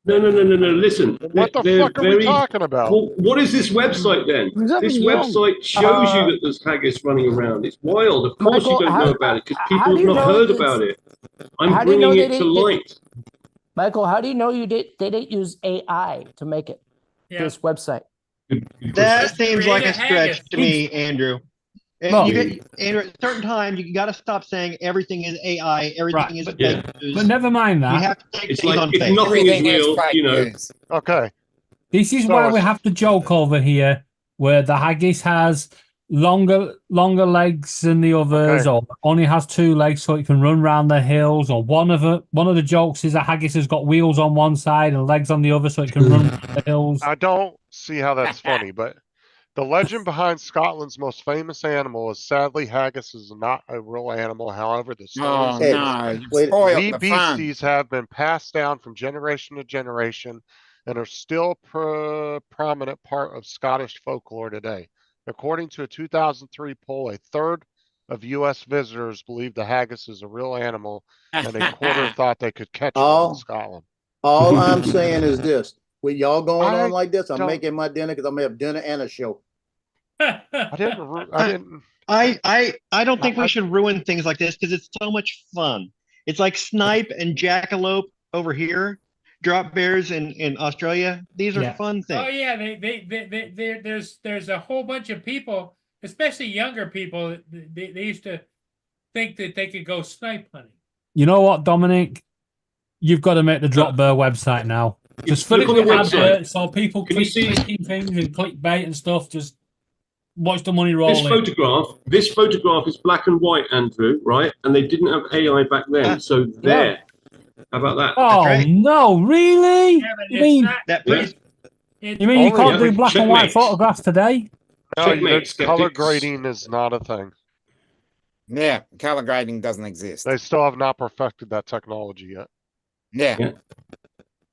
No. Listen. What the they're fuck are we very- talking about? Well, what is this website then? There's nothing This wrong. website shows you Uh, that there's haggis running around. It's wild. Of course Michael, you don't how- know about it because how people do have you not know heard it's- about it. how I'm do you know bringing they it to didn't- light. Michael, how do you know they didn't use AI to make it? Yeah. This website. Good That question. seems like a Create a haggis. stretch to me, Andrew. No. Andrew, at certain times, you got to stop saying everything is AI, everything Right, is but- fake But news. never mind You that. have to take It's things like on if faith. nothing is Everything is real, fake you know. news. Okay, This is So why we it's- have to joke over here, where the haggis has longer legs than the others, Okay. or only has 2 legs so it can run around the hills. Or one of the jokes is a haggis has got wheels on one side and legs on the other so it can run the hills. I don't see how that's funny, but The legend behind Scotland's most famous animal is sadly haggis is not a real animal. However, the Oh stories no, you wait, spoiled wee the fun. beasties have been passed down from generation to generation and are still a prominent part of Scottish folklore today. According to a 2003 poll, a third of U.S. visitors believe the haggis is a real animal, and a quarter thought they could catch one in all, Scotland. all I'm saying is this: with y'all going I on like this, I'm don't- making my dinner because I'm gonna have dinner and a show. I didn't. I don't think we should ruin things like this because it's so much fun. It's like snipe and jackalope over here, drop bears in Australia. These are Yeah. fun Oh things. yeah, there's a whole bunch of people, especially younger people. They used to think that they could go snipe hunting. You know what, Dominic? You've got to make the Drop Bear website now. Just fill Look it on the with website. adverts so people Can you keep see- clicking things and clickbait and stuff. Just watch the money This roll in. photograph is black and white, Andrew, right? And they didn't have AI back then, so there. How about that? Oh right. no, really? Yeah, but You it's mean not. That Yeah. puts you mean you Only can't do every- black and white checkmate. photographs today? No, Checkmate, the color skeptics. grading is not a thing. Yeah, color grading doesn't exist. They still have not perfected that technology yet. Yeah. Yeah.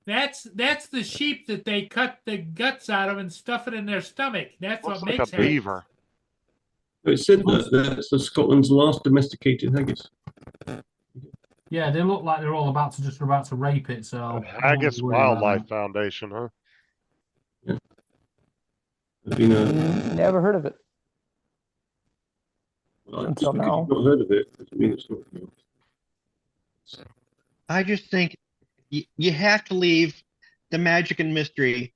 That's the sheep that they cut the guts out of and stuff it in their stomach. That's Looks what like makes a haggis. beaver. It said that's Scotland's last domesticated haggis. Yeah, they look like they're all about to rape it. So Haggis Wildlife Foundation, huh? There's been a, Never heard of it. well, Until just because now. you've not heard of it doesn't mean it's not real. I just think you have to leave the magic and mystery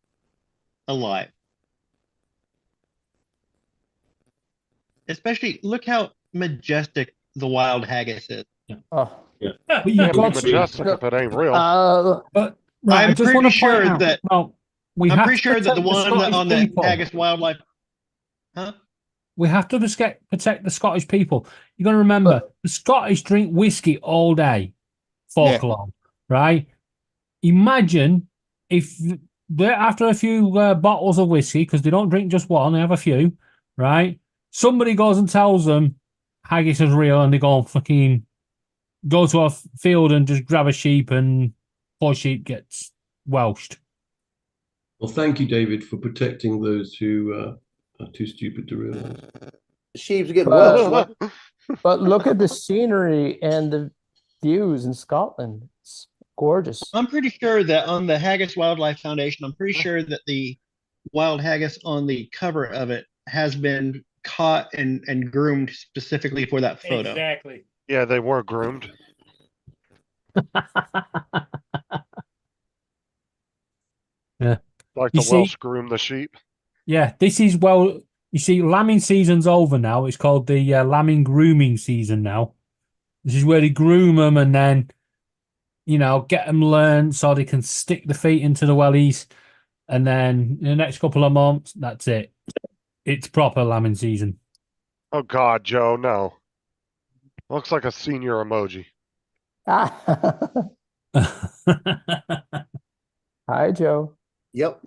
alive. Especially, look how majestic the wild haggis is. Oh. But you Can't be got to. majestic if it ain't real. But right, I I'm just want pretty to point sure out, that no, we I'm have pretty to sure that the protect one Scottish on the people. haggis wildlife, huh? We have to protect the Scottish people. You're going to remember the Scottish drink whiskey all day, folklore, right? Imagine if they're after a few bottles of whiskey, because they don't drink just one, they have a few, right? Somebody goes and tells them haggis is real, and they go fucking go to a field and just grab a sheep, and poor sheep gets welshed. Well, thank you, David, for protecting those who are too stupid to realize. Sheep's get But- well. But look at the scenery and the views in Scotland. It's gorgeous. I'm pretty sure that on the Haggis Wildlife Foundation, I'm pretty sure that the wild haggis on the cover of it has been caught and groomed specifically for that photo. Exactly. Yeah, they were groomed. Yeah. Like You the see- Welsh groom the sheep. Yeah, this is you see, lambing season's over now. It's called the lambing grooming season now. This is where they groom them and then, get them learned so they can stick the feet into the wellies. And then in the next couple of months, that's it. It's proper lambing season. Oh God, Joe, no. Looks like a senior emoji. Hi, Joe. Yep.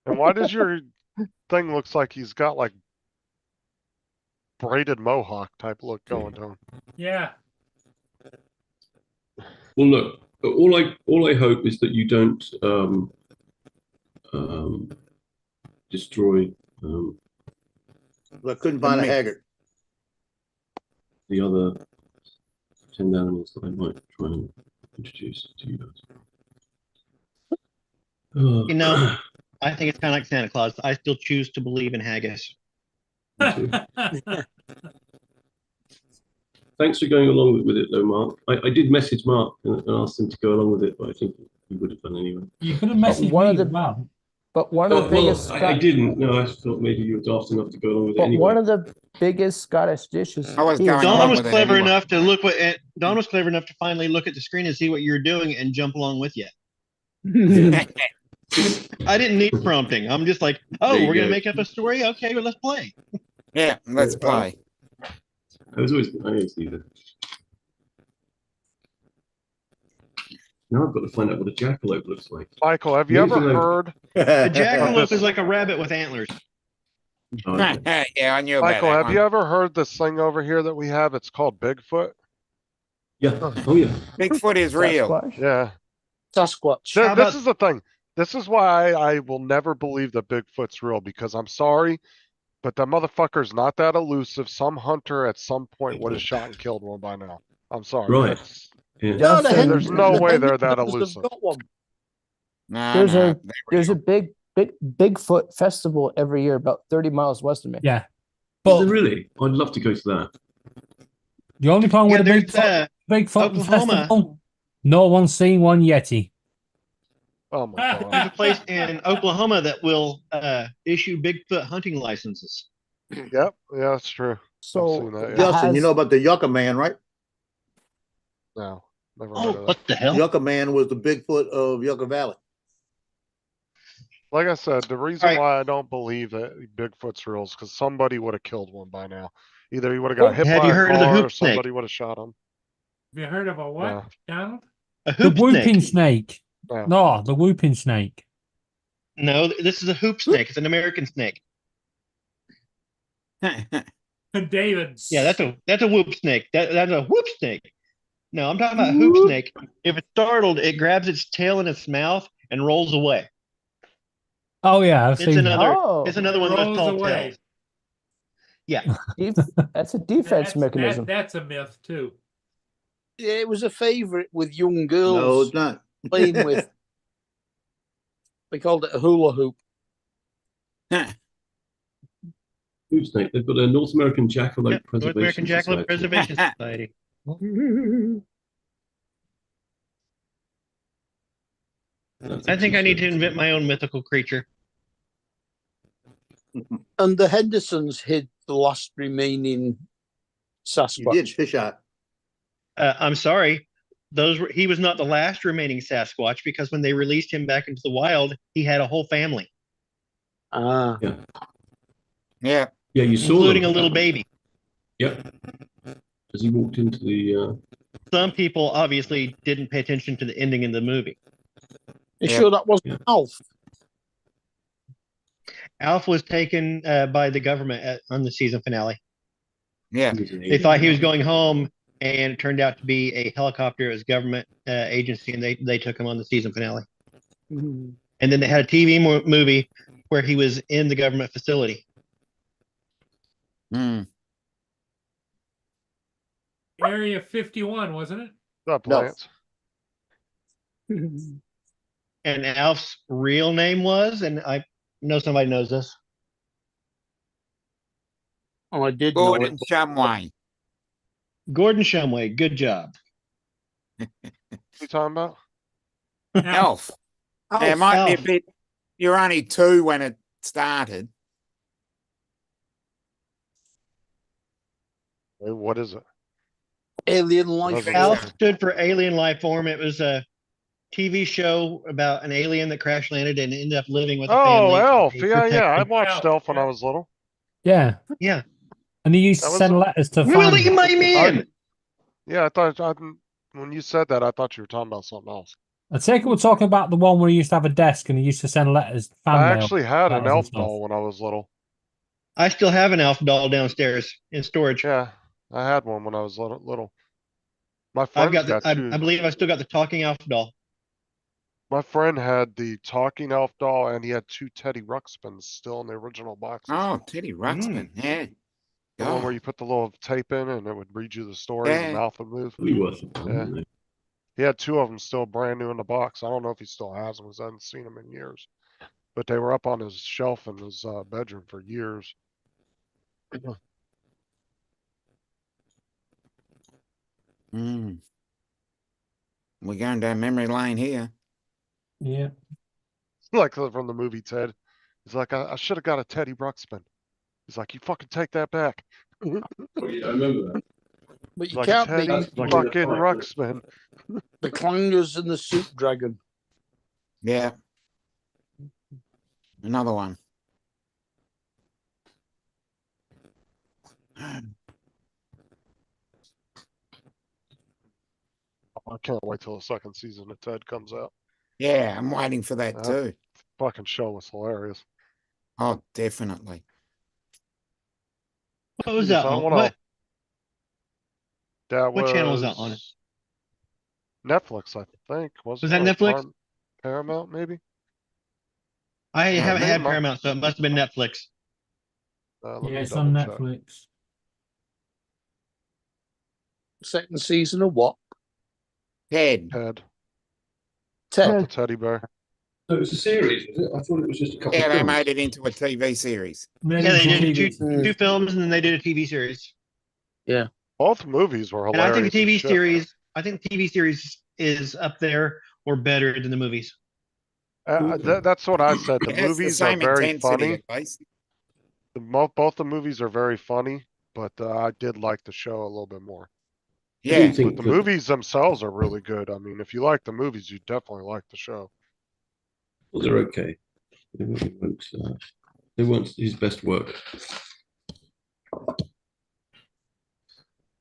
And why does your thing looks like he's got like braided mohawk type look going to him? Yeah. Well, look, all I hope is that you don't destroy I couldn't find a haggard. the other 10 animals that I might try and introduce to you guys. You know, I think it's kind of like Santa Claus. I still choose to believe in haggis. Thanks for going along with it, though, Mark. I did message Mark and asked him to go along with it, but I think he would have done anyway. You could have messaged one me of the- as well. But one of the biggest I didn't. No, I thought maybe you were daft enough to go along with it but anyway. one of the biggest Scottish dishes. I was is- going Don along was with it clever anyway. enough to look Don was clever enough to finally look at the screen and see what you were doing and jump along with you. I didn't need prompting. I'm just like, oh, There you we're gonna go. make up a story. Okay, well, let's play. Yeah, let's play. I always knew that. Now I've got to find out what a jackalope looks like. Michael, have you The ever only thing heard? The jackalope this- is like a rabbit with antlers. Oh, okay. Yeah, I knew about Michael, that have one. you ever heard this thing over here that we have? It's called Bigfoot. Yeah. Oh, yeah. Bigfoot is real. Sasquatch. Yeah. Sasquatch. Th- How this about- is the thing. This is why I will never believe that Bigfoot's real, because I'm sorry, but that motherfucker's not that elusive. Some hunter at some point would have shot and killed one by now. I'm sorry. Right. That's- Yeah. Just the in- there's no way they're that Hendersons have elusive. got one. No, There's no, a they're there's a real. Bigfoot festival every year about 30 miles west of me. Yeah. Is But it really? I'd love to go to that. the only problem Yeah, with the there's Bigfoot Oklahoma. festival, no one's seen one yeti. Oh my There's a god. place in Oklahoma that will issue Bigfoot hunting licenses. Yep. Yeah, that's true. So seen that, yeah. Justin, you has- know about the Yucca Man, right? No, never heard Oh, of that. what the hell? Yucca Man was the Bigfoot of Yucca Valley. Like I said, the reason Alright. why I don't believe that Bigfoot's real is because somebody would have killed one by now. Either he would have got hit Have by you a heard of the car or hoop snake? somebody would have shot him. Have you heard of a what, Yeah. Donald? A The hoop whooping snake. snake. Yeah. No, the whooping snake. No, this is a hoop snake. It's an American snake. David. Yeah, that's a whoop snake. That's a whoop snake. No, I'm talking about a hoop snake. If it's startled, it grabs its tail in its mouth and rolls away. Oh yeah, I've It's seen that. another. Oh. It's another one of those Rolls tall away. tails. Yeah. That's a defense mechanism. That's a myth too. Yeah, it was a favorite with young No, girls it's not. playing with. They called it a hula hoop. Hoop snake. They've got a North American jackalope Yep, North preservation American Jackalope Society. Preservation Society. That's I think I need to actually invent my own mythical creature. And the Hendersons hid the last remaining You Sasquatch. did fish out. I'm sorry. He was not the last remaining Sasquatch, because when they released him back into the wild, he had a whole family, Ah. Yeah. Yeah. Yeah, you saw including them. a little baby. Yep. As he walked into the. Some people obviously didn't pay attention to the ending in the movie. You Yeah. sure that wasn't Yeah. Alf? Alf was taken by the government on the season finale. Yeah. They thought he was going home, and it turned out to be a helicopter. It was government agency, and they took him on the season finale. Mm-hmm. And then they had a TV movie where he was in the government facility. Mm. Area 51, wasn't it? What's up, No. Lance? And Alf's real name was, and I know somebody knows this. Oh, I did know Gordon it. Shumway. Gordon Shumway. Good job. What you talking about? Elf. Yeah, it might be a Alf. bit. You're only 2 when it started. Hey, what is it? Alien life. Doesn't form. Alf stood for Alien Life Form. It was a TV show about an alien that crash landed and ended up living with a Oh, family. Elf. They Yeah, yeah. I protected- watched Elf when I was little. Yeah. Yeah. And he used That to was send a- letters to Willie, fans. my man. Yeah, when you said that, I thought you were talking about something else. I take it we're talking about the one where he used to have a desk and he used to send letters, fan I mail. actually had an letters and Elf stuff. doll when I was little. I still have an Alf doll downstairs in storage. Yeah, I had one when I was little. My I've friend got the. I two. believe I still got the talking Alf doll. My friend had the talking Elf doll, and he had 2 Teddy Ruxpins still in the original boxes. Oh, Teddy Ruxpin. Yeah. The one where God. you put the little tape in, and it would read you the story, and Yeah. the mouth would move. Probably worth it. Yeah. Isn't it? He had 2 of them still brand new in the box. I don't know if he still has them, because I haven't seen them in years. But they were up on his shelf in his bedroom for years. Mm. We're going down memory lane here. Yeah. Like from the movie Ted. He's like, I should have got a Teddy Ruxpin. He's like, you fucking take that back. Oh, yeah, I remember that. But you Like can't Teddy beat fucking Ruxpin. the clangers and the soup dragon. Yeah. Another one. I can't wait till the second season of Ted comes out. Yeah, I'm waiting for that too. Fucking show was hilarious. Oh, definitely. What was Jeez, that I on? wanna- What? That What channel was that on? Netflix, I think. Was that Netflix? Paramount, maybe? I Yeah, haven't maybe had not. Paramount, so it must have been Netflix. Let Yeah, me it's on double check. Netflix. Second season of what? Ted. Ted, Ted. about the teddy bear. So it's a series, was it? I thought it was just a couple Yeah, of they films. made it into a TV series. Yeah, they did TV. two films and then they did a TV series. Both movies were And hilarious. I think the as TV shit. series, is up there or better than the movies. That's what I said. The Yeah, it's the movies are same very intensity, funny. at least. Both the movies are very funny, but I did like the show a little bit more. I Yeah, didn't think But the that- movies themselves are really good. I mean, if you like the movies, you definitely like the show. Well, they're okay. They weren't his best work.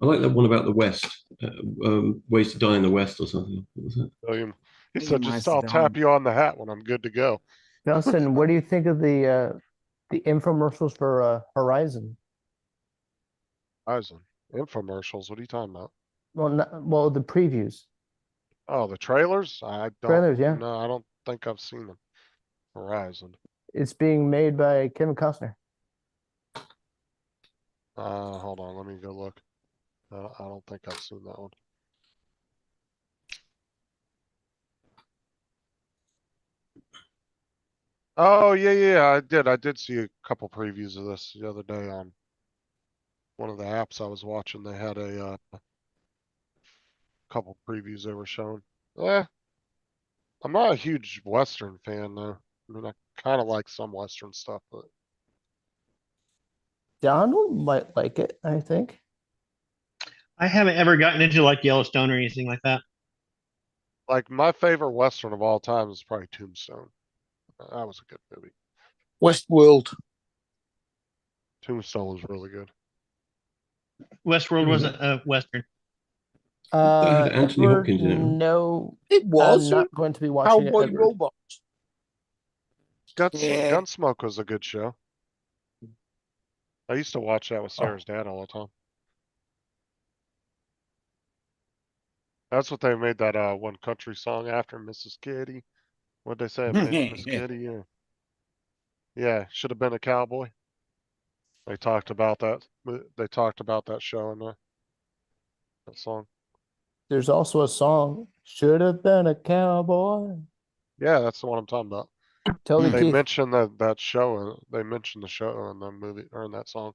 I like that one about the West. Ways to Die in the West or something. What was that? William, he William said, Ways just to I'll Die. tap you on the hat when I'm good to go. Justin, what do you think of the infomercials for Horizon? Horizon. Infomercials, what are you talking about? Well, the previews. Oh, the trailers? I don't. Trailers, yeah. No, I don't think I've seen them. Horizon. It's being made by Kevin Costner. Hold on, let me go look. I don't think I've seen that one. Oh, yeah, I did. I did see a couple previews of this the other day on one of the apps I was watching. They had a couple previews they were showing. I'm not a huge Western fan though. I mean, I kind of like some Western stuff, but Donald might like it, I think. I haven't ever gotten into like Yellowstone or anything like that. like my favorite Western of all time is probably Tombstone. That was a good movie. Westworld. Tombstone was really good. Westworld wasn't a Western. That had Anthony Edward, Hopkins in it, right? no, It was. I'm not going to be watching it. Cowboy Edward. Robots. Yeah. Gunsmoke was a good show. I used to watch that with Sarah's dad all the time. That's what they made that one country song after, Mrs. Kitty. What'd they say? Miss Kitty, yeah. Yeah, should have been a cowboy. They talked about that. They talked about that show in that song. There's also a song, Should Have Been a Cowboy. Yeah, that's the one I'm talking about. Toby They Keith. mentioned that show. They mentioned the show in the movie or in that song.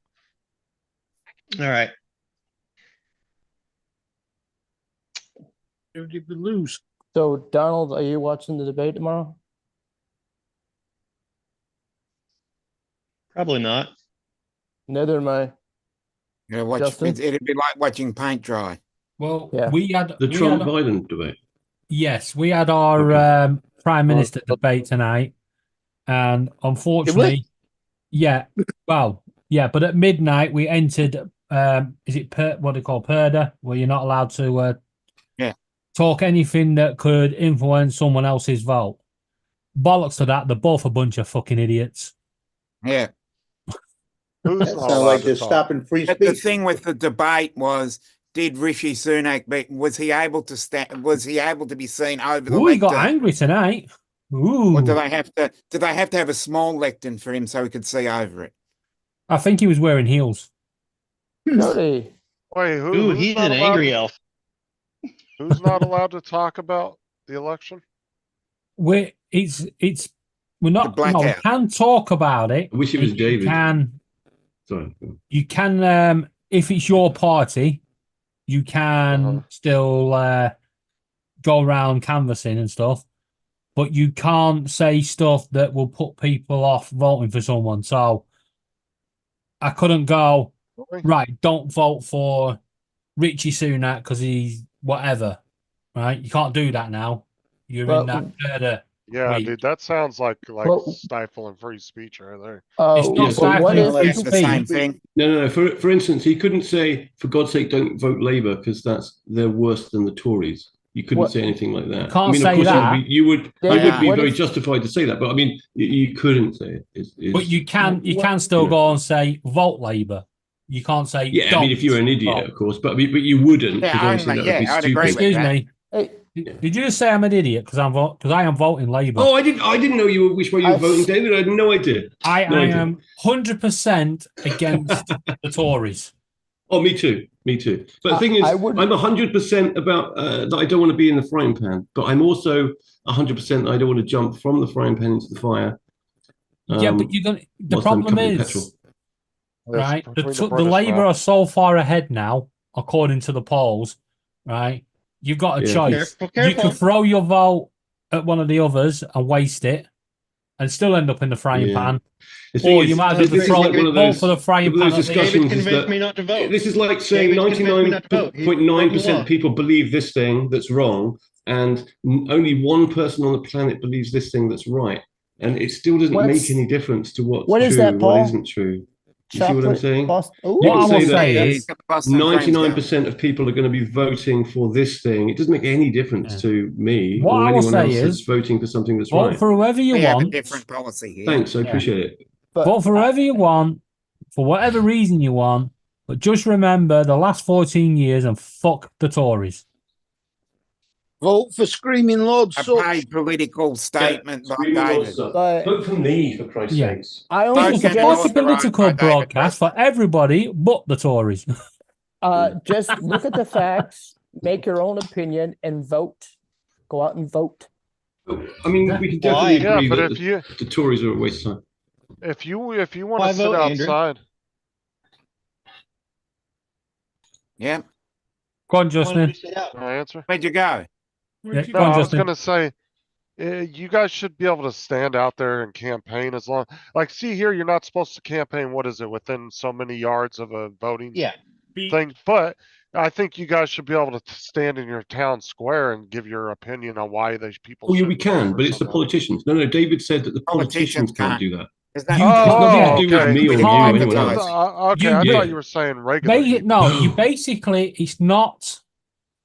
All right. Who did we lose? So, Donald, are you watching the debate tomorrow? Probably not. Neither am I. You know, Justin? it'd be like watching paint dry. Well, Yeah. we had The we Trump had- Biden debate. yes, we had our Okay. Prime Minister debate tonight, and unfortunately, yeah, well, yeah, but at midnight we entered. Is it what they call Purdah, where you're not allowed to talk anything that could influence someone else's vote? Bollocks to that! They're both a bunch of fucking idiots. Yeah. Who's That not sounds allowed like to they're talk? stopping free But the speech. thing with the debate was, did Rishi Sunak was he able to was he able to be seen over the Ooh, he got lectern? angry tonight. Ooh, Or do they have to have a small lectern for him so he could see over it? I think he was wearing heels. Jody. Wait, Ooh, who's he's not an allowed angry to- elf. Who's not allowed to talk about the election? We're The not. No, we blackout. can talk about it. I wish it was You David. can Sorry. You can, if it's your party, you can still go around canvassing and stuff, but you can't say stuff that will put people off voting for someone. So I couldn't go, right, don't vote for Richie Sunak because he's whatever, right? You can't do that now. You're in that further. Yeah, week. dude, that sounds like Well- stifling free speech right there. It's not Yeah, but what stifling if free It's the same speech. thing. No. For instance, he couldn't say, "For God's sake, don't vote Labour," because they're worse than the Tories. You couldn't What- say anything like that. can't I mean, say of course, that. you would David, be what very if- justified to say that, but I mean, you couldn't say it. But you can still go and say vote Labour. You can't say. Yeah, I mean, if you're an idiot, vote. of course, but you wouldn't, because Yeah, obviously that would be I'd stupid. agree with Excuse that. me. Did you just say I'm an idiot because I am voting Labour? Oh, I didn't know you were which way you were voting, David. I had no idea. I No idea. am 100% against the Tories. Oh, me too. Me too. But the thing is, I'm 100% about that I don't want to be in the frying pan, but I'm also 100% I don't want to jump from the frying pan into the fire. Yeah, but you're gonna. The whilst I'm problem covered in is, petrol. right? The between the the British Labour map. are so far ahead now, according to the polls, right? You've got a Yeah. choice. Careful, You could throw your vote at one of the others and waste it, and still end up in the frying Yeah. pan. The thing Or is, you might as this well is throw like one of vote those, for the frying one of pan. those at the end. discussions David is convinced that me not to vote. this is like saying David convinced me not to vote. He's broken the 99.9% law. people believe this thing that's wrong, and only one person on the planet believes this thing that's right, and it still doesn't make any difference to what's what true, is that, what Paul? isn't true. You see what I'm saying? Ooh. You What I can will say say that is, 99% of people are going to be voting for this thing. It doesn't make any difference to me What or I will anyone say else that's is, voting for something that's vote right. for whoever you We have a want. different policy here. Thanks, I Yeah. appreciate it. Vote for whoever you want, for whatever reason you want, but just remember the last 14 years and fuck the Tories. Vote for Screaming Lord A Sutch. paid political statement by Screaming Lord David. Sutch. But- Vote for me, for Christ's Yeah. sakes. I This only was a Spoken suggest, authorised political by David broadcast for everybody but the Tories. just look at the facts, make your own opinion, and vote. Go out and vote. I mean, we can definitely Yeah, agree but that if you the Tories are a waste of time. if you want Why to sit vote, Andrew? outside, Yeah. Go on, Why don't Justin. you sit out? can I answer? Where'd you go? Yeah, No, go on, I was Justin. gonna say, you guys should be able to stand out there and campaign as long. Like, see here, you're not supposed to campaign. What is it, within so many yards of a voting Yeah. thing? But I think you guys should be able to stand in your town square and give your opinion on why these people. Oh, yeah, we shouldn't vote can, for but it's the someone. politicians. No, David said that the Politicians politicians can't can't. do that. Is that You- It's nothing to do with okay. me or you can't or anyone because- else. Okay, You- I Yeah. thought you were saying regular. people. No, you basically, it's not.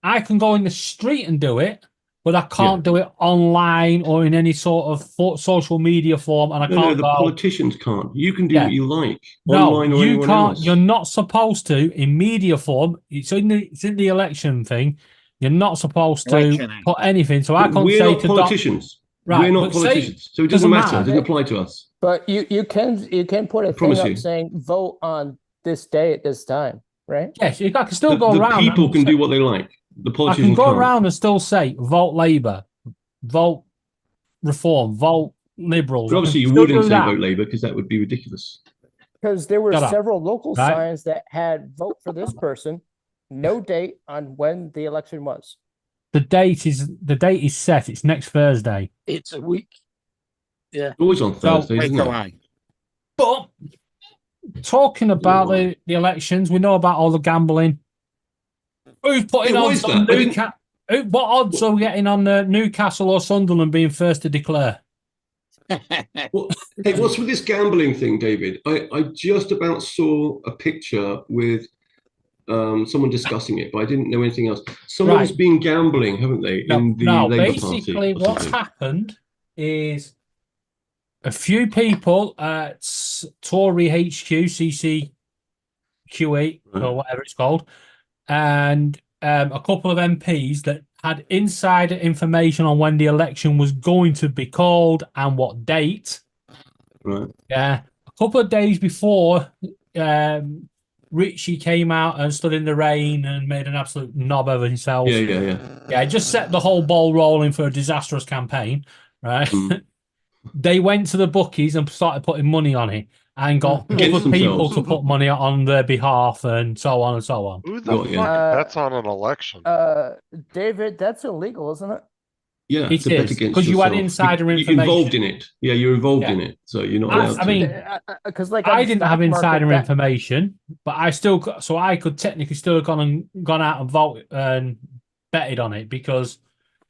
I can go in the street and do it, but I can't do it online or in any sort of social media form, and I No, can't the go. politicians can't. You can do Yeah. what you like No, online or you anyone can't. else. You're not supposed to in media form. It's in the election thing. You're not supposed to Election Act. put anything. So I But can't we're say not to politicians. Right, We're not but say- politicians, so it doesn't doesn't matter. It matter. doesn't apply to us. But you can put a thing promise up you. saying vote on this day at this time, right? Yes, I can still The, go the around. people and can say- do what they like. The I politicians can go can't. around and still say vote Labour, vote Reform, vote Liberals. But I obviously, can you still wouldn't do say that. vote Labour because that would be ridiculous. Because there were Shut up. several local Right. signs that had vote for this person, no date on when the election was. The date is set. It's next Thursday. It's a week. Yeah. Always on So- Thursdays, Take isn't it? away. But talking about the elections, we know about all the gambling. Who's putting Yeah, what odds is on that? I didn't- Newcastle? What odds are we getting on Newcastle or Sunderland being first to declare? Well, hey, what's with this gambling thing, David? I just about saw a picture with someone discussing it, but I didn't know anything else. Someone's Right. been gambling, haven't they, in the No, Labour basically, Party? or what's something? happened is a few people at Tory HQ, CCQE, or Right. whatever it's called, and a couple of MPs that had insider information on when the election was going to be called and what date. Right. Yeah, a couple of days before, Richie came out and stood in the rain and made an absolute knob of himself. Yeah. Yeah, it just set the whole ball rolling for a disastrous campaign, right? Mm. They went to the bookies and started putting money on it and got Against other people themselves. to put money on their behalf and so on and so on. Who the Got fuck you. bets on an election? David, that's illegal, isn't it? Yeah, It to bet is, against 'cause you had yourself. insider You're information. involved in it. Yeah, you're involved Yeah. in it, so you're not I- allowed I to. mean, Because like I on didn't stock have market, insider that- information, but I still, so I could technically still have gone out and voted and betted on it because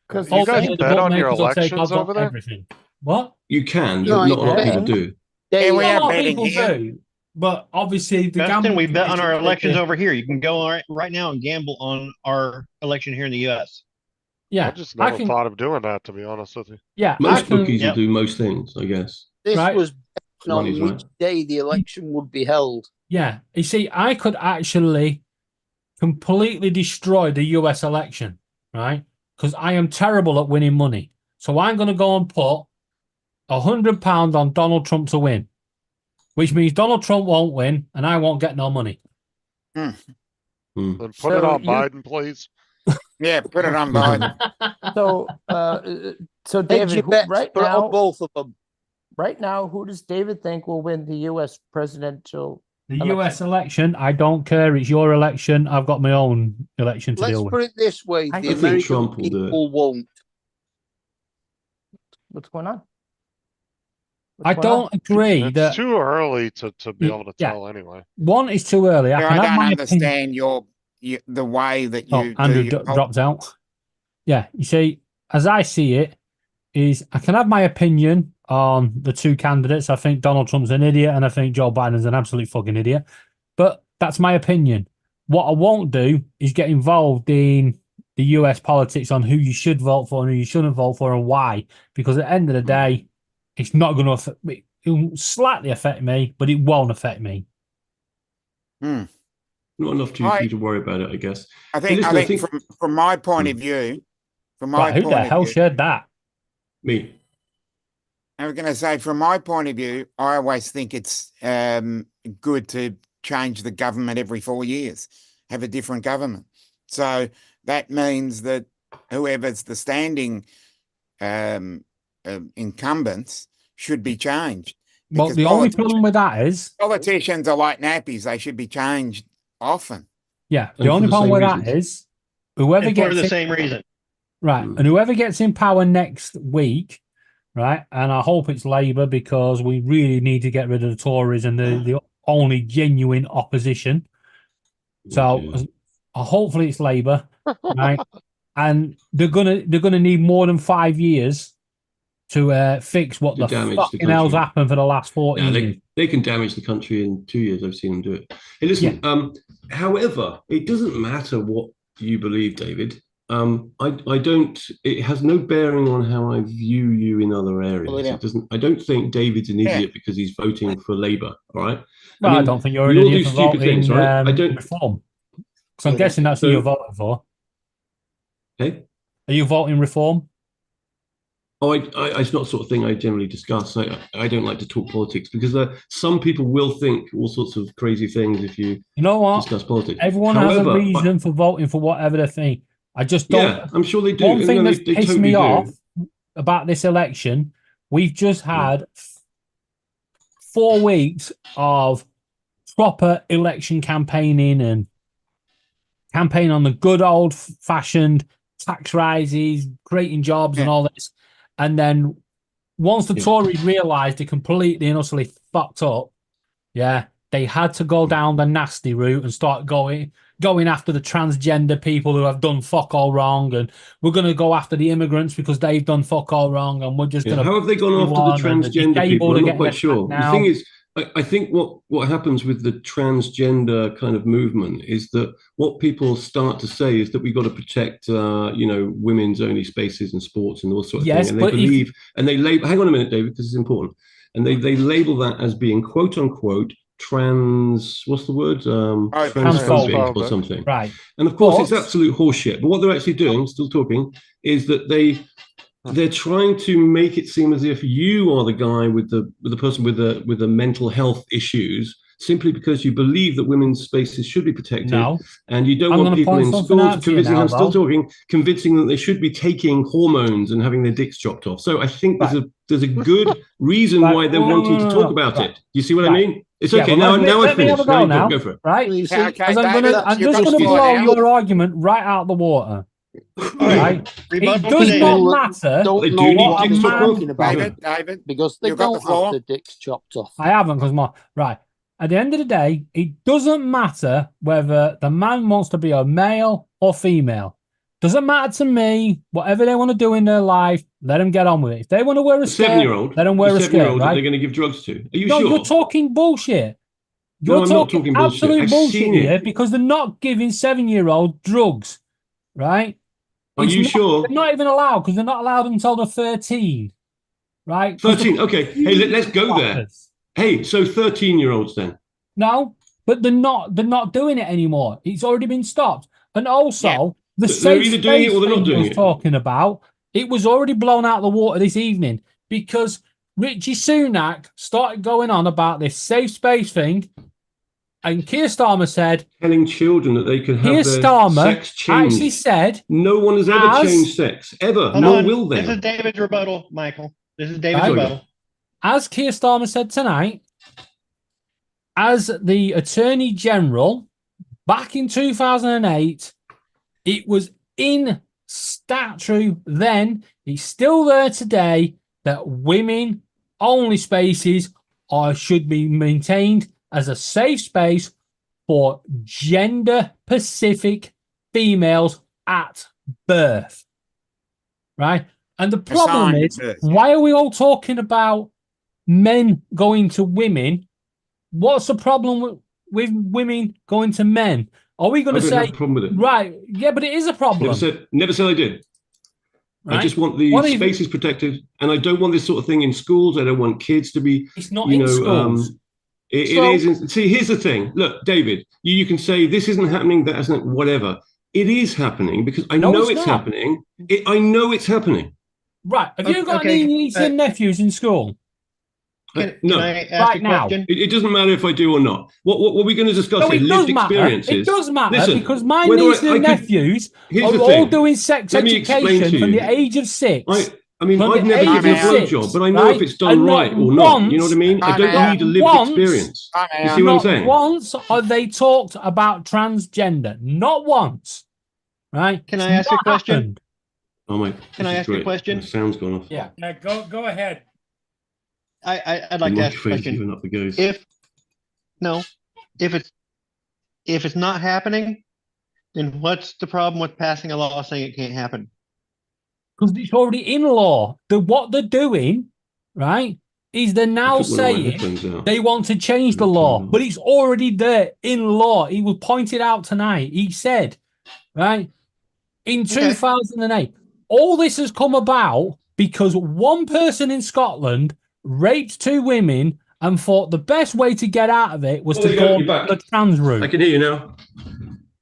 Because You guys ultimately the bet on your bookmakers will take elections odds on over there? everything. What? You can, No, but not a lot of you people can. do. Yeah, we A are lot of betting people here. do, but obviously the Justin, gambling we bet on our commission elections take over here. You can go right now and gamble on our election here in the U.S. I just I never can. thought of doing that, to be honest with you. Yeah, I Most can. bookies Yep. will do most things, I guess. This Right. was based on Money's which right. day the election would be held. Yeah. You see, I could actually completely destroy the US election, right? Because I am terrible at winning money. So I'm going to go and put £100 on Donald Trump to win, which means Donald Trump won't win and I won't get no money. Then put it on Biden, please. Yeah, put it on Biden. So David, right put it now, on both of them. right now, who does David think will win the U.S. presidential? The US election, I don't care. It's your election. I've got my own election to Let's deal put with. it this way: I the think American Trump will do it. people won't. What's going on? I don't agree It's that too early to be able to Yeah. tell anyway. one is too early. I Yeah, can I have don't my opinion. understand the way that Oh, you Andrew do your dropped out. Yeah, you see, as I see it, is I can have my opinion on the two candidates. I think Donald Trump's an idiot, and I think Joe Biden's an absolute fucking idiot. But that's my opinion. What I won't do is get involved in the US politics on who you should vote for and who you shouldn't vote for and why. Because at the end of the day, it's not going to affect me. It will slightly affect me, but it won't affect me. Not enough for you to worry about it, I guess. I think, Hey, listen, I think from my point of view, Right, who the hell shared that? Me. I was going to say, from my point of view, I always think it's good to change the government every 4 years, have a different government. So that means that whoever's the standing incumbents should be changed. Well, Because the only problem with that is politicians are like nappies; they should be changed often. Yeah, And the for only the problem same with reasons. that is whoever And for gets the in- same reason. right, and whoever gets in power next week, right, and I hope it's Labour because we really need to get rid of the Tories and the only genuine opposition. So hopefully it's Labour, right, and they're gonna need more than 5 years to fix what To the damage the fucking hell's country. happened for the last 14 Yeah, years. they can damage the country in 2 years. I've seen them do it. Hey, listen. However, it doesn't matter what you believe, David. I don't. It has no bearing on how I view you in other areas. Well, yeah. It doesn't. I don't think David's an idiot because he's voting for Labour. All right. Well, I don't think you're an we all idiot do for stupid voting things, right? I don't. Reform. So I'm guessing that's who you're voting for. Hey? Are you voting Reform? Oh, it's not the sort of thing I generally discuss. I don't like to talk politics because some people will think all sorts of crazy things if you know what? discuss politics. Everyone has a reason for voting for whatever they think. I just don't. Yeah, I'm sure they do. One thing No, that's they pissed totally me do. off about this election, we've just had 4 weeks of proper election campaigning and campaign on the good old fashioned tax rises, creating jobs and all this. And then once the Tories realised they completely and utterly fucked up, they had to go down the nasty route and start going after the transgender people who have done fuck all wrong, and we're going to go after the immigrants because they've done fuck all wrong, and we're just going to. How have they gone after the transgender people? I'm not quite sure. The thing is, I think what happens with the transgender kind of movement is that what people start to say is that we've got to protect, women's only spaces and sports and all sorts of things. And they believe, and they label. Hang on a minute, David, this is important. And they label that as being quote unquote trans. What's the word? Transphobic or something. Right. And of course, it's absolute horseshit. But what they're actually doing, still talking, is that they're trying to make it seem as if you are the guy with the person with the mental health issues, simply because you believe that women's spaces should be protected, and you don't want people in schools convincing that they should be taking hormones and having their dicks chopped off. So I think there's a good reason why they're wanting to talk about it. You see what I mean? It's okay. Now I've finished. Now go for it. Right? I'm just going to blow your argument right out the water. Right? It does not matter. Don't know what I'm talking about, David, because they don't have the dicks chopped off. I haven't, because right. At the end of the day, it doesn't matter whether the man wants to be a male or female. Doesn't matter to me. Whatever they want to do in their life, let them get on with it. If they want to wear a skirt, 7-year-old, let them wear a skirt. Right? They're going to give drugs to. Are you no, sure? You're talking bullshit. No, I'm not talking bullshit. Absolute I've bullshit seen it. here, because they're not giving 7-year-old drugs, right? Are you sure? They're not even allowed, because they're not allowed until they're 13, right? 13. Okay. Hey, let's go there. Hey, so 13-year-olds then. No, but they're not doing it anymore. It's already been stopped. And also, the They're safe either doing it space or they're not thing doing was it. talking about, it was already blown out of the water this evening because Richie Sunak started going on about this safe space thing, and Keir Starmer said, telling children that they can have Keir their Starmer sex changed. actually said, no one has ever changed sex ever. Hold Nor on. will they. This is David's rebuttal, Michael. This is David's Right. rebuttal. as Keir Starmer said tonight, as the Attorney General back in 2008, it was in statute then, it's still there today, that women only spaces should be maintained as a safe space for gender specific females at birth. Right? And the problem Assigned is, birth. why are we all talking about men going to women? What's the problem with women going to men? Are we going I to don't have say, a problem with it. right? Yeah, but it is a problem. Never said I did. I Right? just want the What if- spaces protected, and I don't want this sort of thing in schools. I don't want kids to be. It's not you in know, schools. It So- is. See, here's the thing. Look, David, you can say this isn't happening, that isn't, whatever. It is happening because I No, know it's it's not. happening. I know it's happening. Right. Have you got Okay, any nieces and nephews in school? No, Can I ask Right a now. question? it doesn't matter if I do or not. What are we going to discuss No, here? it does Lived matter. experiences. It does matter Listen, because my whether nieces and I could- nephews Here's are the all thing. doing sex Let me explain education to from you. the age of 6. I mean, From I've the never age given a of 6, blowjob, but I know right? if it's done And not right or not. You know what I mean? I don't Not need a lived once- experience. You see what I'm Not saying? once have they talked about transgender. Not once. Right? Can I It's ask a not question? happened. Oh my! Can I this is ask a great. question? My sound's gone off. Yeah. Go ahead. I'd like to ask a question. Even up the goes. If it's not happening, then what's the problem with passing a law saying it can't happen? Because it's already in law. What they're doing, right, is they're now took one of my saying headphones out. they want to change the law, but it's already there in law. He was pointed out tonight. He said, right, in 2008, all this has come about because one person in Scotland raped 2 women and thought the best way to get out of it was Oh, to there you go, go you're back. the trans route. I can hear you now.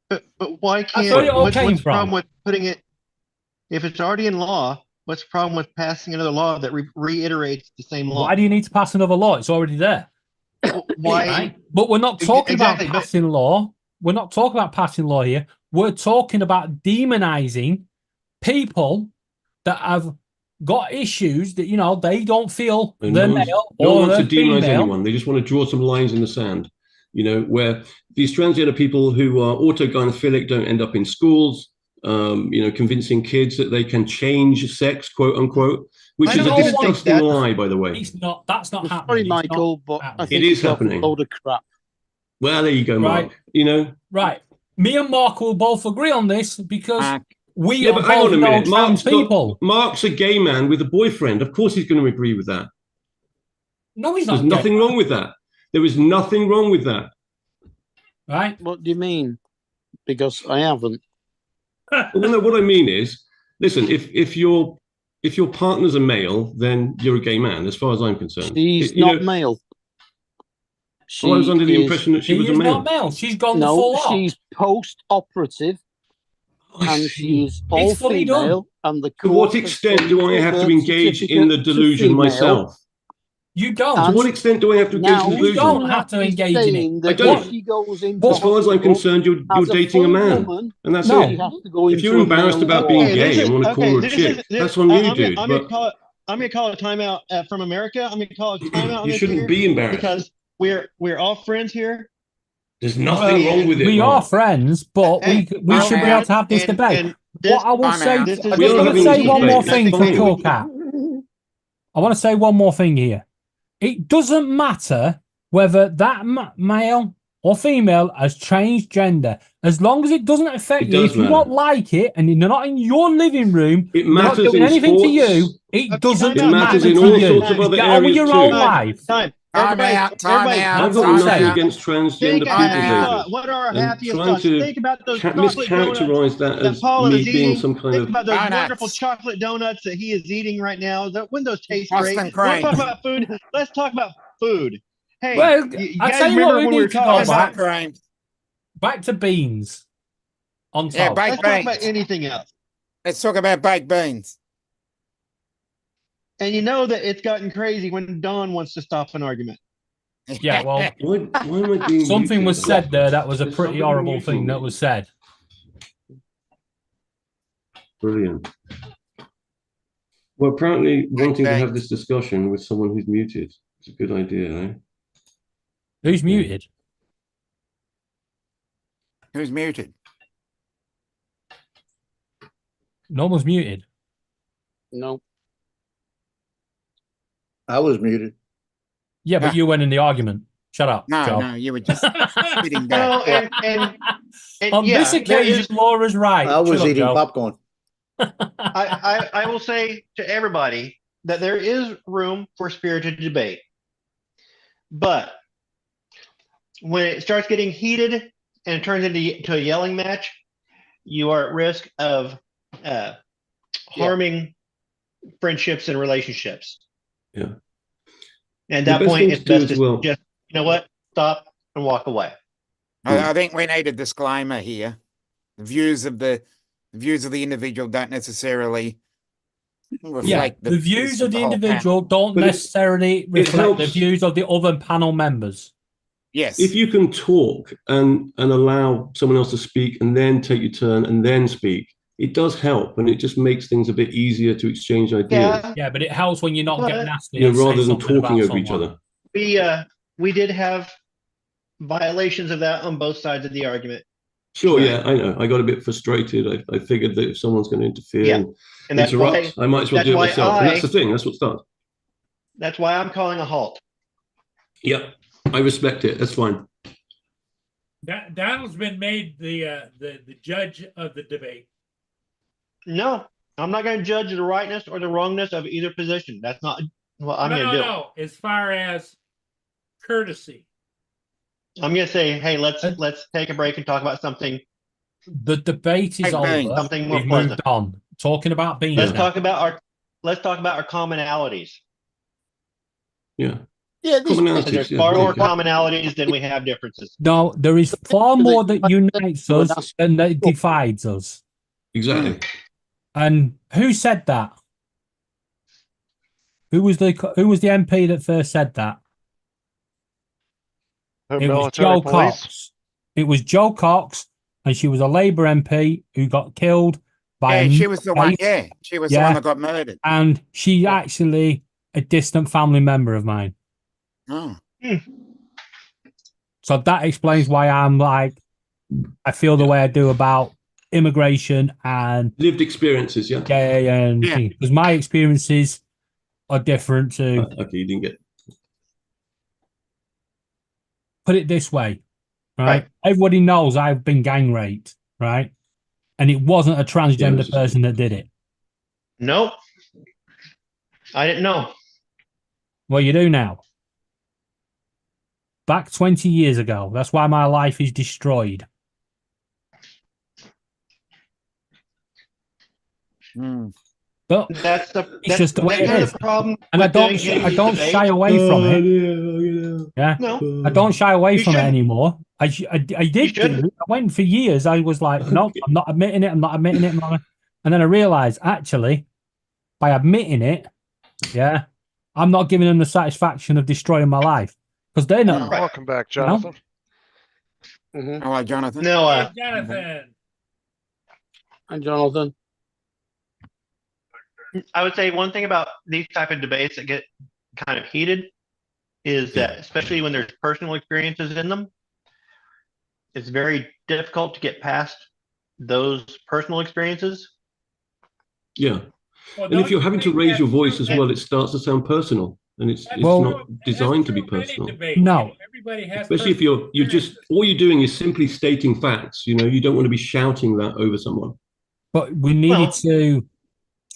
But why can't? where it all what's came the problem from. with putting it? If it's already in law, what's the problem with passing another law that reiterates the same law? Why do you need to pass another law? It's already there. Why? Right? But we're not talking Exactly, about but- passing law. We're not talking about passing law here. We're talking about demonizing people that have got issues that, you know, they don't feel And they're no one's- male no or one wants they're to demonize female. anyone. They just want to draw some lines in the sand. You know, where these transgender people who are autogynephilic don't end up in schools. You know, convincing kids that they can change sex, quote unquote, which I is a don't even think disgusting that- lie, by the way. It's not. That's not happening. Sorry, It's not Michael, but I happening. think It is it's a happening. load of crap. Well, there you go, Mark. Right. You know, Right. Me and Mark will both agree on this because we yeah, are but hang on both a know minute. trans people. Mark's a gay man with a boyfriend. Of course, he's going to agree with that. No, he's not. There's gay. nothing wrong with that. There is nothing wrong with that. Right. What do you mean? Because I haven't. Well, no, what I mean is, listen, if your partner's a male, then you're a gay man, as far as I'm concerned. She's You not know- male. Oh, I was under the is- impression that she was a is male. not male. She's gone No, full on. she's post-operative, and she's all It's fully done. female. And the To what court has extent changed do I her have to birth engage in the certificate to delusion female. myself? You don't. To what extent do I have to engage Now, in the you delusion? don't have to engage in saying it. that I don't. if she goes into As far as I'm hospital concerned, you're as dating a full man, woman, and that's No. she it. has to go If into you're a embarrassed male about being ward. gay and want to call her a this chick, is- that's on you, I'm dude. gonna But call it. I'm gonna call a timeout from America. I'm gonna call a timeout. on you this shouldn't here be embarrassed. because we're all friends here. There's nothing wrong with it. We Mark. are friends, but we I'm should be able to have this and- debate. and this- What I will I'm say, out. This is- I We just are want to having say this one debate. more That's thing for fine. Cool Cat. I want to say one more thing here. It doesn't matter whether that male or female has changed gender, as long as it doesn't affect It you. does If you matter. don't like it and you're not in your living room, It they're not matters doing in anything to sports. you. It Okay, doesn't time out, matters matter in to all you. sorts of other Get on with areas your too. own Time, life. time. Time Everybody, out, time everybody, out, I've got time nothing out. against transgender think people, I'm about out. David. what are our And happiest trying thoughts? to Think about those chocolate donuts mischaracterize that that as Paul me is being eating. some kind Think of. about those Donuts. wonderful chocolate donuts that he is eating right now. When those taste Boston great. cream. Let's talk about food. Let's talk about food. Hey, Well, you I'll guys tell you remember what we when we were need to go talking back. about? Back to beans. On Yeah, top. baked Let's talk about beans. anything else. Let's talk about baked beans. And you know that it's gotten crazy when Don wants to stop an argument. Yeah, well, Why am I being something muted? was said there that was a Is pretty somebody horrible muting thing me? that was said. Brilliant. Well, apparently wanting to Thanks. have this discussion with someone who's muted is a good idea, eh? Who's muted? Who's muted? No one's muted. No. I was muted. Yeah, but Ah. you went in the argument. Shut up, No, Joe. no, you were just sitting No, back. and On yeah, this there occasion, is- Laura's right. I was Chill up, eating Joe. popcorn. I will say to everybody that there is room for spirited debate. But when it starts getting heated and it turns into a yelling match, you are at risk of harming friendships and relationships. Yeah. And The at that best point, thing it's to do best as to well- just, you know what, stop and walk away. I think we need a disclaimer here. The views of the individual don't necessarily reflect Yeah, the views of the whole individual don't But it- necessarily reflect the helps- views of the other panel members. Yes. If you can talk and allow someone else to speak and then take your turn and then speak, it does help, and it just makes things a bit easier to exchange ideas. Yeah, Yeah, but it helps when you're not But- getting nasty. You know, and say rather than something talking about over each someone. other. we did have violations of that on both sides of the argument. Sure, Right. yeah, I know. I got a bit frustrated. I figured that if someone's going to interfere Yeah, and and that's interrupt, why I might as well that's do it why myself. And that's I- the thing. That's what starts. that's why I'm calling a halt. Yep, I respect it. That's fine. Donald's been made the judge of the debate. No, I'm not going to judge the rightness or the wrongness of either position. That's not what I'm no, going to do. no. As far as courtesy, I'm going to say, hey, let's take a break and talk about something. The debate is Hey, bang. over. Something more We've pleasant. moved on. Talking about beans. Let's now. talk about our commonalities. Yeah. Yeah, this, Because Commonalities. there's Yeah, far there more you go. commonalities than we have differences. No, there is far more that unites us than that divides us. Exactly. And who said that? Who was the MP that first said that? The It was military Joe police. Cox. It was Joe Cox, and she was a Labour MP who got killed by. Yeah, a she was the one. mate, Yeah, she was the Yeah. one that got murdered. and she's actually a distant family member of mine. Oh. So that explains why I'm like, I feel the way I do about immigration and Lived experiences, yeah. yeah, Yeah. because my experiences are different to. Okay, you didn't get. Put it this way, right? Right. Everybody knows I've been gang raped, right? And it wasn't a transgender this is- person that did it. Nope. I didn't know. Well, you do now. Back 20 years ago. That's why my life is destroyed. Hmm. But That's the It's just the way it that's is. the problem. and I with don't, doing I these don't debates. shy away from it. Yeah, No, I don't shy away You from it shouldn't. anymore. I did do shouldn't. it. I went for years. I was like, no, I'm not admitting it. I'm not admitting it. And then I realized, actually, by admitting it, yeah, I'm not giving them the satisfaction of destroying my life because they're not. Right. Welcome back, Jonathan. All right, Jonathan. No, Hey, Jonathan. and Jonathan. I would say one thing about these type of debates that get kind of heated is that, especially when there's personal experiences in them, it's very difficult to get past those personal experiences. Yeah. Well, And if don't you're you having to think raise that's your voice true? as well, it starts to sound personal, and it's Well- not designed to be That's true of any personal. debate. No. Everybody has Especially if personal you're just experiences. all you're doing is simply stating facts. You know, you don't want to be shouting that over someone. But we needed Well- to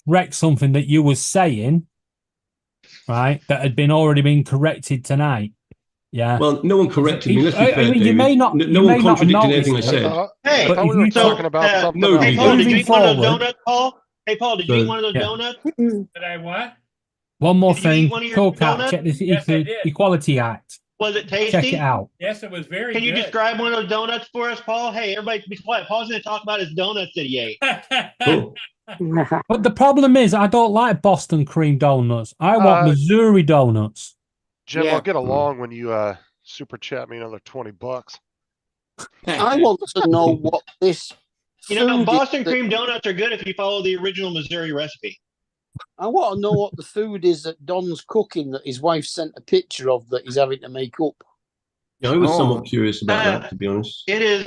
correct something that you was saying, right? That had been already been corrected tonight. Yeah. Well, no one corrected me. Let's be I fair, mean, you David. may not- No you one may not have contradicted anything I noticed it. said. Hey, I But thought we if were you talking talk- about something no, else. Hey, Paul, did you Moving eat one of those forward- donuts, Paul? Hey, Paul, did you So- eat one of those Yeah. donuts? Did I what? One more Did you eat thing. one of your Cool cat. donuts? Check this Yes, I did. Equality Act. Was it tasty? Check it out. Yes, it was very Can you good. describe one of those donuts for us, Paul? Hey, everybody be quiet. Paul's going to talk about his donuts that he ate. Cool. But the problem is, I don't like Boston cream donuts. I want Missouri donuts. Jim, Yeah. I'll get along when you super chat me another $20. I want to know what this. You know, food is Boston that- cream donuts are good if you follow the original Missouri recipe. I want to know what the food is that Don's cooking that his wife sent a picture of that he's having to make up. Yeah, I was somewhat curious about that, to be honest. It is.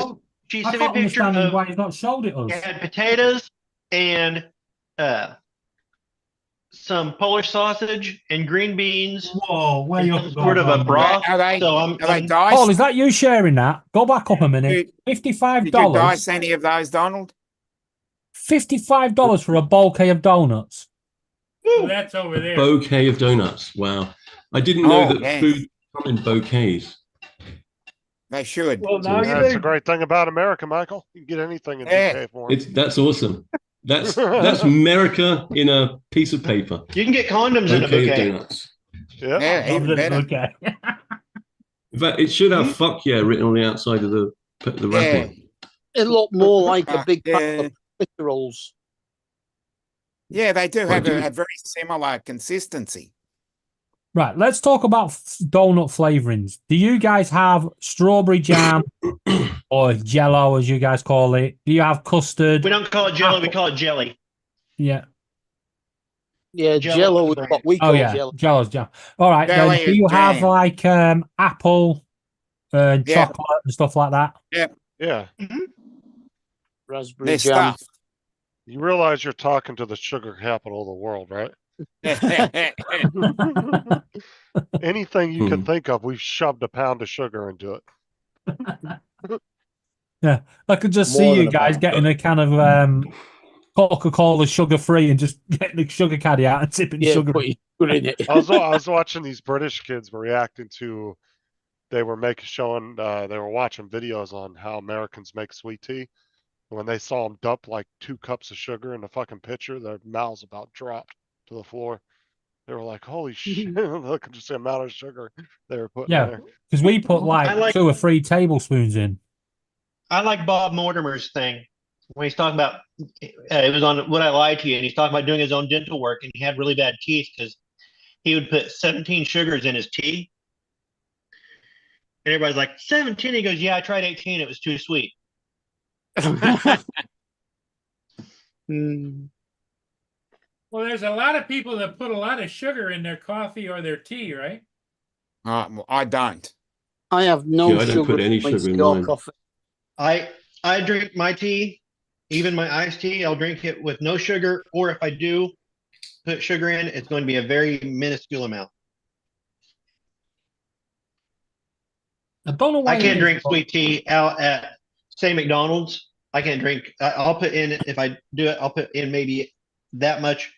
She I sent me a can't picture understand of. why he's not showed it us. It had potatoes and some Polish sausage and green beans. Whoa, where and you some sort of a broth. Are they? So Are they I'm diced? Paul, is that you sharing that? Go back up a minute. Did you $55. dice any of those, Donald? $55 for a bouquet of donuts. So that's over there. Bouquet of donuts. Wow. I didn't know Oh, that yes. food come in bouquets. They should. Well, now you That's the do. great thing about America, Michael. You can get anything in Yeah. bouquet form. That's awesome. That's America in a piece of paper. You can get condoms in a Bouquet of bouquet. donuts. Yeah. Yeah, even better. Okay. In fact, it should have "fuck yeah" written on the outside of the Yeah. wrapping. It looked more like a big pack Yeah. of Twitter rolls. Yeah, they do have do- a very similar consistency. Right, let's talk about donut flavorings. Do you guys have strawberry jam or jello, as you guys call it? Do you have custard? We don't call it jello, we call it jelly. Yeah. Yeah, Jello Jello is is what we Oh, call yeah. Jello. Jello's jam. All right. Then, Jelly do is you have jam. like apple and Yeah. chocolate and stuff like that? Yeah. Raspberry They're jam. stuffed. You realize you're talking to the sugar capital of the world, right? Anything you can think of, we've shoved a pound of sugar into it. Yeah. I could just More see than you a guys pound. getting a kind of Coca-Cola sugar-free and just getting the sugar caddy out and tipping Yeah, sugar. put in it. I was watching these British kids reacting to. They were showing. They were watching videos on how Americans make sweet tea. When they saw them dump like 2 cups of sugar in the fucking pitcher, their mouths about dropped to the floor. They were like, "Holy shit!" Look at just the amount of sugar they were putting in Yeah, there. because we put like, I like- 2 or 3 tablespoons in. I like Bob Mortimer's thing when he's talking about it was on Would I Lie to You, and he's talking about doing his own dental work, and he had really bad teeth because he would put 17 sugars in his tea. And everybody's like, 17? He goes, yeah, I tried 18. It was too sweet. Mm. Well, there's a lot of people that put a lot of sugar in their coffee or their tea, right? Well, I don't. I have no Yeah, I don't sugar put any in my sugar in tea or mine. coffee. I drink my tea, even my iced tea, I'll drink it with no sugar, or if I do put sugar in, it's going to be a very minuscule amount. I don't know why I can't it is, drink but- sweet tea out at, say, McDonald's. I can't drink. I'll put in, if I do it, I'll put in maybe that much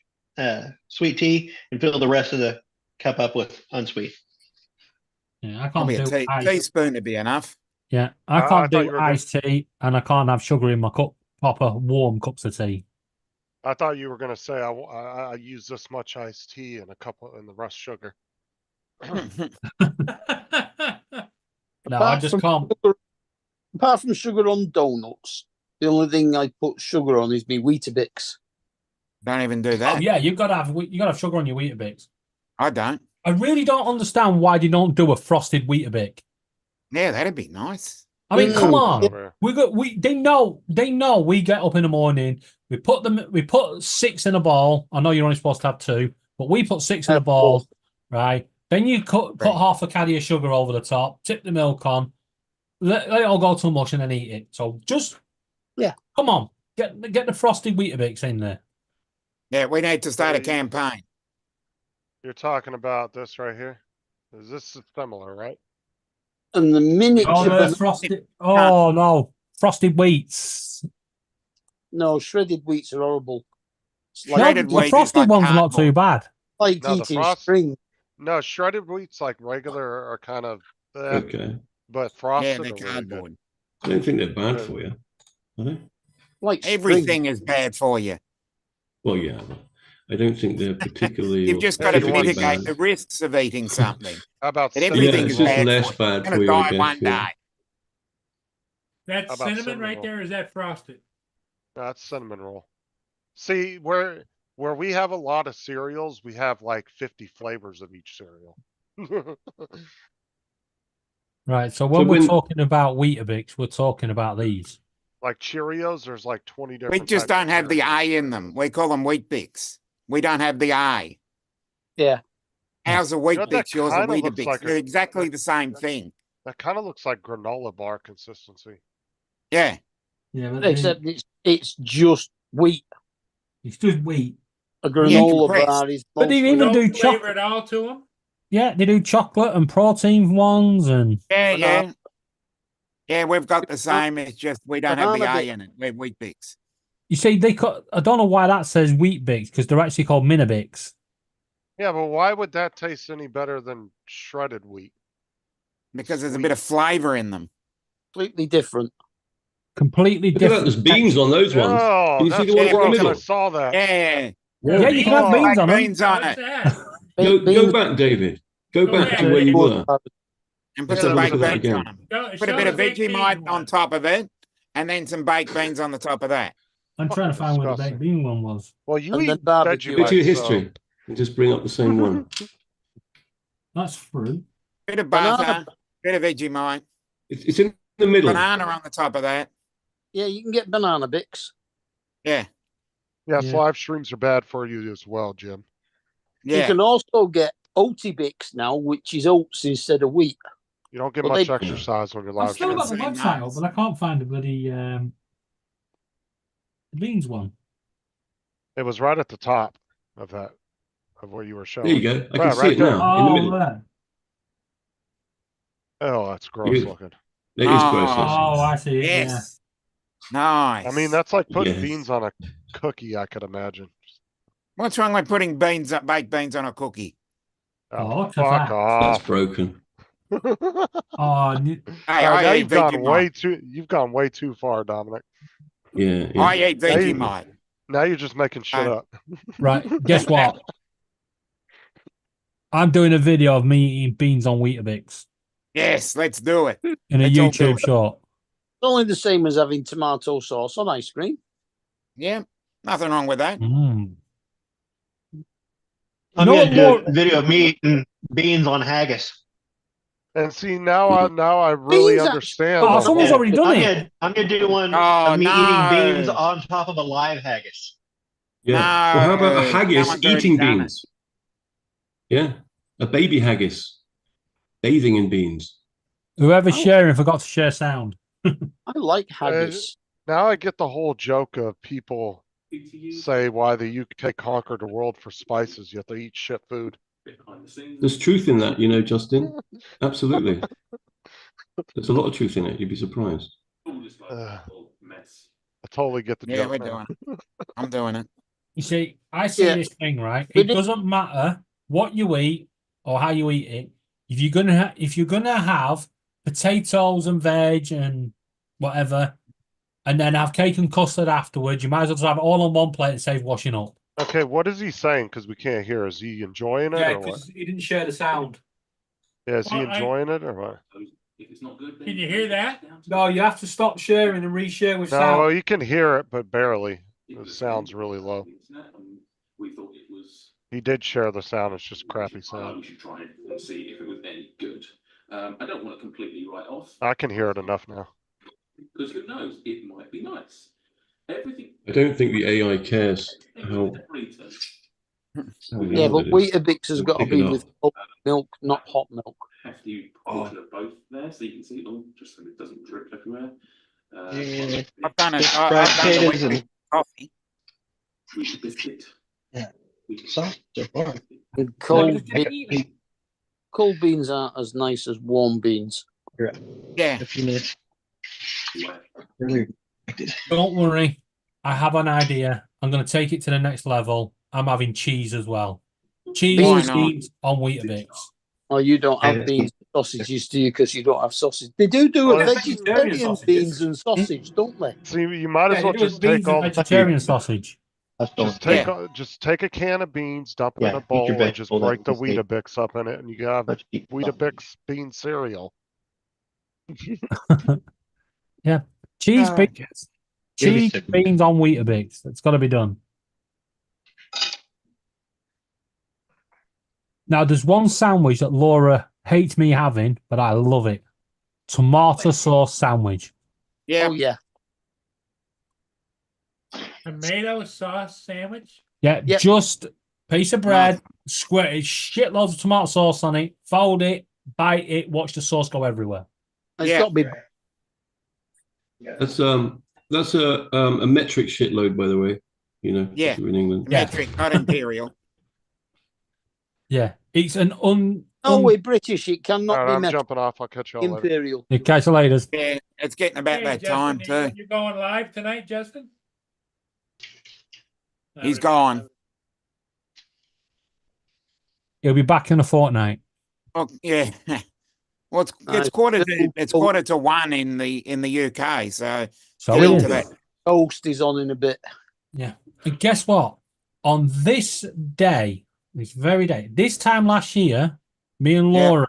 sweet tea and fill the rest of the cup up with unsweet. Yeah, I can't Probably a do ice. teaspoon would be enough. Yeah, I I can't thought you do were gonna- iced tea, and I can't have sugar in my cup. Proper warm cups of tea. I thought you were gonna say I use this much iced tea and the rest sugar. No, I just can't. Apart from sugar on donuts, the only thing I put sugar on is my Weetabix. Don't even do Oh that. yeah, you gotta have sugar on your Weetabix. I don't. I really don't understand why they don't do a frosted Weetabix. Yeah, that'd be nice. I mean, come on. Over. They know we get up in the morning, we put 6 in a ball. I know you're only supposed to have 2, but we put 6 in a ball, right? Then you put Right. half a caddy of sugar over the top, tip the milk on, let it all go to mush and then eat it. So just come on, get the frosted Weetabix in there. Yeah, we need to start a campaign. You're talking about this right here. Is this similar, right? And the minute Oh, you the frosted. Oh no, frosted wheats. no shredded wheats are horrible. It's No, like, Shredded the wheat is frosted like one's not too cardboard. bad. like No, the eating frost- string. No, shredded wheats like regular are kind of, Okay. but Yeah, frosted they're are really good. cardboard. I don't think they're bad for you, are they? Like Everything is bad for you. Well, yeah. But I don't think they're particularly. You've or just got to specifically mitigate bad. the risks of eating something. How about But cinnamon everything Yeah, is it's just bad less for you. bad You're for going to you, I die guess, one yeah. day. That's How about cinnamon cinnamon right roll? there, or is that frosted? That's cinnamon roll. See, where we have a lot of cereals, we have like 50 flavors of each cereal. Right. So when So we're when- talking about Weetabix, we're talking about these. Like Cheerios, there's like 20 We different. just types don't of have the cereals. A in them. We call them Wheat Bix. We don't have the A. Yeah. Ours are Wheat You know, that Bix, yours are kinda looks Weetabix. like a- They're exactly the same thing. That kind of looks like granola bar consistency. Yeah. Yeah, but Except it's just wheat. it's just wheat. A granola compressed. bar is But they mostly- even No do flavor chocolate. at all to them. Yeah, they do chocolate and protein ones, and Yeah, Banana- yeah. Yeah, we've got the same. It's just we don't have the Banana A Bix. in it. We're Wheat Bix. you see, I don't know why that says Wheat Bix because they're actually called Minibix. Yeah, but why would that taste any better than shredded wheat? Because there's a bit of flavor in them. completely different. Completely Look at that. different. There's beans on those ones. Oh, Can you see that's the ones in the gross. middle? I saw that. Yeah. Yeah, you can have beans Like on them. beans on What's it. that? Go Beans- back, David. Go Go back back. to where you were. And Let's put some have a look baked at that beans again. on them. Put a Show bit of the baked Vegemite beans on one. top of it, and then some baked beans on the top of that. I'm trying to find where the Disgusting. baked bean one was. Well, you And eat then barbecue. Go to your Vegemite, so- history and just bring up the same one. That's fruit. Bit of Banana- butter, bit of Vegemite, It's in the middle. banana on the top of that. Yeah, you can get banana bix. Yeah. Yes, Yeah. live streams are bad for you as well, Jim. You Yeah. can also get Oaty Bix now, which is oats instead of wheat. You don't get Well, much they- exercise when you're I've live still got the streaming. Same website up, nuts. but I can't find the bloody beans one. It was right at the top of that, of what you were showing. There you go. I can Right, see right it there. now in the Oh, middle. there. Oh, that's gross You- looking. It is gross. Oh, Oh, I see it. Yes. Nice. I mean, that's like putting Yes. beans on a cookie, I could imagine. What's wrong with putting baked beans on a cookie? Oh, Oh, look at fuck that. That's off. broken. Oh, Hey, Now I eat you've gone Vegemite. you've gone way too far, Dominic. Yeah. I yeah. eat Now you- Vegemite. Now you're just making shit up. right. Guess what? I'm doing a video of me eating beans on Weetabix Yes, let's do it. in a Let's all do YouTube it. short. It's only the same as having tomato sauce on ice cream. Yeah, nothing wrong with that. Mm. I'm know gonna what do more- a video of me eating beans on haggis. And see, now I really Beans are- understand. Oh, the someone's whole- already done it. I'm gonna do one Oh, of me no. eating beans on top of a live haggis. Yeah. Well, how about a No, haggis someone's already eating done it. beans? Yeah. A baby haggis bathing in beans. Whoever's Oh. sharing forgot to share sound. I like haggis. Now I get the whole joke of people say why the UK conquered the world for spices, yet they eat shit food. There's truth in that, Justin. Absolutely. There's a lot of truth in it. You'd be surprised. I totally get the Yeah, joke. we're now. doing it. I'm doing it. You see, I see Yeah. this thing, right? But It doesn't matter what you eat or how you eat it. If you're gonna have potatoes and veg and whatever, and then have cake and custard afterwards, you might as well just have it all on one plate and save washing up. Okay, what is he saying? Because we can't hear. Is he enjoying it or what? he didn't share the sound. Yeah, is he Well, enjoying it or what? Can you hear that? No, you have to stop sharing and reshare with No, you can hear it, but barely. The sound's really low. We thought it was. He did share the sound. It's just crappy sound. We should try it and see if it was any good. I don't want to completely write off I can hear it enough now. because who knows? It might be nice. Everything. I don't think the AI cares how. Yeah, but Weetabix has got to Pick be it up. with oat milk, not hot milk. Hefty portion of both there, so you can see it all, just so it doesn't drip everywhere. Yeah. I've done it. Fried I've done the potatoes Wheat and- coffee. Wheat biscuit. Yeah. Wheat Soft so far. With cold beans aren't as nice as warm beans. Yeah. A few minutes. Really. Don't worry, I have an idea. I'm going to take it to the next level. I'm having cheese as well. Cheese Why and not? beans on Weetabix. Oh, you don't have beans and sausages, do you? Because you don't have sausage. They do a Well, vegetarian sausages. beans and sausage, don't they? See, you might as Yeah, well you do just beans take and all. vegetarian sausage. Just take a can of beans, dump it in Yeah, a eat bowl, your and just vegetable, break the that's the- Weetabix up in it, and you can have Weetabix bean cereal. Yeah, cheese Oh, beans, It'll be cheese sick. beans on Weetabix. It's got to be done. Now, there's one sandwich that Laura hates me having, but I love it. Tomato sauce sandwich. Yeah. Oh yeah. Tomato sauce sandwich? Yeah, Yep. just piece of bread, squirt it, shitloads of tomato sauce on it, fold it, bite it, watch the sauce go everywhere. It's Yeah. got to be. That's a metric shitload, by the way. You know, Yeah. in England. Yeah. Metric, not imperial. Yeah, it's an Oh, we're British. It cannot Alright, be I'm met jumping off. I'll catch y'all later. imperial. You catch you later. Yeah, it's getting about Hey, that Justin, time too. you going live tonight, Justin? He's gone. He'll be back in a fortnight. Oh, yeah. Well, it's quarter to 1 in the UK, so So get it into is. that. Toast is on in a bit. Yeah. And guess what? On this day, this very day, this time last year, me and Yeah. Laura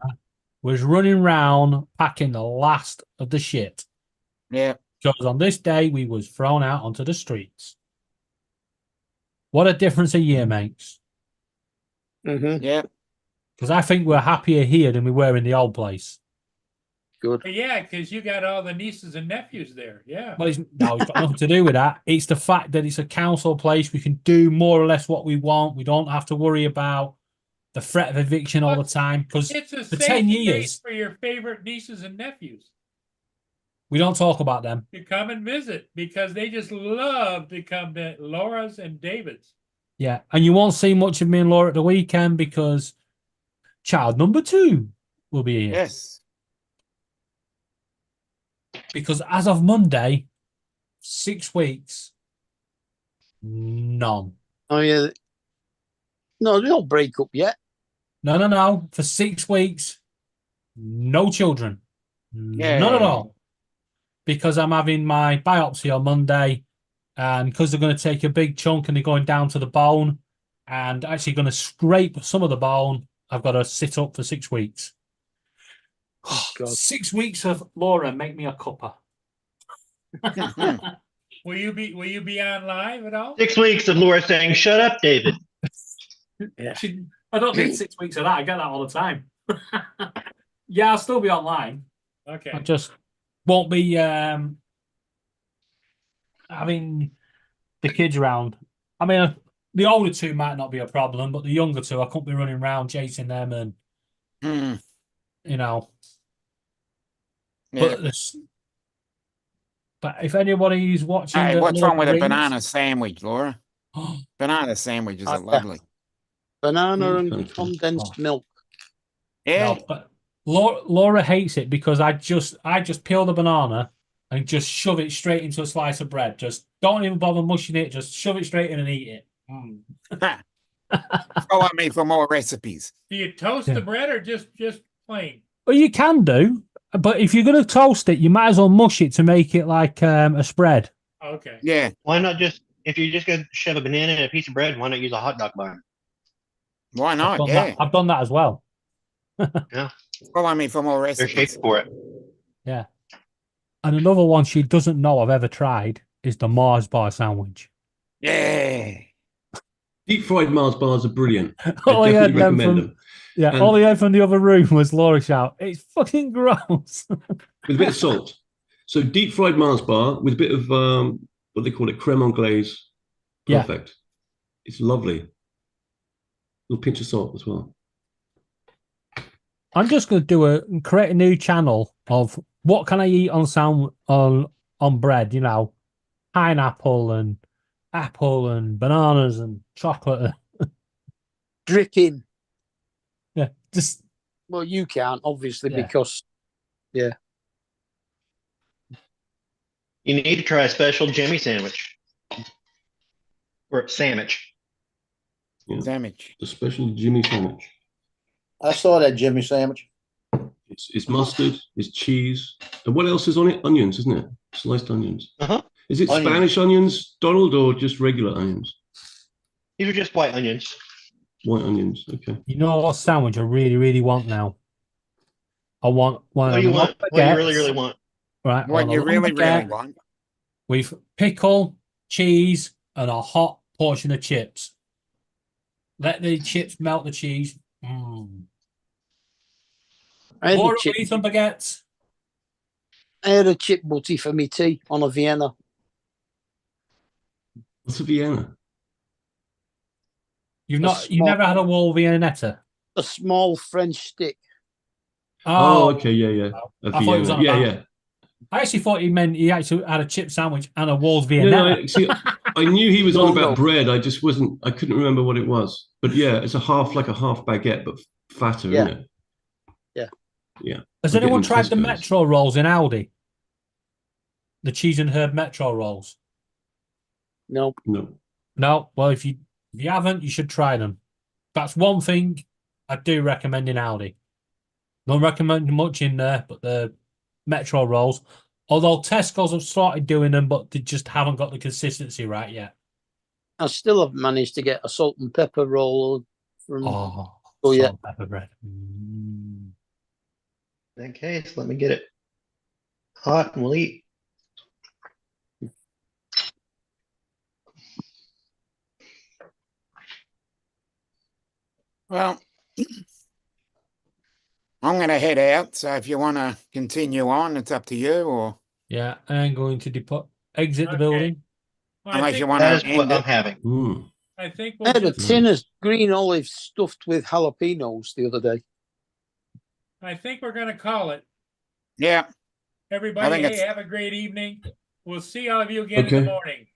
was running round packing the last of the shit. Yeah. Because on this day, we was thrown out onto the streets. What a difference a year makes. Mm-hmm. Yeah. Because I think we're happier here than we were in the old place. Good. Yeah, because you got all the nieces and nephews there. Yeah. Well, it's got nothing to do with that. It's the fact that it's a council place. We can do more or less what we want. We don't have to worry about the threat of eviction all the time. Because It's a for safe 10 space years, for your favorite nieces and nephews we don't talk about them. to come and visit because they just love to come to Laura's and David's. Yeah. And you won't see much of me and Laura at the weekend because child number 2 will be here. Yes. Because as of Monday, 6 weeks, none. Oh yeah. No, they don't break up yet. No. For 6 weeks, no children. Yeah. None at all. Because I'm having my biopsy on Monday, and because they're going to take a big chunk and they're going down to the bone and actually going to scrape some of the bone, I've got to sit up for 6 weeks. God. 6 weeks of Laura, make me a cuppa. Will you be on live at all? 6 weeks of Laura saying, "Shut up, David." Yeah. I don't need 6 weeks of that. I get that all the time. Yeah, I'll still be online. Okay. I just won't be having the kids around. I mean, the older 2 might not be a problem, but the younger 2, I couldn't be running around chasing them and, you know. Yeah. But if anybody's watching... Hey, the what's Lord wrong with a Rings- banana sandwich, Laura? Banana sandwiches are lovely. Banana and condensed milk. Yeah. No, but Laura hates it because I just peel the banana and just shove it straight into a slice of bread. Just don't even bother mushing it. Just shove it straight in and eat it. Follow me for more recipes. Do you toast the bread or just plain? Well, you can do, but if you're going to toast it, you might as well mush it to make it like a spread. Okay. Yeah. Why not just, if you're just going to shove a banana in a piece of bread, why not use a hot dog bun? Why not? I've done that as well. Yeah. Follow me for more There's recipes. shape for it. Yeah. And another one she doesn't know I've ever tried is the Mars bar sandwich. Yeah. Deep fried Mars bars are brilliant. I All I heard definitely them recommend from, them. yeah, And all I heard from the other room was Laura shout, "It's fucking gross." with a bit of salt. So deep fried Mars bar with a bit of what they call it, creme anglaise. Yeah. Perfect. It's lovely. Little pinch of salt as well. I'm just going to create a new channel of what can I eat on bread, you know, pineapple and apple and bananas and chocolate. Dripping. Yeah, just Well, you can't obviously Yeah. because yeah. You need to try a special Jimmy sandwich. Or sandwich. Yeah. Sandwich. The special Jimmy sandwich. I saw that Jimmy sandwich. It's mustard, it's cheese. And what else is on it? Onions, isn't it? Sliced onions. Uh-huh. Is it Onions. Spanish onions, Donald, or just regular onions? These are just white onions. White onions. Okay. You know what sandwich I really, really want now? I want one What of do you them want? long What do you really, baguettes, really want? right? I What want a you long really, really baguette want. with pickle, cheese, and a hot portion of chips. Let the chips melt the cheese. Mm. I had Laura, a chip. will you eat some baguettes? I had a chip butty for me tea on a Vienna. What's a Vienna? You've A not, you've small- never had a wall Viennetta? A small French stick. Oh, okay, yeah. A I thought he was Vienna. on Yeah, about. yeah. I actually thought he meant he actually had a chip sandwich and a Wall's No, Viennetta. no, see, I knew he was on No, about no. bread. I just wasn't, I couldn't remember what it was. But yeah, it's like a half baguette, but fatter, Yeah. isn't it? Yeah. Yeah. Has I get anyone them tried the Tesco's. Metro rolls in Aldi? The cheese and herb Metro rolls. No. No. No. Well, if you haven't, you should try them. That's one thing I do recommend in Aldi. Don't recommend much in there, but the Metro rolls. Although Tesco's have started doing them, but they just haven't got the consistency right yet. I still haven't managed to get a salt and pepper roll from. Oh, yeah. salt and pepper bread. Mm. In that case, let me get it hot and we'll eat. Well, I'm going to head out. So if you want to continue on, it's up to you. Or Yeah, I'm going to exit the building. Well, I unless think you want That to is what end I'm it. having. Mm. I think I we'll had a just, tin of green olives stuffed with jalapenos the other day. I think we're gonna call it. Yeah. Everybody, think hey, it's- have a great evening. We'll see all of you again in the Okay. morning.